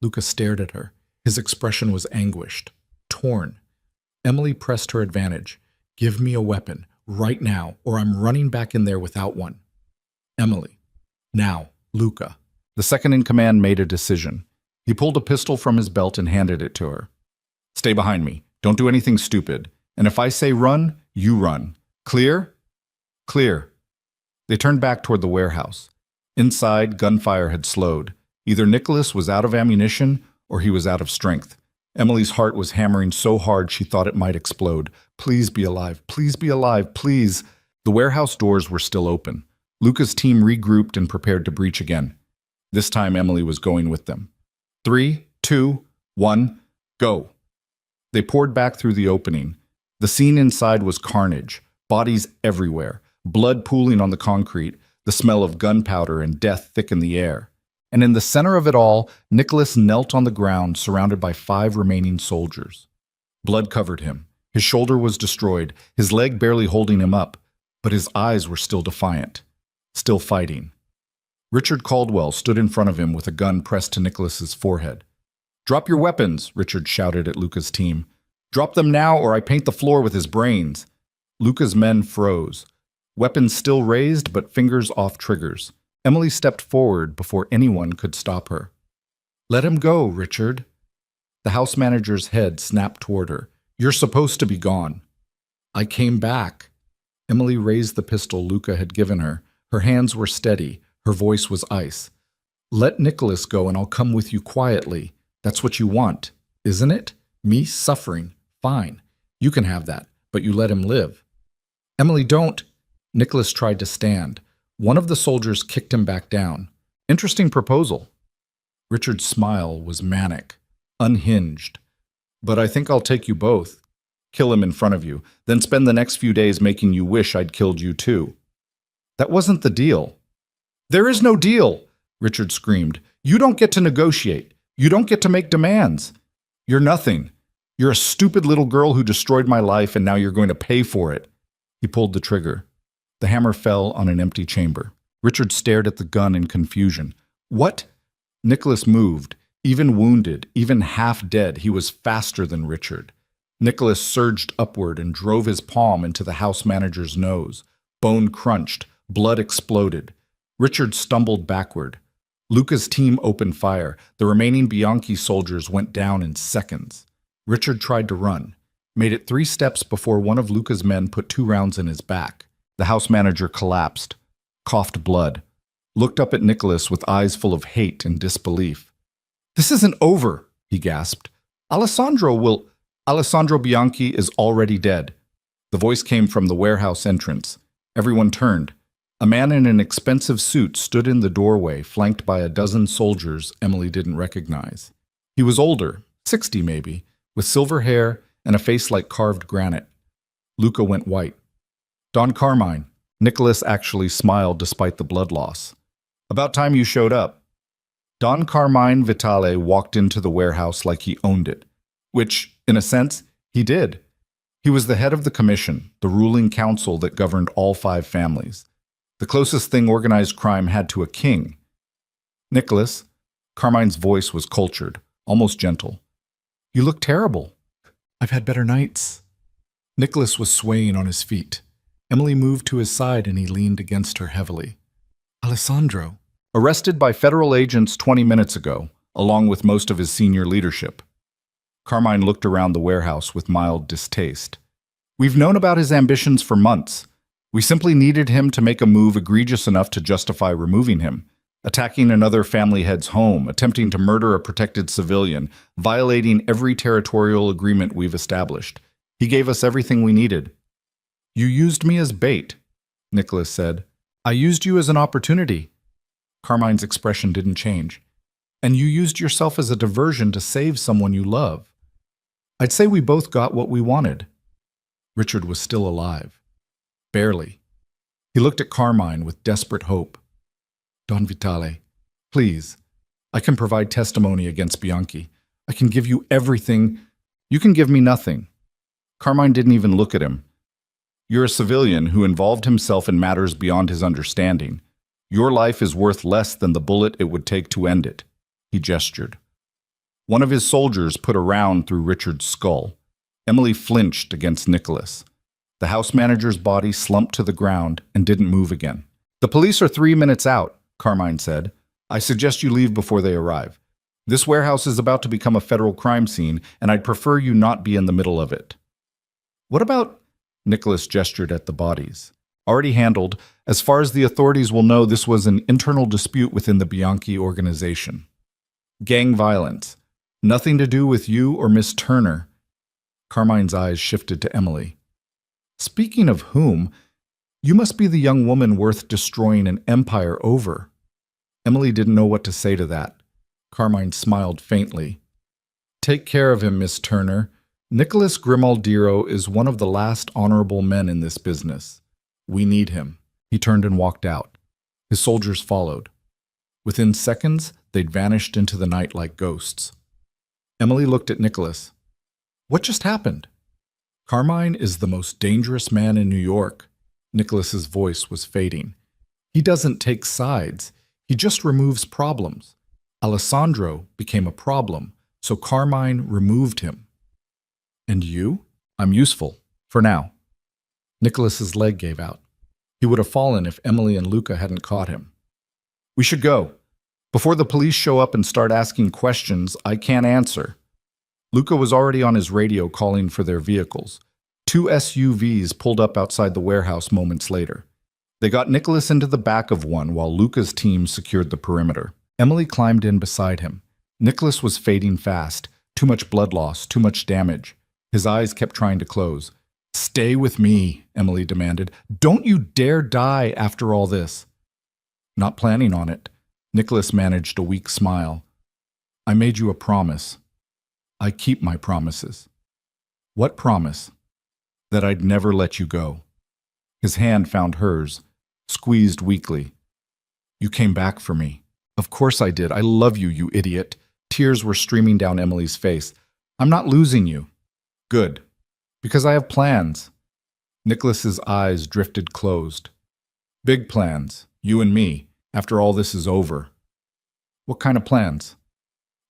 Luca stared at her. His expression was anguished, torn. Emily pressed her advantage. Give me a weapon, right now, or I'm running back in there without one. Emily. Now, Luca. The second-in-command made a decision. He pulled a pistol from his belt and handed it to her. Stay behind me. Don't do anything stupid. And if I say run, you run. Clear? Clear. They turned back toward the warehouse. Inside, gunfire had slowed. Either Nicholas was out of ammunition or he was out of strength. Emily's heart was hammering so hard she thought it might explode. Please be alive. Please be alive. Please. The warehouse doors were still open. Luca's team regrouped and prepared to breach again. This time Emily was going with them. 3, 2, 1, go. They poured back through the opening. The scene inside was carnage, bodies everywhere, blood pooling on the concrete, the smell of gunpowder and death thick in the air. And in the center of it all, Nicholas knelt on the ground surrounded by 5 remaining soldiers. Blood covered him. His shoulder was destroyed, his leg barely holding him up, but his eyes were still defiant, still fighting. Richard Caldwell stood in front of him with a gun pressed to Nicholas's forehead. Drop your weapons, Richard shouted at Luca's team. Drop them now or I paint the floor with his brains. Luca's men froze. Weapons still raised, but fingers off triggers. Emily stepped forward before anyone could stop her. Let him go, Richard. The house manager's head snapped toward her. You're supposed to be gone. I came back. Emily raised the pistol Luca had given her. Her hands were steady. Her voice was ice. Let Nicholas go and I'll come with you quietly. That's what you want, isn't it? Me suffering. Fine. You can have that, but you let him live. Emily, don't. Nicholas tried to stand. One of the soldiers kicked him back down. Interesting proposal. Richard's smile was manic, unhinged. But I think I'll take you both. Kill him in front of you, then spend the next few days making you wish I'd killed you too. That wasn't the deal. There is no deal, Richard screamed. You don't get to negotiate. You don't get to make demands. You're nothing. You're a stupid little girl who destroyed my life and now you're going to pay for it. He pulled the trigger. The hammer fell on an empty chamber. Richard stared at the gun in confusion. What? Nicholas moved. Even wounded, even half dead, he was faster than Richard. Nicholas surged upward and drove his palm into the house manager's nose. Bone crunched. Blood exploded. Richard stumbled backward. Luca's team opened fire. The remaining Bianchi soldiers went down in seconds. Richard tried to run, made it 3 steps before one of Luca's men put 2 rounds in his back. The house manager collapsed, coughed blood, looked up at Nicholas with eyes full of hate and disbelief. "This isn't over," he gasped. Alessandro Bianchi is already dead." The voice came from the warehouse entrance. Everyone turned. A man in an expensive suit stood in the doorway, flanked by a dozen soldiers Emily didn't recognize. He was older, 60 maybe, with silver hair and a face like carved granite. Luca went white. "Don Carmine." Nicholas actually smiled despite the blood loss. "About time you showed up." Don Carmine Vitale walked into the warehouse like he owned it, which, in a sense, he did. He was the head of the commission, the ruling council that governed all 5 families. The closest thing organized crime had to a king. "Nicholas," Carmine's voice was cultured, almost gentle. "You look terrible." "I've had better nights." Nicholas was swaying on his feet. Emily moved to his side and he leaned against her heavily. "Alessandro." "Arrested by federal agents 20 minutes ago, along with most of his senior leadership." Carmine looked around the warehouse with mild distaste. "We've known about his ambitions for months. We simply needed him to make a move egregious enough to justify removing him. Attacking another family head's home, attempting to murder a protected civilian, violating every territorial agreement we've established. He gave us everything we needed." "You used me as bait," Nicholas said. "I used you as an opportunity." Carmine's expression didn't change. "And you used yourself as a diversion to save someone you love. I'd say we both got what we wanted." Richard was still alive. Barely. He looked at Carmine with desperate hope. "Don Vitale, please. I can provide testimony against Bianchi. I can give you everything. You can give me nothing." Carmine didn't even look at him. "You're a civilian who involved himself in matters beyond his understanding. Your life is worth less than the bullet it would take to end it." He gestured. One of his soldiers put a round through Richard's skull. Emily flinched against Nicholas. The house manager's body slumped to the ground and didn't move again. "The police are 3 minutes out," Carmine said. "I suggest you leave before they arrive. This warehouse is about to become a federal crime scene, and I'd prefer you not be in the middle of it." "What about—" Nicholas gestured at the bodies. "Already handled. As far as the authorities will know, this was an internal dispute within the Bianchi organization. Gang violence. Nothing to do with you or Miss Turner." Carmine's eyes shifted to Emily. "Speaking of whom, you must be the young woman worth destroying an empire over." Emily didn't know what to say to that. Carmine smiled faintly. "Take care of him, Miss Turner. Nicholas Grimaldiro is one of the last honorable men in this business. We need him." He turned and walked out. His soldiers followed. Within seconds, they'd vanished into the night like ghosts. Emily looked at Nicholas. "What just happened?" "Carmine is the most dangerous man in New York." Nicholas's voice was fading. "He doesn't take sides. He just removes problems. Alessandro became a problem, so Carmine removed him." "And you?" "I'm useful. For now." Nicholas's leg gave out. He would have fallen if Emily and Luca hadn't caught him. "We should go. Before the police show up and start asking questions I can't answer." Luca was already on his radio calling for their vehicles. 2 SUVs pulled up outside the warehouse moments later. They got Nicholas into the back of one while Luca's team secured the perimeter. Emily climbed in beside him. Nicholas was fading fast. Too much blood loss, too much damage. His eyes kept trying to close. "Stay with me," Emily demanded. "Don't you dare die after all this." "Not planning on it." Nicholas managed a weak smile. "I made you a promise. I keep my promises." "What promise?" "That I'd never let you go." His hand found hers, squeezed weakly. "You came back for me." "Of course I did. I love you, you idiot." Tears were streaming down Emily's face. "I'm not losing you." "Good. Because I have plans." Nicholas's eyes drifted closed. "Big plans. You and me. After all this is over." "What kind of plans?"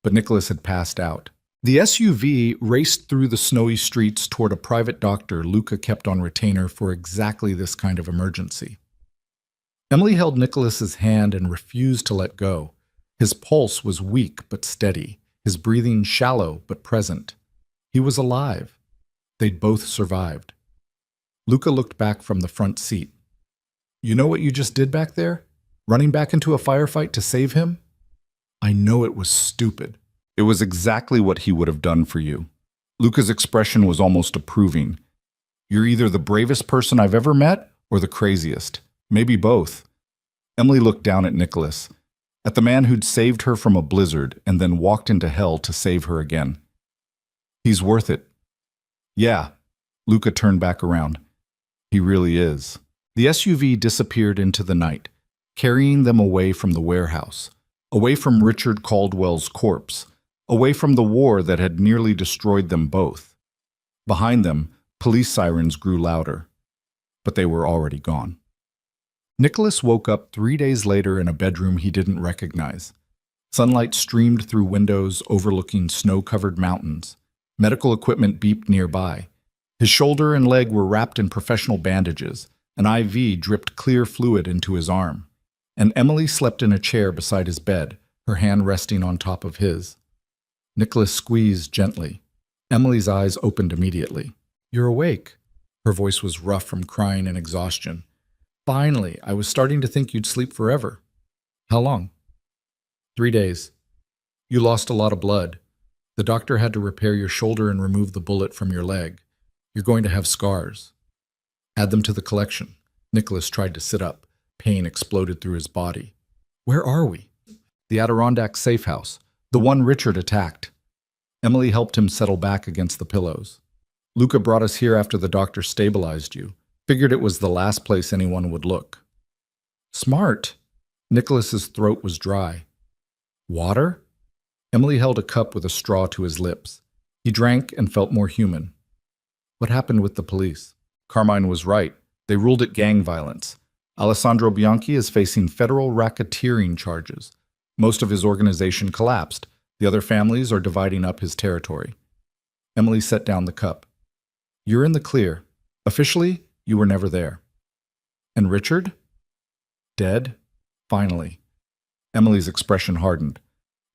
But Nicholas had passed out. The SUV raced through the snowy streets toward a private doctor Luca kept on retainer for exactly this kind of emergency. Emily held Nicholas's hand and refused to let go. His pulse was weak but steady, his breathing shallow but present. He was alive. They'd both survived. Luca looked back from the front seat. You know what you just did back there? Running back into a firefight to save him? I know it was stupid. It was exactly what he would have done for you. Luca's expression was almost approving. You're either the bravest person I've ever met or the craziest. Maybe both. Emily looked down at Nicholas, at the man who'd saved her from a blizzard and then walked into hell to save her again. He's worth it. Yeah. Luca turned back around. He really is. The SUV disappeared into the night, carrying them away from the warehouse, away from Richard Caldwell's corpse, away from the war that had nearly destroyed them both. Behind them, police sirens grew louder, but they were already gone. Nicholas woke up 3 days later in a bedroom he didn't recognize. Sunlight streamed through windows overlooking snow-covered mountains. Medical equipment beeped nearby. His shoulder and leg were wrapped in professional bandages. An IV dripped clear fluid into his arm. And Emily slept in a chair beside his bed, her hand resting on top of his. Nicholas squeezed gently. Emily's eyes opened immediately. You're awake. Her voice was rough from crying and exhaustion. Finally, I was starting to think you'd sleep forever. How long? 3 days. You lost a lot of blood. The doctor had to repair your shoulder and remove the bullet from your leg. You're going to have scars. Add them to the collection. Nicholas tried to sit up. Pain exploded through his body. Where are we? The Adirondack safe house. The one Richard attacked. Emily helped him settle back against the pillows. Luca brought us here after the doctor stabilized you. Figured it was the last place anyone would look. Smart. Nicholas's throat was dry. Water? Emily held a cup with a straw to his lips. He drank and felt more human. What happened with the police? Carmine was right. They ruled it gang violence. Alessandro Bianchi is facing federal racketeering charges. Most of his organization collapsed. The other families are dividing up his territory. Emily set down the cup. You're in the clear. Officially, you were never there. And Richard? Dead? Finally. Emily's expression hardened.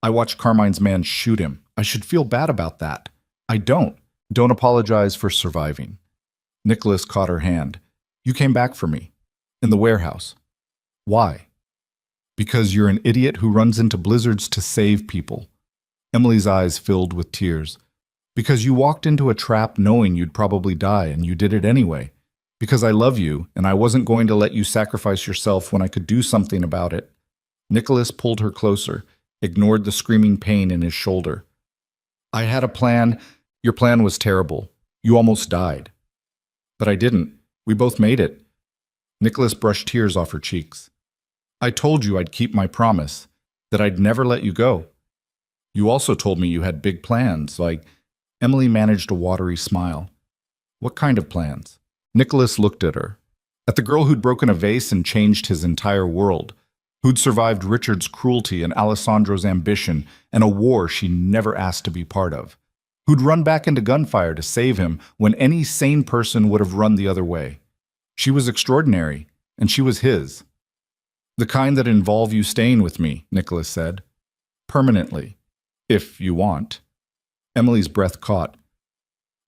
I watched Carmine's man shoot him. I should feel bad about that. I don't. Don't apologize for surviving. Nicholas caught her hand. You came back for me. In the warehouse. Why? Because you're an idiot who runs into blizzards to save people. Emily's eyes filled with tears. Because you walked into a trap knowing you'd probably die and you did it anyway. Because I love you, and I wasn't going to let you sacrifice yourself when I could do something about it. Nicholas pulled her closer, ignored the screaming pain in his shoulder. I had a plan. Your plan was terrible. You almost died. But I didn't. We both made it. Nicholas brushed tears off her cheeks. I told you I'd keep my promise, that I'd never let you go. You also told me you had big plans, like... Emily managed a watery smile. What kind of plans? Nicholas looked at her. At the girl who'd broken a vase and changed his entire world, who'd survived Richard's cruelty and Alessandro's ambition and a war she never asked to be part of, who'd run back into gunfire to save him when any sane person would have run the other way. She was extraordinary, and she was his. The kind that involve you staying with me, Nicholas said. Permanently, if you want. Emily's breath caught.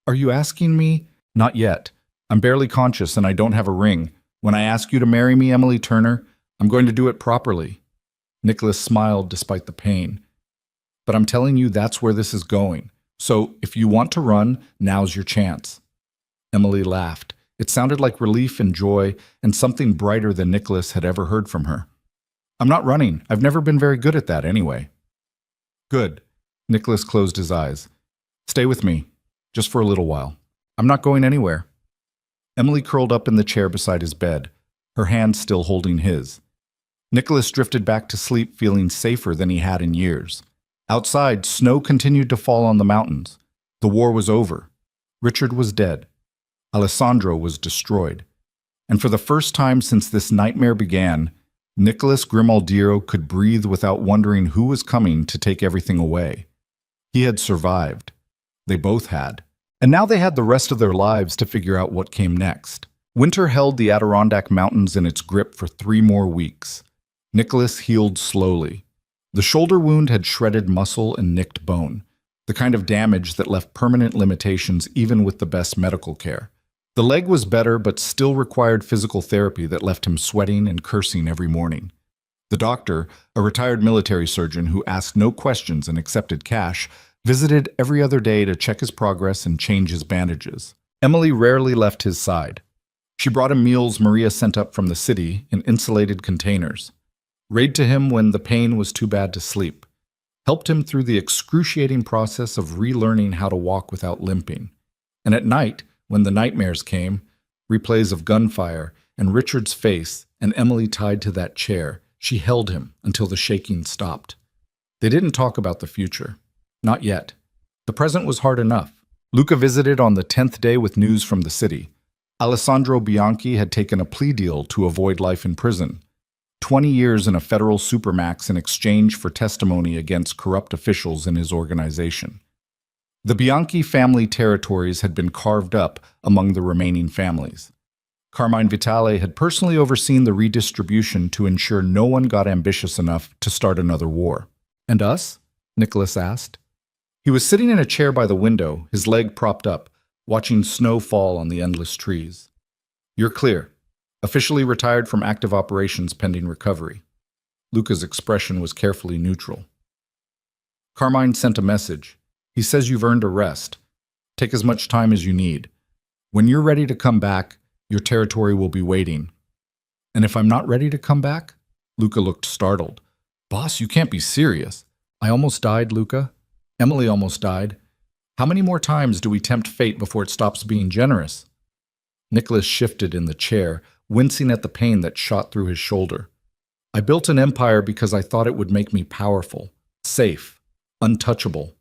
Are you asking me? Not yet. I'm barely conscious and I don't have a ring. When I ask you to marry me, Emily Turner, I'm going to do it properly. Nicholas smiled despite the pain. But I'm telling you that's where this is going. So if you want to run, now's your chance. Emily laughed. It sounded like relief and joy and something brighter than Nicholas had ever heard from her. I'm not running. I've never been very good at that anyway. Good. Nicholas closed his eyes. Stay with me, just for a little while. I'm not going anywhere. Emily curled up in the chair beside his bed, her hand still holding his. Nicholas drifted back to sleep feeling safer than he had in years. Outside, snow continued to fall on the mountains. The war was over. Richard was dead. Alessandro was destroyed. And for the first time since this nightmare began, Nicholas Grimaldiero could breathe without wondering who was coming to take everything away. He had survived. They both had. And now they had the rest of their lives to figure out what came next. Winter held the Adirondack Mountains in its grip for 3 more weeks. Nicholas healed slowly. The shoulder wound had shredded muscle and nicked bone, the kind of damage that left permanent limitations even with the best medical care. The leg was better but still required physical therapy that left him sweating and cursing every morning. The doctor, a retired military surgeon who asked no questions and accepted cash, visited every other day to check his progress and change his bandages. Emily rarely left his side. She brought him meals Maria sent up from the city in insulated containers, read to him when the pain was too bad to sleep, helped him through the excruciating process of relearning how to walk without limping. And at night, when the nightmares came, replays of gunfire and Richard's face and Emily tied to that chair, she held him until the shaking stopped. They didn't talk about the future. Not yet. The present was hard enough. Luca visited on the 10th day with news from the city. Alessandro Bianchi had taken a plea deal to avoid life in prison. 20 years in a federal supermax in exchange for testimony against corrupt officials in his organization. The Bianchi family territories had been carved up among the remaining families. Carmine Vitale had personally overseen the redistribution to ensure no one got ambitious enough to start another war. "And us?" Nicholas asked. He was sitting in a chair by the window, his leg propped up, watching snow fall on the endless trees. "You're clear. Officially retired from active operations pending recovery." Luca's expression was carefully neutral. "Carmine sent a message. He says you've earned a rest. Take as much time as you need. When you're ready to come back, your territory will be waiting." "And if I'm not ready to come back?" Luca looked startled. "Boss, you can't be serious." "I almost died, Luca. Emily almost died. How many more times do we tempt fate before it stops being generous?" Nicholas shifted in the chair, wincing at the pain that shot through his shoulder. "I built an empire because I thought it would make me powerful, safe, untouchable.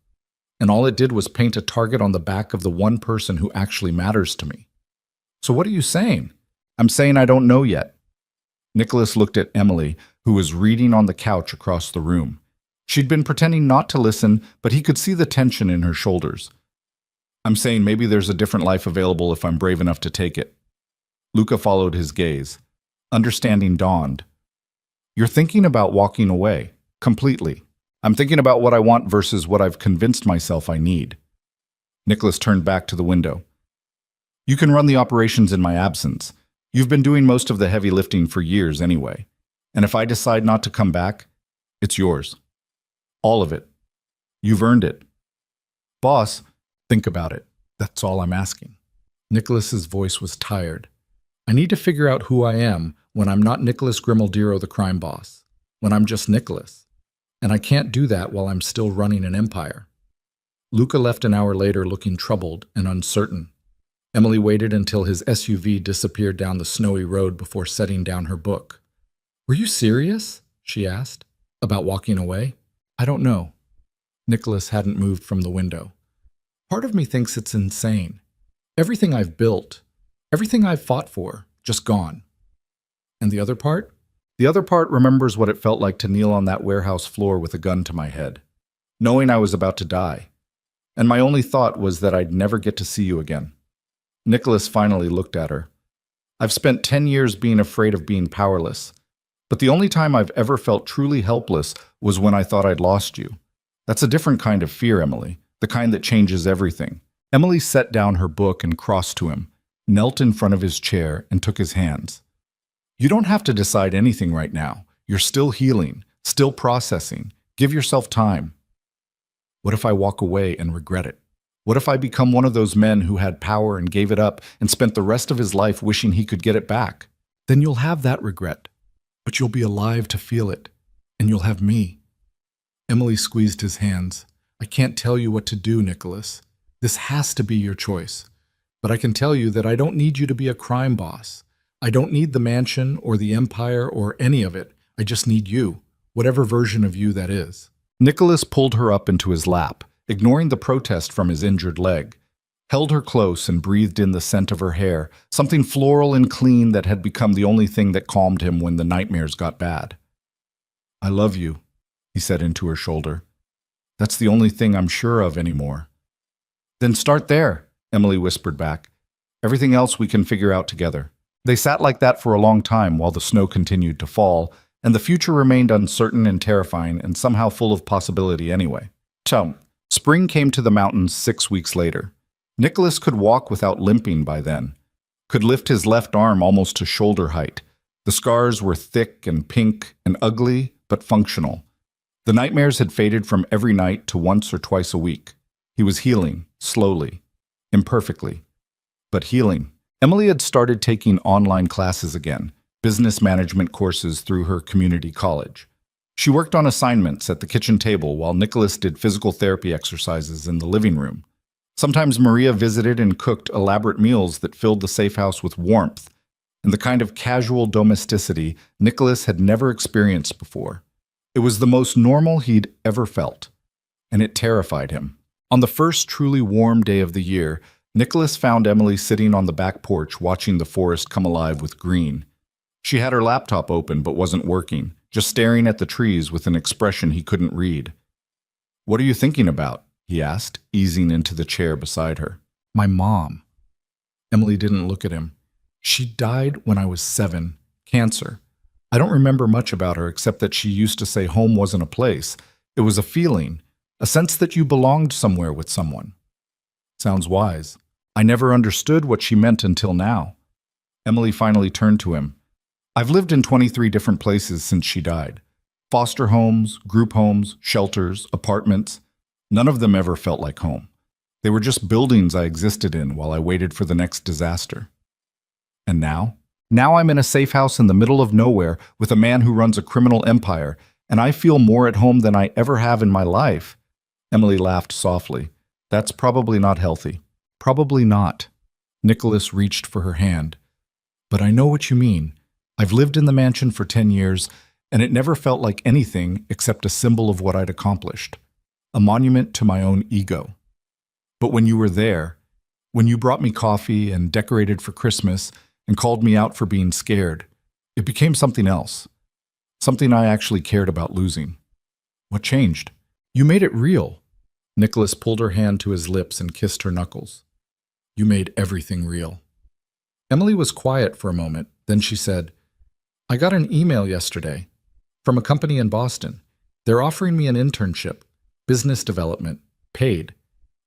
And all it did was paint a target on the back of the one person who actually matters to me." "So what are you saying?" "I'm saying I don't know yet." Nicholas looked at Emily, who was reading on the couch across the room. She'd been pretending not to listen, but he could see the tension in her shoulders. "I'm saying maybe there's a different life available if I'm brave enough to take it." Luca followed his gaze. Understanding dawned. "You're thinking about walking away, completely. I'm thinking about what I want versus what I've convinced myself I need." Nicholas turned back to the window. "You can run the operations in my absence. You've been doing most of the heavy lifting for years anyway. And if I decide not to come back, it's yours. All of it. You've earned it. Boss, think about it. That's all I'm asking." Nicholas's voice was tired. "I need to figure out who I am when I'm not Nicholas Grimaldiro, the crime boss. When I'm just Nicholas. And I can't do that while I'm still running an empire." Luca left an hour later looking troubled and uncertain. Emily waited until his SUV disappeared down the snowy road before setting down her book. "Were you serious?" she asked. "About walking away?" "I don't know." Nicholas hadn't moved from the window. "Part of me thinks it's insane. Everything I've built, everything I've fought for, just gone." "And the other part?" "The other part remembers what it felt like to kneel on that warehouse floor with a gun to my head, knowing I was about to die. And my only thought was that I'd never get to see you again." Nicholas finally looked at her. "I've spent 10 years being afraid of being powerless. But the only time I've ever felt truly helpless was when I thought I'd lost you. That's a different kind of fear, Emily, the kind that changes everything." Emily set down her book and crossed to him, knelt in front of his chair, and took his hands. "You don't have to decide anything right now. You're still healing, still processing. Give yourself time." "What if I walk away and regret it? What if I become one of those men who had power and gave it up and spent the rest of his life wishing he could get it back?" "Then you'll have that regret. But you'll be alive to feel it, and you'll have me." Emily squeezed his hands. "I can't tell you what to do, Nicholas. This has to be your choice. But I can tell you that I don't need you to be a crime boss. I don't need the mansion or the empire or any of it. I just need you, whatever version of you that is." Nicholas pulled her up into his lap, ignoring the protest from his injured leg, held her close and breathed in the scent of her hair, something floral and clean that had become the only thing that calmed him when the nightmares got bad. "I love you," he said into her shoulder. That's the only thing I'm sure of anymore. Then start there, Emily whispered back. Everything else we can figure out together. They sat like that for a long time while the snow continued to fall, and the future remained uncertain and terrifying and somehow full of possibility anyway. Spring came to the mountains 6 weeks later. Nicholas could walk without limping by then, could lift his left arm almost to shoulder height. The scars were thick and pink and ugly, but functional. The nightmares had faded from every night to once or twice a week. He was healing, slowly, imperfectly, but healing. Emily had started taking online classes again, business management courses through her community college. She worked on assignments at the kitchen table while Nicholas did physical therapy exercises in the living room. Sometimes Maria visited and cooked elaborate meals that filled the safe house with warmth and the kind of casual domesticity Nicholas had never experienced before. It was the most normal he'd ever felt, and it terrified him. On the first truly warm day of the year, Nicholas found Emily sitting on the back porch watching the forest come alive with green. She had her laptop open but wasn't working, just staring at the trees with an expression he couldn't read. "What are you thinking about?" he asked, easing into the chair beside her. "My mom." Emily didn't look at him. "She died when I was 7, cancer. I don't remember much about her except that she used to say home wasn't a place. It was a feeling, a sense that you belonged somewhere with someone." Sounds wise. I never understood what she meant until now. Emily finally turned to him. "I've lived in 23 different places since she died. Foster homes, group homes, shelters, apartments. None of them ever felt like home. They were just buildings I existed in while I waited for the next disaster. And now? Now I'm in a safe house in the middle of nowhere with a man who runs a criminal empire, and I feel more at home than I ever have in my life." Emily laughed softly. "That's probably not healthy." "Probably not." Nicholas reached for her hand. "But I know what you mean. I've lived in the mansion for 10 years, and it never felt like anything except a symbol of what I'd accomplished. A monument to my own ego. But when you were there, when you brought me coffee and decorated for Christmas and called me out for being scared, it became something else. Something I actually cared about losing." "What changed?" "You made it real." Nicholas pulled her hand to his lips and kissed her knuckles. "You made everything real." Emily was quiet for a moment, then she said, "I got an email yesterday from a company in Boston. They're offering me an internship, business development, paid.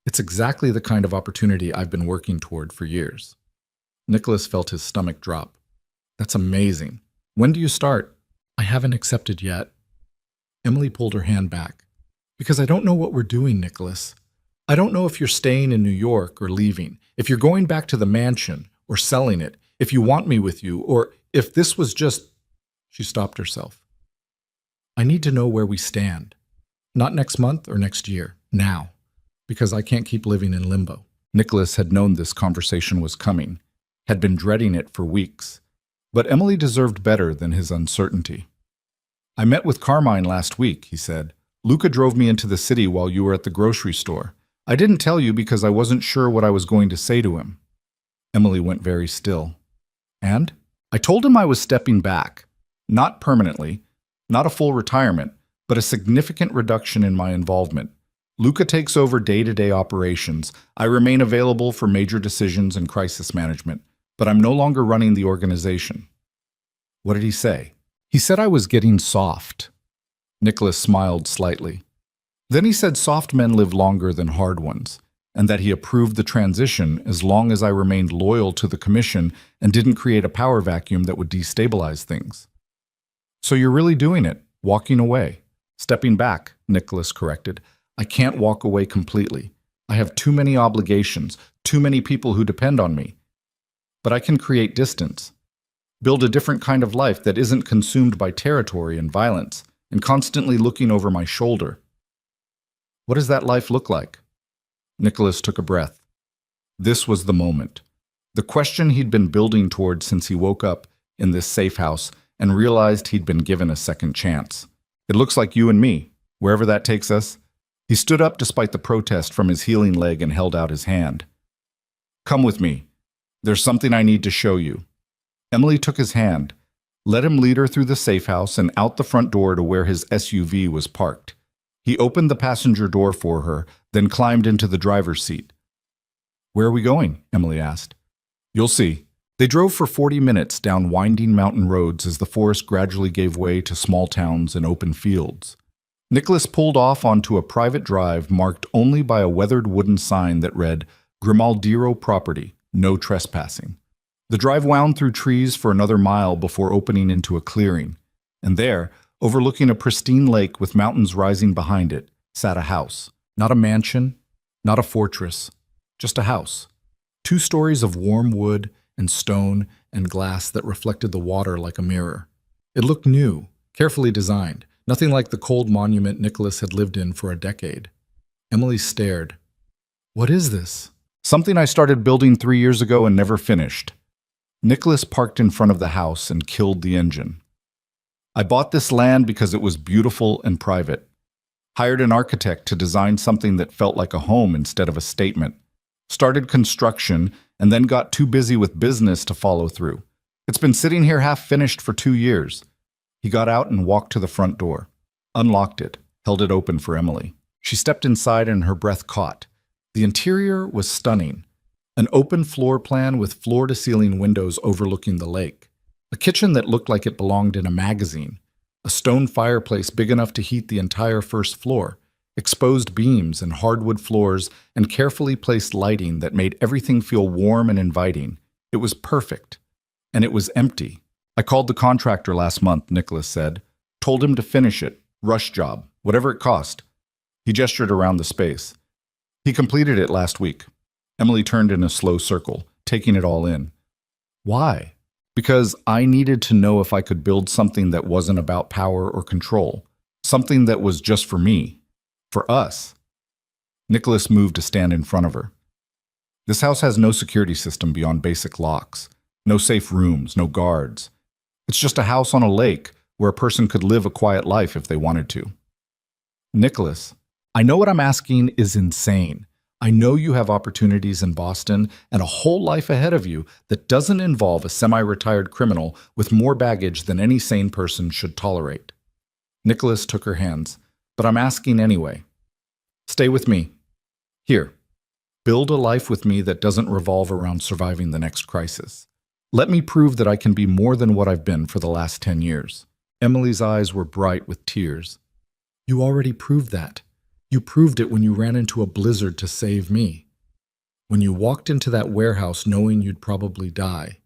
It's exactly the kind of opportunity I've been working toward for years." Nicholas felt his stomach drop. "That's amazing. When do you start?" "I haven't accepted yet." Emily pulled her hand back. "Because I don't know what we're doing, Nicholas. I don't know if you're staying in New York or leaving, if you're going back to the mansion or selling it, if you want me with you, or if this was just—" She stopped herself. "I need to know where we stand. Not next month or next year, now. Because I can't keep living in limbo." Nicholas had known this conversation was coming, had been dreading it for weeks. But Emily deserved better than his uncertainty. "I met with Carmine last week," he said. "Luca drove me into the city while you were at the grocery store. I didn't tell you because I wasn't sure what I was going to say to him." Emily went very still. "And?" "I told him I was stepping back. Not permanently, not a full retirement, but a significant reduction in my involvement. Luca takes over day-to-day operations. I remain available for major decisions and crisis management, but I'm no longer running the organization." "What did he say?" "He said I was getting soft." Nicholas smiled slightly. Then he said soft men live longer than hard ones, and that he approved the transition as long as I remained loyal to the commission and didn't create a power vacuum that would destabilize things. "So you're really doing it, walking away." "Stepping back," Nicholas corrected. "I can't walk away completely. I have too many obligations, too many people who depend on me. But I can create distance, build a different kind of life that isn't consumed by territory and violence, and constantly looking over my shoulder." "What does that life look like?" Nicholas took a breath. This was the moment. The question he'd been building toward since he woke up in this safe house and realized he'd been given a second chance. "It looks like you and me, wherever that takes us." He stood up despite the protest from his healing leg and held out his hand. "Come with me. There's something I need to show you." Emily took his hand, let him lead her through the safe house and out the front door to where his SUV was parked. He opened the passenger door for her, then climbed into the driver's seat. "Where are we going?" Emily asked. "You'll see." They drove for 40 minutes down winding mountain roads as the forest gradually gave way to small towns and open fields. Nicholas pulled off onto a private drive marked only by a weathered wooden sign that read, "Grimaldiro Property, no trespassing." The drive wound through trees for another mile before opening into a clearing, and there, overlooking a pristine lake with mountains rising behind it, sat a house. Not a mansion, not a fortress, just a house. 2 stories of warm wood and stone and glass that reflected the water like a mirror. It looked new, carefully designed, nothing like the cold monument Nicholas had lived in for a decade. Emily stared. "What is this?" "Something I started building 3 years ago and never finished." Nicholas parked in front of the house and killed the engine. "I bought this land because it was beautiful and private. Hired an architect to design something that felt like a home instead of a statement. Started construction and then got too busy with business to follow through. It's been sitting here half finished for 2 years. He got out and walked to the front door, unlocked it, held it open for Emily. She stepped inside and her breath caught. The interior was stunning. An open floor plan with floor-to-ceiling windows overlooking the lake. A kitchen that looked like it belonged in a magazine. A stone fireplace big enough to heat the entire first floor. Exposed beams and hardwood floors and carefully placed lighting that made everything feel warm and inviting. It was perfect. And it was empty. "I called the contractor last month," Nicholas said. "Told him to finish it. Rush job. Whatever it cost." He gestured around the space. "He completed it last week." Emily turned in a slow circle, taking it all in. "Why?" "Because I needed to know if I could build something that wasn't about power or control. Something that was just for me. For us." Nicholas moved to stand in front of her. "This house has no security system beyond basic locks. No safe rooms, no guards. It's just a house on a lake where a person could live a quiet life if they wanted to." "Nicholas, I know what I'm asking is insane. I know you have opportunities in Boston and a whole life ahead of you that doesn't involve a semi-retired criminal with more baggage than any sane person should tolerate." Nicholas took her hands. "But I'm asking anyway. Stay with me. Here. Build a life with me that doesn't revolve around surviving the next crisis. Let me prove that I can be more than what I've been for the last 10 years. Emily's eyes were bright with tears. "You already proved that. You proved it when you ran into a blizzard to save me. When you walked into that warehouse knowing you'd probably die.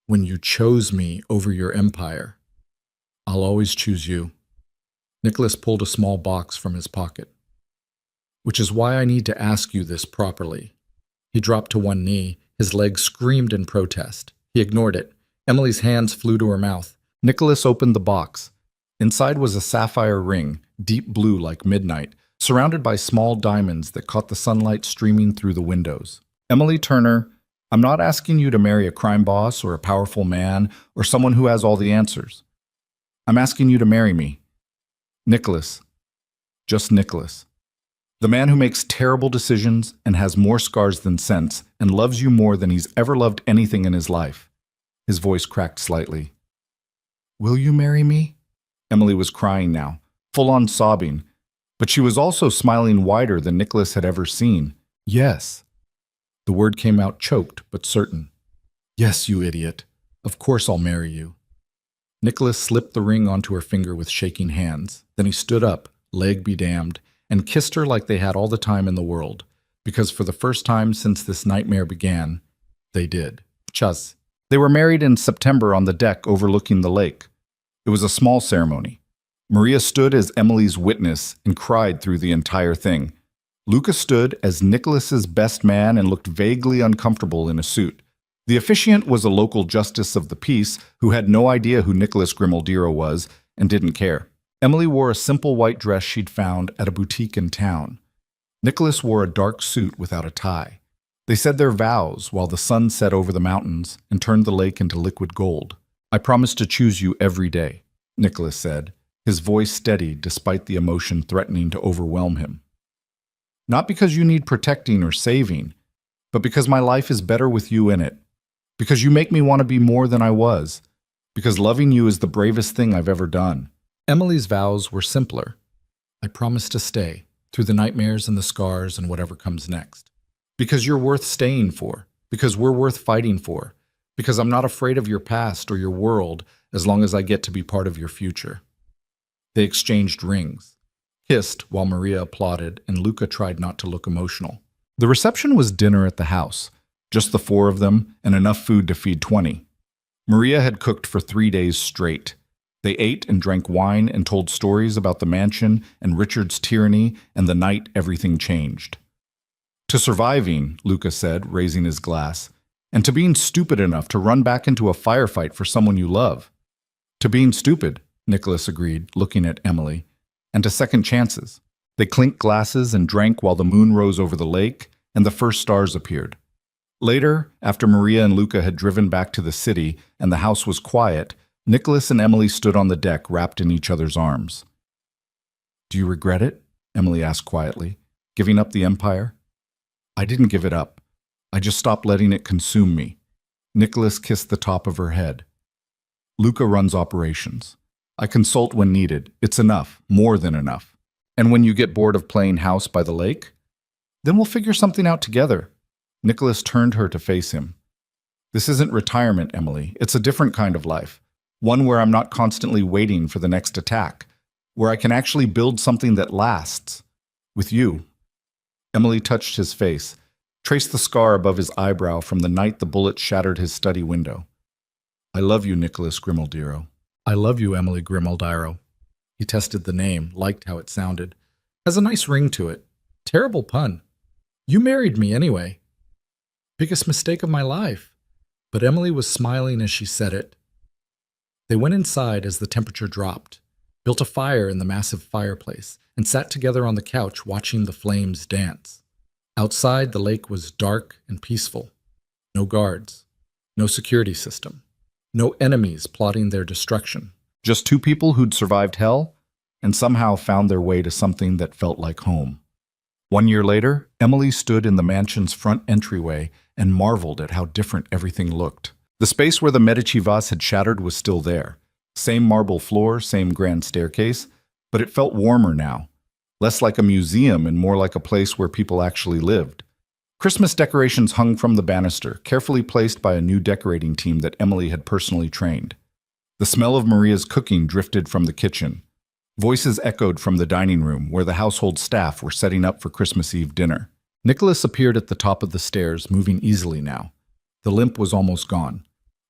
When you chose me over your empire. I'll always choose you." Nicholas pulled a small box from his pocket. "Which is why I need to ask you this properly." He dropped to one knee. His legs screamed in protest. He ignored it. Emily's hands flew to her mouth. Nicholas opened the box. Inside was a sapphire ring, deep blue like midnight, surrounded by small diamonds that caught the sunlight streaming through the windows. "Emily Turner, I'm not asking you to marry a crime boss or a powerful man or someone who has all the answers. I'm asking you to marry me. Nicholas. Just Nicholas. The man who makes terrible decisions and has more scars than sense and loves you more than he's ever loved anything in his life." His voice cracked slightly. "Will you marry me?" Emily was crying now, full-on sobbing, but she was also smiling wider than Nicholas had ever seen. "Yes." The word came out choked but certain. "Yes, you idiot. Of course I'll marry you." Nicholas slipped the ring onto her finger with shaking hands. Then he stood up, leg be damned, and kissed her like they had all the time in the world, because for the first time since this nightmare began, they did. Chas. They were married in September on the deck overlooking the lake. It was a small ceremony. Maria stood as Emily's witness and cried through the entire thing. Lucas stood as Nicholas's best man and looked vaguely uncomfortable in a suit. The officiant was a local justice of the peace who had no idea who Nicholas Grimaldiro was and didn't care. Emily wore a simple white dress she'd found at a boutique in town. Nicholas wore a dark suit without a tie. They said their vows while the sun set over the mountains and turned the lake into liquid gold. "I promise to choose you every day," Nicholas said, his voice steady despite the emotion threatening to overwhelm him. "Not because you need protecting or saving, but because my life is better with you in it. Because you make me want to be more than I was. Because loving you is the bravest thing I've ever done." Emily's vows were simpler. I promise to stay, through the nightmares and the scars and whatever comes next. Because you're worth staying for. Because we're worth fighting for. Because I'm not afraid of your past or your world as long as I get to be part of your future. They exchanged rings, kissed while Maria applauded, and Luca tried not to look emotional. The reception was dinner at the house, just the four of them and enough food to feed 20. Maria had cooked for 3 days straight. They ate and drank wine and told stories about the mansion and Richard's tyranny and the night everything changed. To surviving, Luca said, raising his glass, and to being stupid enough to run back into a firefight for someone you love. To being stupid, Nicholas agreed, looking at Emily, and to second chances. They clinked glasses and drank while the moon rose over the lake and the first stars appeared. Later, after Maria and Luca had driven back to the city and the house was quiet, Nicholas and Emily stood on the deck wrapped in each other's arms. "Do you regret it?" Emily asked quietly. "Giving up the empire?" "I didn't give it up. I just stopped letting it consume me." Nicholas kissed the top of her head. "Luca runs operations. I consult when needed. It's enough, more than enough. And when you get bored of playing house by the lake, then we'll figure something out together." Nicholas turned her to face him. "This isn't retirement, Emily. It's a different kind of life. One where I'm not constantly waiting for the next attack. Where I can actually build something that lasts. With you." Emily touched his face, traced the scar above his eyebrow from the night the bullet shattered his study window. "I love you, Nicholas Grimaldiro." "I love you, Emily Grimaldiro." He tested the name, liked how it sounded. Has a nice ring to it. Terrible pun. "You married me anyway." "Biggest mistake of my life." But Emily was smiling as she said it. They went inside as the temperature dropped, built a fire in the massive fireplace, and sat together on the couch watching the flames dance. Outside, the lake was dark and peaceful. No guards. No security system. No enemies plotting their destruction. Just two people who'd survived hell and somehow found their way to something that felt like home. 1 year later, Emily stood in the mansion's front entryway and marveled at how different everything looked. The space where the Medici vase had shattered was still there. Same marble floor, same grand staircase, but it felt warmer now. Less like a museum and more like a place where people actually lived. Christmas decorations hung from the banister, carefully placed by a new decorating team that Emily had personally trained. The smell of Maria's cooking drifted from the kitchen. Voices echoed from the dining room, where the household staff were setting up for Christmas Eve dinner. Nicholas appeared at the top of the stairs, moving easily now. The limp was almost gone.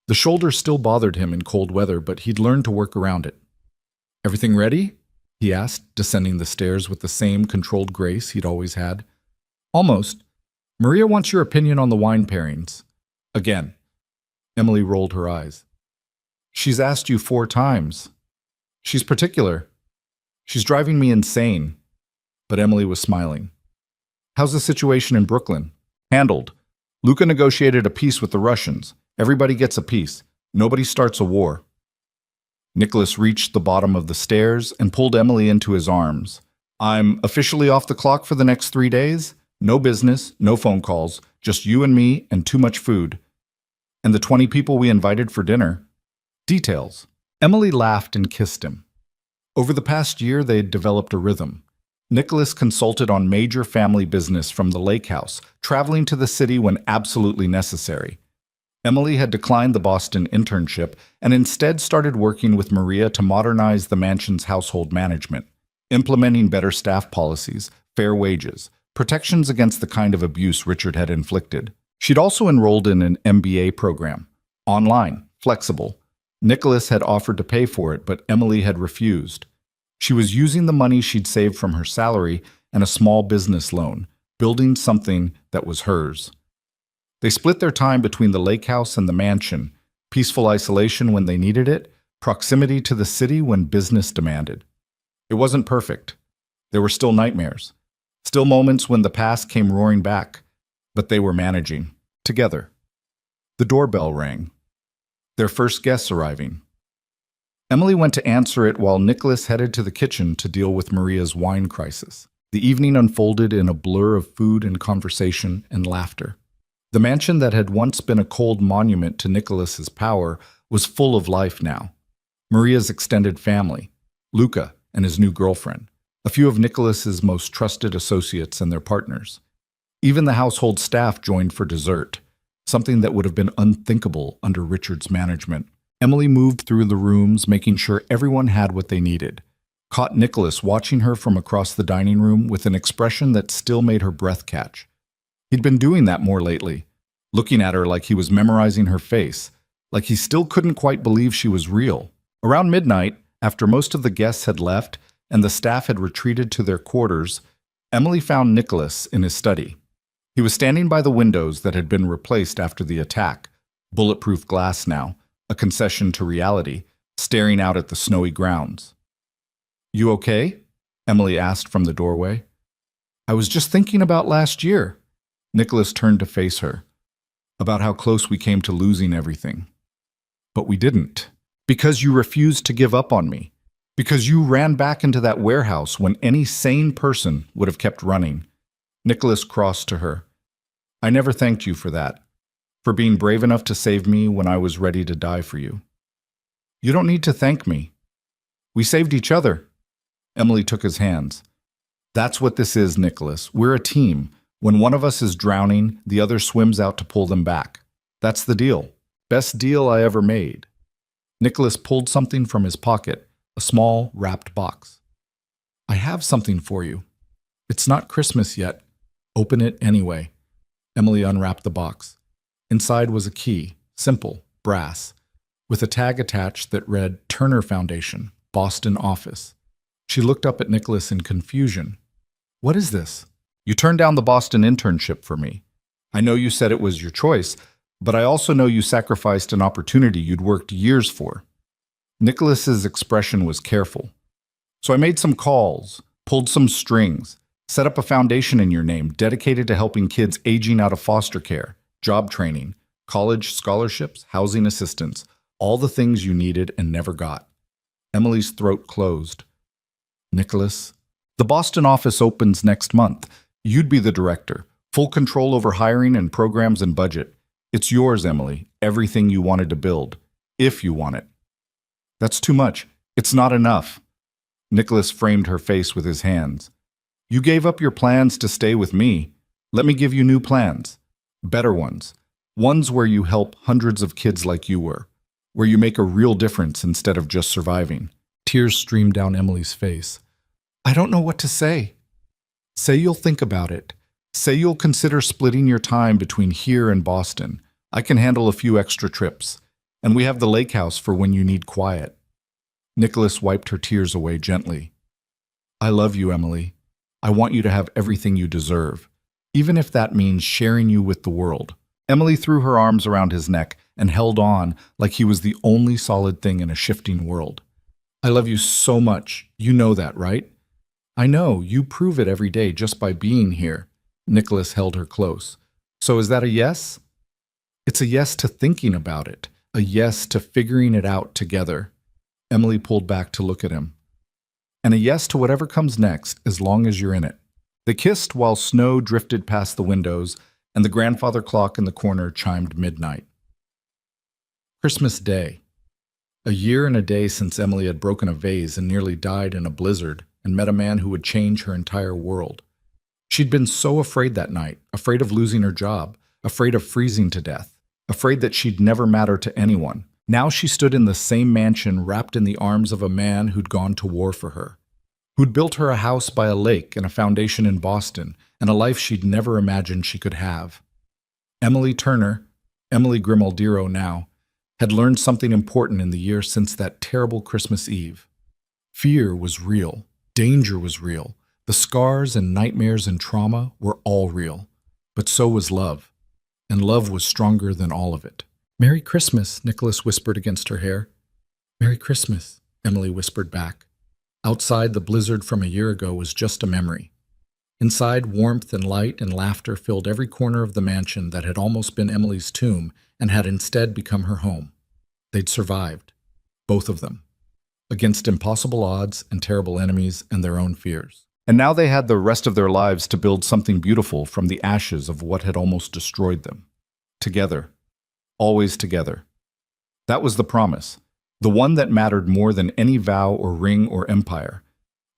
The shoulder still bothered him in cold weather, but he'd learned to work around it. "Everything ready?" he asked, descending the stairs with the same controlled grace he'd always had. "Almost. Maria wants your opinion on the wine pairings." "Again." Emily rolled her eyes. "She's asked you 4 times. She's particular. She's driving me insane." But Emily was smiling. "How's the situation in Brooklyn?" "Handled. Luca negotiated a peace with the Russians. Everybody gets a peace. Nobody starts a war." Nicholas reached the bottom of the stairs and pulled Emily into his arms. "I'm officially off the clock for the next 3 days. No business, no phone calls, just you and me and too much food. And the 20 people we invited for dinner. Details." Emily laughed and kissed him. Over the past year, they had developed a rhythm. Nicholas consulted on major family business from the lake house, traveling to the city when absolutely necessary. Emily had declined the Boston internship and instead started working with Maria to modernize the mansion's household management, implementing better staff policies, fair wages, protections against the kind of abuse Richard had inflicted. She'd also enrolled in an MBA program, online, flexible. Nicholas had offered to pay for it, but Emily had refused. She was using the money she'd saved from her salary and a small business loan, building something that was hers. They split their time between the lake house and the mansion, peaceful isolation when they needed it, proximity to the city when business demanded. It wasn't perfect. There were still nightmares, still moments when the past came roaring back, but they were managing, together. The doorbell rang. Their first guests arriving. Emily went to answer it while Nicholas headed to the kitchen to deal with Maria's wine crisis. The evening unfolded in a blur of food and conversation and laughter. The mansion that had once been a cold monument to Nicholas's power was full of life now. Maria's extended family, Luca and his new girlfriend, a few of Nicholas's most trusted associates and their partners. Even the household staff joined for dessert, something that would have been unthinkable under Richard's management. Emily moved through the rooms, making sure everyone had what they needed, caught Nicholas watching her from across the dining room with an expression that still made her breath catch. He'd been doing that more lately, looking at her like he was memorizing her face, like he still couldn't quite believe she was real. Around midnight, after most of the guests had left and the staff had retreated to their quarters, Emily found Nicholas in his study. He was standing by the windows that had been replaced after the attack, bulletproof glass now, a concession to reality, staring out at the snowy grounds. "You okay?" Emily asked from the doorway. "I was just thinking about last year." Nicholas turned to face her, about how close we came to losing everything. "But we didn't. Because you refused to give up on me. Because you ran back into that warehouse when any sane person would have kept running." Nicholas crossed to her. "I never thanked you for that, for being brave enough to save me when I was ready to die for you." "You don't need to thank me. We saved each other." Emily took his hands. "That's what this is, Nicholas. We're a team. When one of us is drowning, the other swims out to pull them back. That's the deal. Best deal I ever made." Nicholas pulled something from his pocket, a small, wrapped box. "I have something for you. It's not Christmas yet. Open it anyway." Emily unwrapped the box. Inside was a key, simple, brass, with a tag attached that read Turner Foundation, Boston office. She looked up at Nicholas in confusion. "What is this?" "You turned down the Boston internship for me. I know you said it was your choice, but I also know you sacrificed an opportunity you'd worked years for." Nicholas's expression was careful. "So I made some calls, pulled some strings, set up a foundation in your name dedicated to helping kids aging out of foster care, job training, college scholarships, housing assistance, all the things you needed and never got." Emily's throat closed. "Nicholas, the Boston office opens next month. You'd be the director, full control over hiring and programs and budget. It's yours, Emily, everything you wanted to build, if you want it." "That's too much. It's not enough." Nicholas framed her face with his hands. "You gave up your plans to stay with me. Let me give you new plans. Better ones. Ones where you help hundreds of kids like you were. Where you make a real difference instead of just surviving." Tears streamed down Emily's face. "I don't know what to say." "Say you'll think about it. Say you'll consider splitting your time between here and Boston. I can handle a few extra trips. And we have the lake house for when you need quiet." Nicholas wiped her tears away gently. "I love you, Emily. I want you to have everything you deserve, even if that means sharing you with the world." Emily threw her arms around his neck and held on like he was the only solid thing in a shifting world. "I love you so much. You know that, right?" "I know. You prove it every day just by being here." Nicholas held her close. "So is that a yes?" "It's a yes to thinking about it, a yes to figuring it out together." Emily pulled back to look at him. "And a yes to whatever comes next, as long as you're in it." They kissed while snow drifted past the windows and the grandfather clock in the corner chimed midnight. Christmas Day. A year and a day since Emily had broken a vase and nearly died in a blizzard and met a man who would change her entire world. She'd been so afraid that night, afraid of losing her job, afraid of freezing to death, afraid that she'd never matter to anyone. Now she stood in the same mansion wrapped in the arms of a man who'd gone to war for her, who'd built her a house by a lake and a foundation in Boston, and a life she'd never imagined she could have. Emily Turner, Emily Grimaldiro now, had learned something important in the year since that terrible Christmas Eve. Fear was real. Danger was real. The scars and nightmares and trauma were all real. But so was love. And love was stronger than all of it. "Merry Christmas," Nicholas whispered against her hair. "Merry Christmas," Emily whispered back. Outside, the blizzard from a year ago was just a memory. Inside, warmth and light and laughter filled every corner of the mansion that had almost been Emily's tomb and had instead become her home. They'd survived, both of them, against impossible odds and terrible enemies and their own fears. And now they had the rest of their lives to build something beautiful from the ashes of what had almost destroyed them. Together. Always together. That was the promise, the one that mattered more than any vow or ring or empire.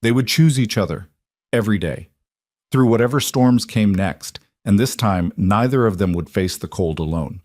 They would choose each other, every day, through whatever storms came next, and this time neither of them would face the cold alone.